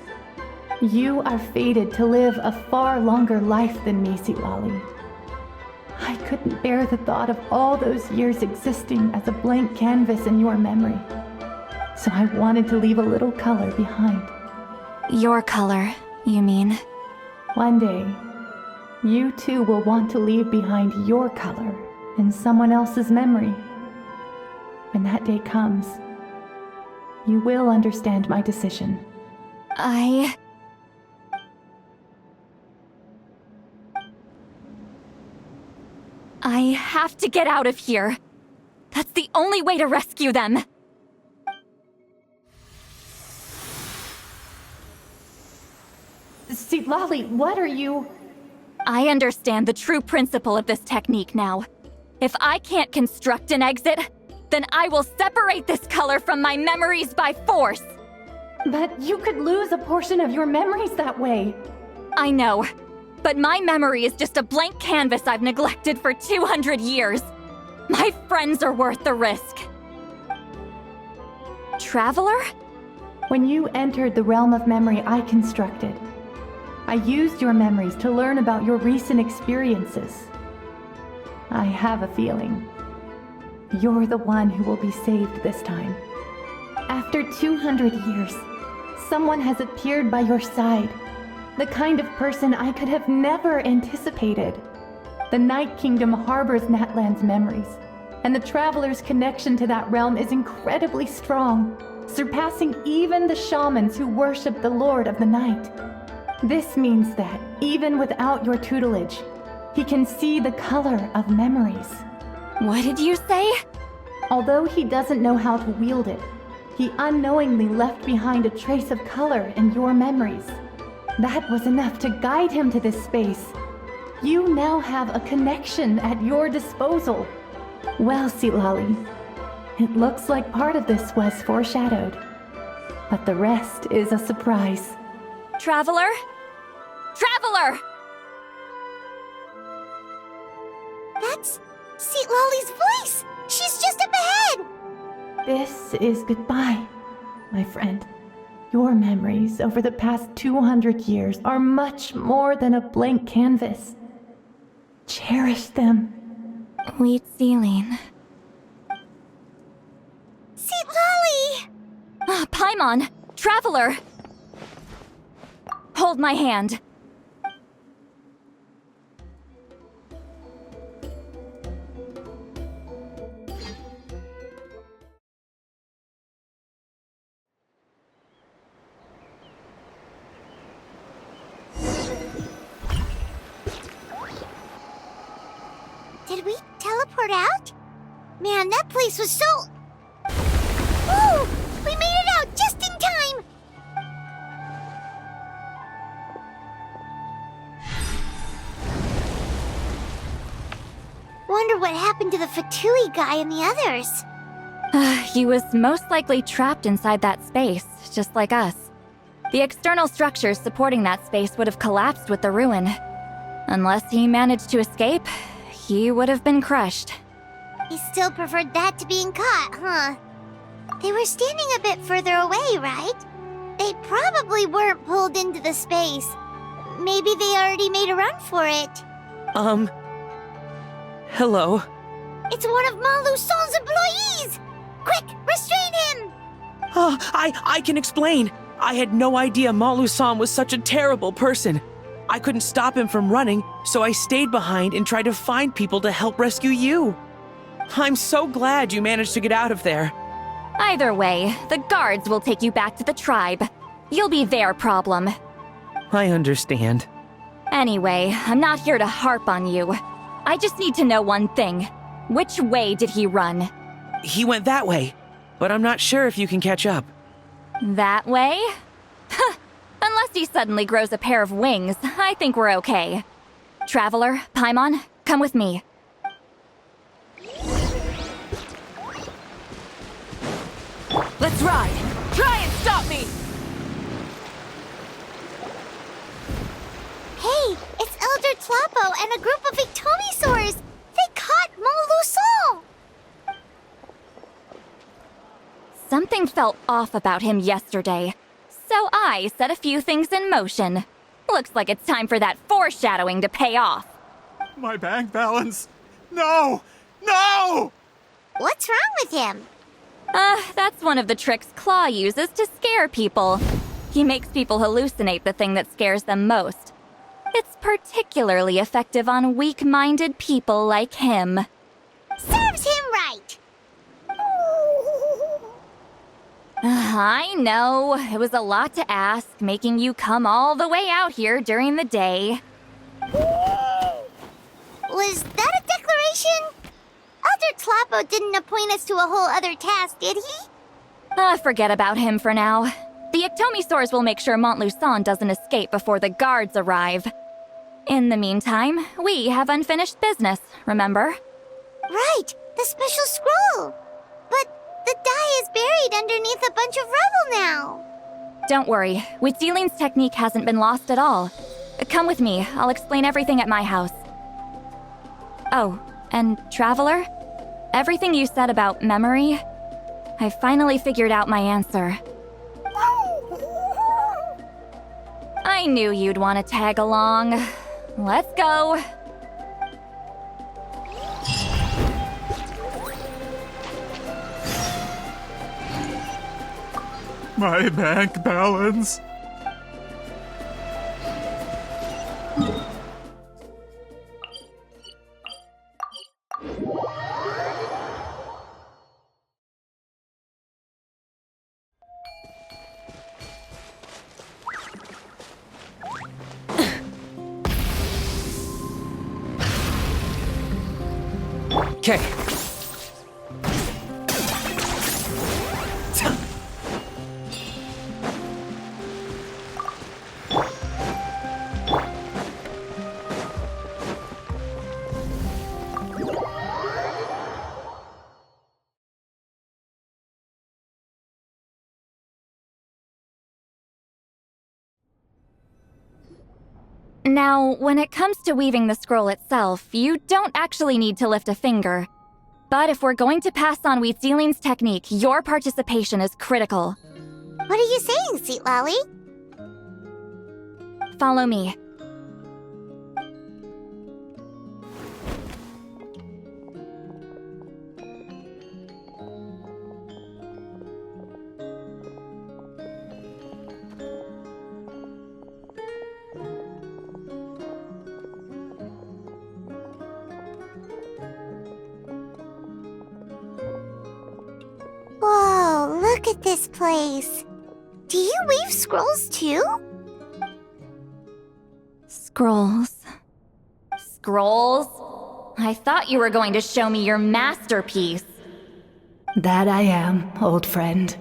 Speaker 5: You are fated to live a far longer life than me, Seatlali. I couldn't bear the thought of all those years existing as a blank canvas in your memory. So I wanted to leave a little color behind.
Speaker 9: Your color, you mean?
Speaker 5: One day, you too will want to leave behind your color in someone else's memory. When that day comes, you will understand my decision.
Speaker 9: I have to get out of here. That's the only way to rescue them.
Speaker 5: Seatlali, what are you...
Speaker 9: I understand the true principle of this technique now. If I can't construct an exit, then I will separate this color from my memories by force.
Speaker 5: But you could lose a portion of your memories that way.
Speaker 9: I know, but my memory is just a blank canvas I've neglected for 200 years. My friends are worth the risk. Traveler?
Speaker 5: When you entered the realm of memory I constructed, I used your memories to learn about your recent experiences. I have a feeling you're the one who will be saved this time. After 200 years, someone has appeared by your side. The kind of person I could have never anticipated. The Night Kingdom harbors Natlan's memories, and the Traveler's connection to that realm is incredibly strong, surpassing even the shamans who worship the Lord of the Night. This means that, even without your tutelage, he can see the color of memories.
Speaker 9: What did you say?
Speaker 5: Although he doesn't know how to wield it, he unknowingly left behind a trace of color in your memories. That was enough to guide him to this space. You now have a connection at your disposal. Well, Silali, it looks like part of this was foreshadowed, but the rest is a surprise.
Speaker 9: Traveler? Traveler!
Speaker 2: That's Lolly's voice! She's just up ahead!
Speaker 5: This is goodbye, my friend. Your memories over the past 200 years are much more than a blank canvas. Cherish them.
Speaker 9: Wheat ceiling.
Speaker 2: Lolly!
Speaker 9: Paimon! Traveler! Hold my hand.
Speaker 2: Did we teleport out? Man, that place was so... Ooh! We made it out just in time! Wonder what happened to the Fatui guy and the others.
Speaker 9: He was most likely trapped inside that space, just like us. The external structures supporting that space would have collapsed with the ruin. Unless he managed to escape, he would have been crushed.
Speaker 2: He still preferred that to being caught, huh? They were standing a bit further away, right? They probably weren't pulled into the space. Maybe they already made a run for it.
Speaker 8: Hello?
Speaker 2: It's one of Malu Son's employees! Quick, restrain him!
Speaker 8: Oh, I can explain. I had no idea Malu-san was such a terrible person. I couldn't stop him from running, so I stayed behind and tried to find people to help rescue you. I'm so glad you managed to get out of there.
Speaker 9: Either way, the guards will take you back to the tribe. You'll be their problem.
Speaker 8: I understand.
Speaker 9: Anyway, I'm not here to harp on you. I just need to know one thing. Which way did he run?
Speaker 8: He went that way, but I'm not sure if you can catch up.
Speaker 9: That way? Unless he suddenly grows a pair of wings, I think we're okay. Traveler, Paimon, come with me.
Speaker 5: Let's ride! Try and stop me!
Speaker 2: Hey, it's Elder Tlapo and a group of Ictomisaurs! They caught Malu Son!
Speaker 9: Something felt off about him yesterday, so I set a few things in motion. Looks like it's time for that foreshadowing to pay off.
Speaker 7: My bank balance! No! No!
Speaker 2: What's wrong with him?
Speaker 9: That's one of the tricks Claw uses to scare people. He makes people hallucinate the thing that scares them most. It's particularly effective on weak-minded people like him.
Speaker 2: Serves him right!
Speaker 9: I know, it was a lot to ask, making you come all the way out here during the day.
Speaker 2: Was that a declaration? Elder Tlapo didn't appoint us to a whole other task, did he?
Speaker 9: Forget about him for now. The Ictomisaurs will make sure Montluçon doesn't escape before the guards arrive. In the meantime, we have unfinished business, remember?
Speaker 2: Right, the special scroll. But the die is buried underneath a bunch of rubble now.
Speaker 9: Don't worry, Witziling's technique hasn't been lost at all. Come with me, I'll explain everything at my house. Oh, and Traveler? Everything you said about memory, I finally figured out my answer. I knew you'd want to tag along. Let's go.
Speaker 7: My bank balance.
Speaker 16: Okay.
Speaker 9: Now, when it comes to weaving the scroll itself, you don't actually need to lift a finger. But if we're going to pass on Wheat Sealing's technique, your participation is critical.
Speaker 2: What are you saying, Sweet Lolly?
Speaker 9: Follow me.
Speaker 2: Whoa, look at this place. Do you weave scrolls too?
Speaker 9: Scrolls. Scrolls? I thought you were going to show me your masterpiece.
Speaker 5: That I am, old friend.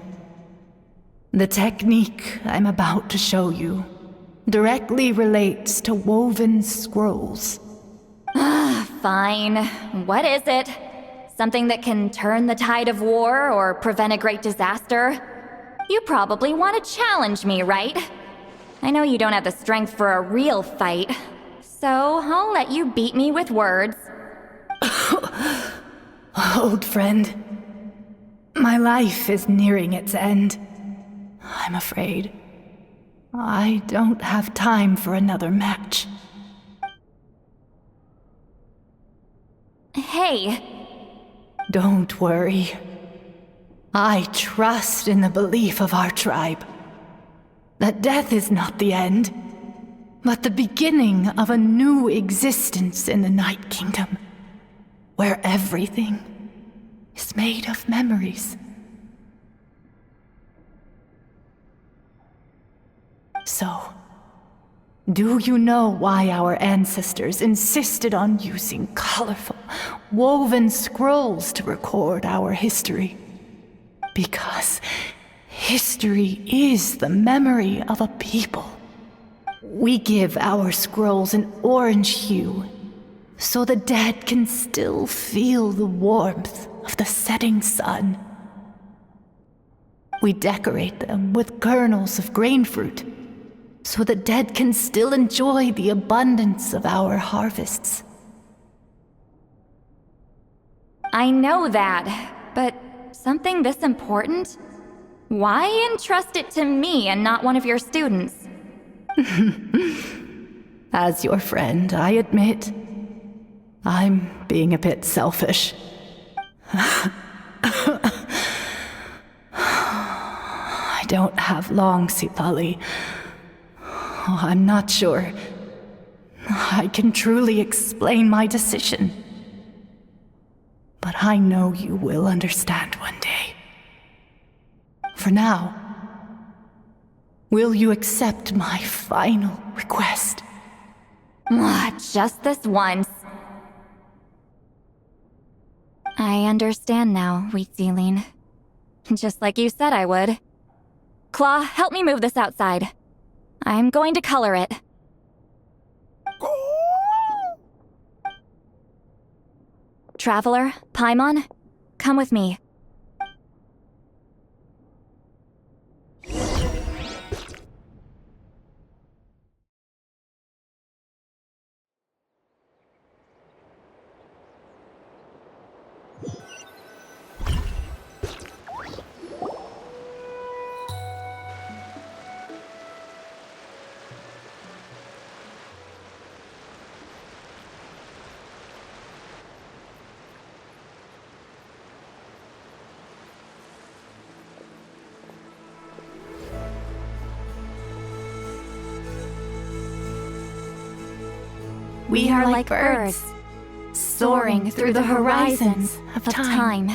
Speaker 5: The technique I'm about to show you directly relates to woven scrolls.
Speaker 9: Fine. What is it? Something that can turn the tide of war or prevent a great disaster? You probably want to challenge me, right? I know you don't have the strength for a real fight, so I'll let you beat me with words.
Speaker 5: Old friend, my life is nearing its end. I'm afraid I don't have time for another match.
Speaker 9: Hey.
Speaker 5: Don't worry. I trust in the belief of our tribe that death is not the end, but the beginning of a new existence in the Night Kingdom, where everything is made of memories. So, do you know why our ancestors insisted on using colorful, woven scrolls to record our history? Because history is the memory of a people. We give our scrolls an orange hue, so the dead can still feel the warmth of the setting sun. We decorate them with kernels of grain fruit, so the dead can still enjoy the abundance of our harvests.
Speaker 9: I know that, but something this important? Why entrust it to me and not one of your students?
Speaker 5: As your friend, I admit, I'm being a bit selfish. I don't have long, Sipali. I'm not sure I can truly explain my decision. But I know you will understand one day. For now, will you accept my final request?
Speaker 9: Just this once. I understand now, Wheat Sealing. Just like you said I would. Claw, help me move this outside. I'm going to color it. Traveler, Paimon, come with me.
Speaker 5: We are like birds, soaring through the horizons of time.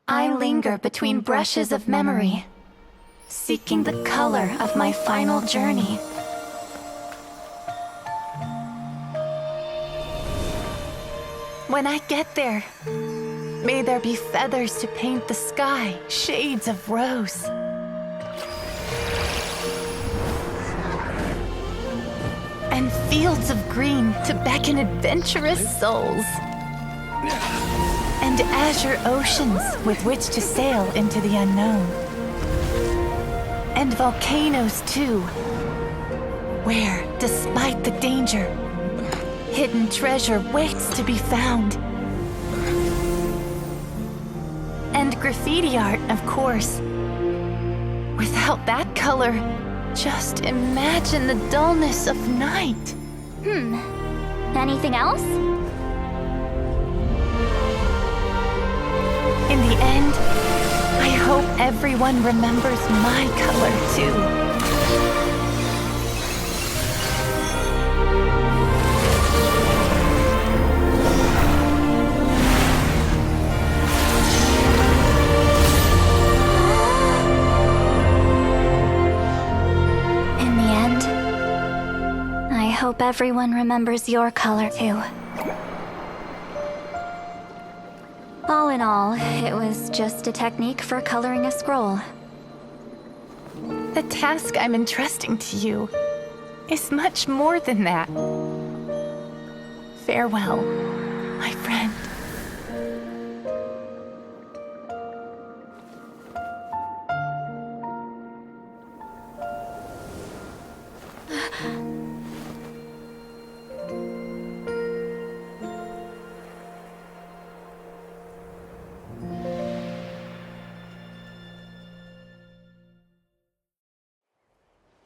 Speaker 5: I linger between brushes of memory, seeking the color of my final journey. When I get there, may there be feathers to paint the sky, shades of rose. And fields of green to beckon adventurous souls. And azure oceans with which to sail into the unknown. And volcanoes too, where, despite the danger, hidden treasure waits to be found. And graffiti art, of course. Without that color, just imagine the dullness of night.
Speaker 9: Anything else?
Speaker 5: In the end, I hope everyone remembers my color too.
Speaker 9: I hope everyone remembers your color too. All in all, it was just a technique for coloring a scroll.
Speaker 5: The task I'm entrusting to you is much more than that. Farewell, my friend.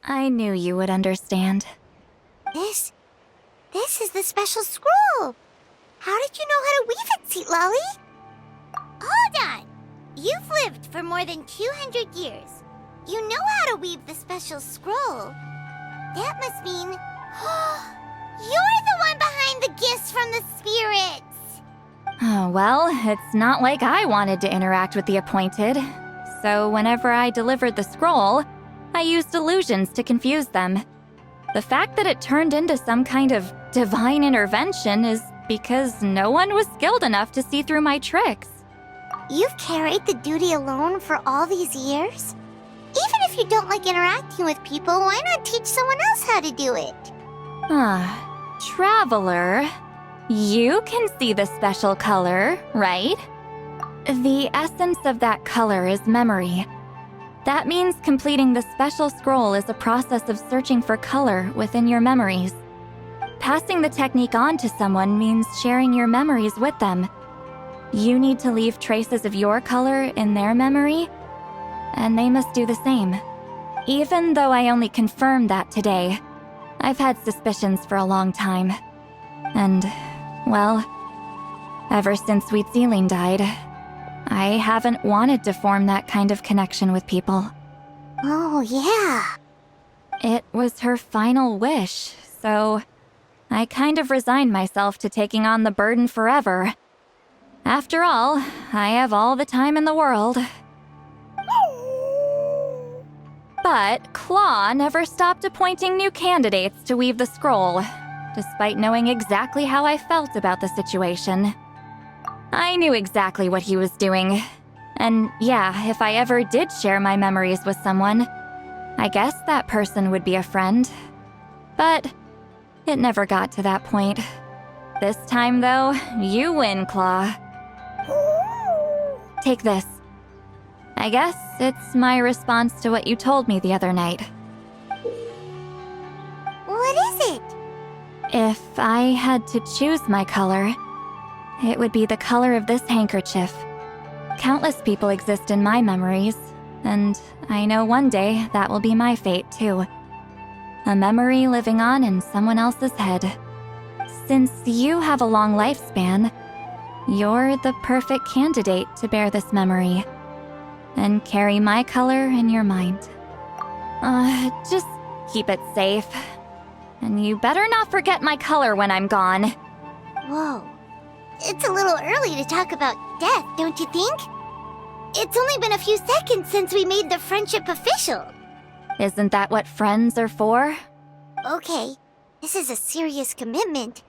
Speaker 9: I knew you would understand.
Speaker 2: This is the special scroll. How did you know how to weave it, Seat Lolly? Hold on. You've lived for more than 200 years. You know how to weave the special scroll. That must mean you're the one behind the gifts from the spirits.
Speaker 9: Oh, well, it's not like I wanted to interact with the appointed. So whenever I delivered the scroll, I used illusions to confuse them. The fact that it turned into some kind of divine intervention is because no one was skilled enough to see through my tricks.
Speaker 2: You've carried the duty alone for all these years? Even if you don't like interacting with people, why not teach someone else how to do it?
Speaker 9: Traveler, you can see the special color, right? The essence of that color is memory. That means completing the special scroll is a process of searching for color within your memories. Passing the technique on to someone means sharing your memories with them. You need to leave traces of your color in their memory, and they must do the same. Even though I only confirmed that today, I've had suspicions for a long time. And, well, ever since Sweet Celine died, I haven't wanted to form that kind of connection with people.
Speaker 2: Oh, yeah.
Speaker 9: It was her final wish, so I kind of resigned myself to taking on the burden forever. After all, I have all the time in the world. But Claw never stopped appointing new candidates to weave the scroll, despite knowing exactly how I felt about the situation. I knew exactly what he was doing. And yeah, if I ever did share my memories with someone, I guess that person would be a friend. But it never got to that point. This time, though, you win, Claw. Take this. I guess it's my response to what you told me the other night.
Speaker 2: What is it?
Speaker 9: If I had to choose my color, it would be the color of this handkerchief. Countless people exist in my memories, and I know one day that will be my fate too. A memory living on in someone else's head. Since you have a long lifespan, you're the perfect candidate to bear this memory and carry my color in your mind. Just Keep it safe. And you better not forget my color when I'm gone.
Speaker 2: Whoa. It's a little early to talk about death, don't you think? It's only been a few seconds since we made the friendship official.
Speaker 9: Isn't that what friends are for?
Speaker 2: Okay, this is a serious commitment.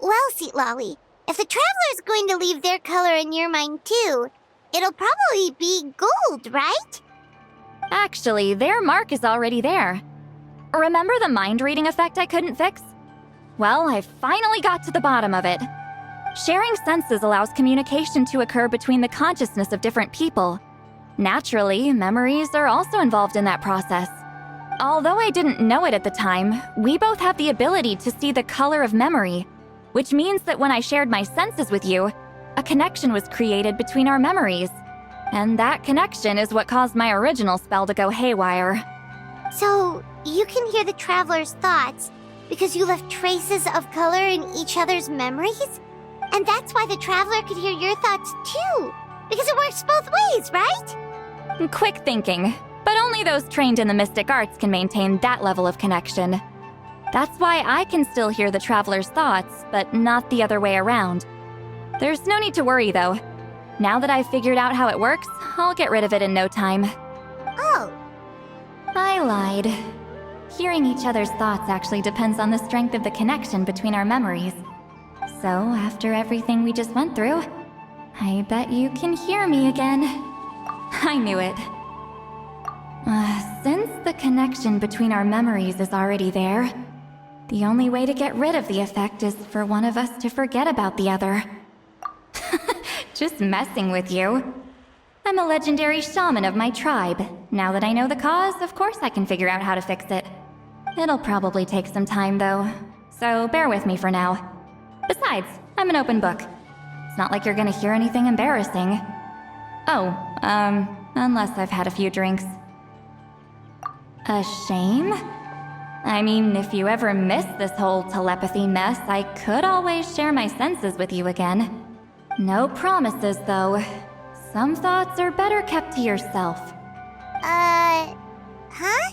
Speaker 2: Well, Seat Lolly, if the Traveler's going to leave their color in your mind too, it'll probably be gold, right?
Speaker 9: Actually, their mark is already there. Remember the mind reading effect I couldn't fix? Well, I finally got to the bottom of it. Sharing senses allows communication to occur between the consciousness of different people. Naturally, memories are also involved in that process. Although I didn't know it at the time, we both have the ability to see the color of memory, which means that when I shared my senses with you, a connection was created between our memories. And that connection is what caused my original spell to go haywire.
Speaker 2: So, you can hear the Traveler's thoughts because you left traces of color in each other's memories? And that's why the Traveler could hear your thoughts too, because it works both ways, right?
Speaker 9: Quick thinking, but only those trained in the mystic arts can maintain that level of connection. That's why I can still hear the Traveler's thoughts, but not the other way around. There's no need to worry, though. Now that I've figured out how it works, I'll get rid of it in no time.
Speaker 2: Oh.
Speaker 9: I lied. Hearing each other's thoughts actually depends on the strength of the connection between our memories. So, after everything we just went through, I bet you can hear me again. I knew it. Since the connection between our memories is already there, the only way to get rid of the effect is for one of us to forget about the other. Just messing with you. I'm a legendary shaman of my tribe. Now that I know the cause, of course I can figure out how to fix it. It'll probably take some time, though, so bear with me for now. Besides, I'm an open book. It's not like you're gonna hear anything embarrassing. Oh, unless I've had a few drinks. A shame? I mean, if you ever miss this whole telepathy mess, I could always share my senses with you again. No promises, though. Some thoughts are better kept to yourself.
Speaker 2: Huh?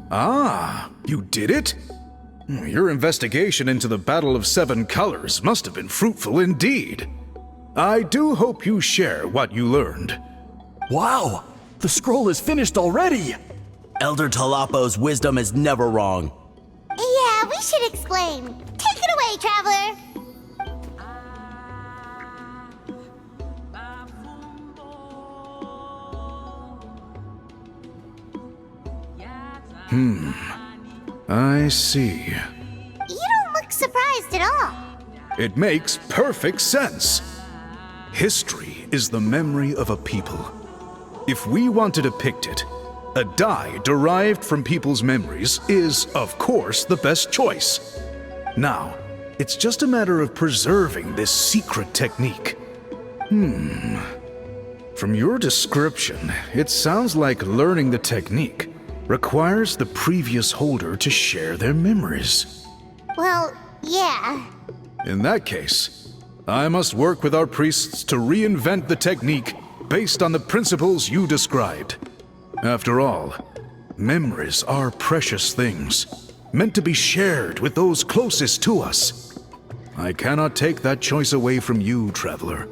Speaker 4: Ah, you did it? Your investigation into the Battle of Seven Colors must have been fruitful indeed. I do hope you share what you learned.
Speaker 3: Wow! The scroll is finished already!
Speaker 13: Elder Talapo's wisdom is never wrong.
Speaker 2: Yeah, we should explain. Take it away, Traveler!
Speaker 4: I see.
Speaker 2: You don't look surprised at all.
Speaker 4: It makes perfect sense. History is the memory of a people. If we want to depict it, a dye derived from people's memories is, of course, the best choice. Now, it's just a matter of preserving this secret technique. From your description, it sounds like learning the technique requires the previous holder to share their memories.
Speaker 2: Well, yeah.
Speaker 4: In that case, I must work with our priests to reinvent the technique based on the principles you described. After all, memories are precious things, meant to be shared with those closest to us. I cannot take that choice away from you, Traveler.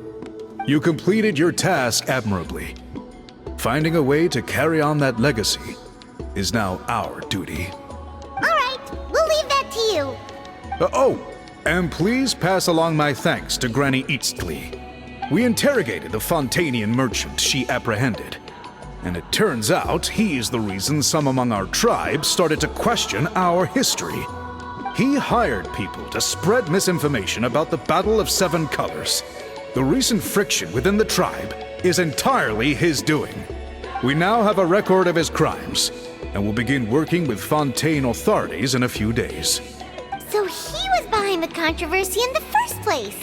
Speaker 4: You completed your task admirably. Finding a way to carry on that legacy is now our duty.
Speaker 2: All right, we'll leave that to you.
Speaker 4: And please pass along my thanks to Granny Eastly. We interrogated the Fontanian merchant she apprehended, and it turns out he's the reason some among our tribe started to question our history. He hired people to spread misinformation about the Battle of Seven Colors. The recent friction within the tribe is entirely his doing. We now have a record of his crimes, and will begin working with Fontaine authorities in a few days.
Speaker 2: So he was behind the controversy in the first place.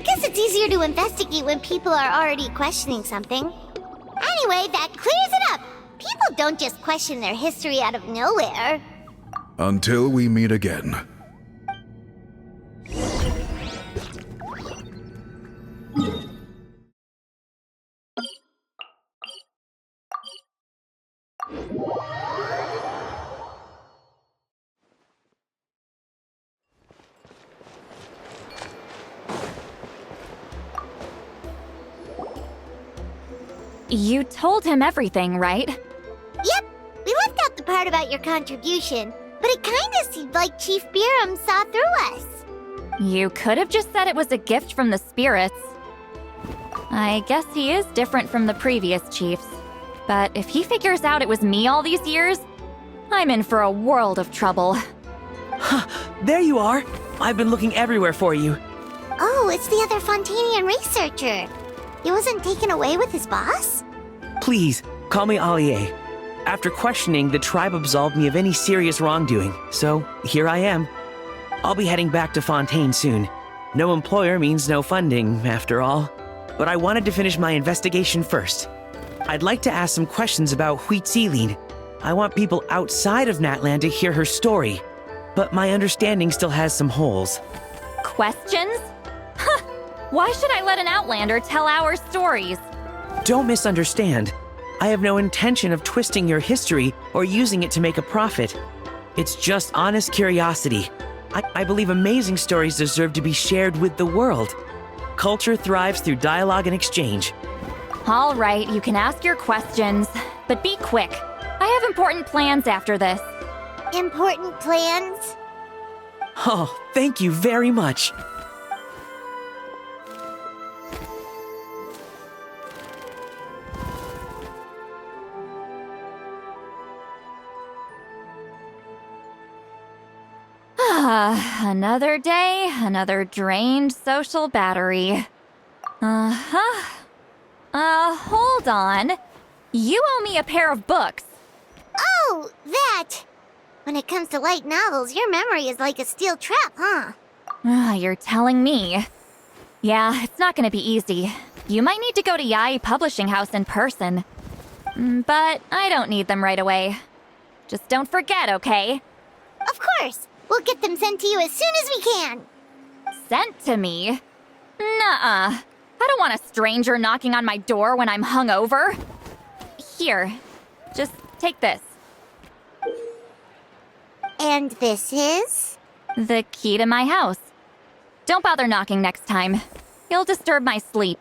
Speaker 2: Guess it's easier to investigate when people are already questioning something. Anyway, that clears it up. People don't just question their history out of nowhere.
Speaker 4: Until we meet again.
Speaker 9: You told him everything, right?
Speaker 2: Yep, we left out the part about your contribution, but it kinda seemed like Chief Biram saw through us.
Speaker 9: You could have just said it was a gift from the spirits. I guess he is different from the previous chiefs. But if he figures out it was me all these years, I'm in for a world of trouble.
Speaker 8: There you are! I've been looking everywhere for you.
Speaker 2: Oh, it's the other Fontanian researcher. He wasn't taken away with his boss?
Speaker 8: Please, call me Allier. After questioning, the tribe absolved me of any serious wrongdoing, so here I am. I'll be heading back to Fontaine soon. No employer means no funding, after all. But I wanted to finish my investigation first. I'd like to ask some questions about Huitzilin. I want people outside of Natland to hear her story, but my understanding still has some holes.
Speaker 9: Questions? Huh! Why should I let an Outlander tell our stories?
Speaker 8: Don't misunderstand. I have no intention of twisting your history or using it to make a profit. It's just honest curiosity. I believe amazing stories deserve to be shared with the world. Culture thrives through dialogue and exchange.
Speaker 9: All right, you can ask your questions, but be quick. I have important plans after this.
Speaker 2: Important plans?
Speaker 8: Oh, thank you very much.
Speaker 9: Another day, another drained social battery. Hold on. You owe me a pair of books.
Speaker 2: Oh, that! When it comes to light novels, your memory is like a steel trap, huh?
Speaker 9: You're telling me. Yeah, it's not gonna be easy. You might need to go to Yai Publishing House in person. But I don't need them right away. Just don't forget, okay?
Speaker 2: Of course! We'll get them sent to you as soon as we can!
Speaker 9: Sent to me? Nuh-uh. I don't want a stranger knocking on my door when I'm hungover. Here, just take this.
Speaker 2: And this is?
Speaker 9: The key to my house. Don't bother knocking next time. You'll disturb my sleep.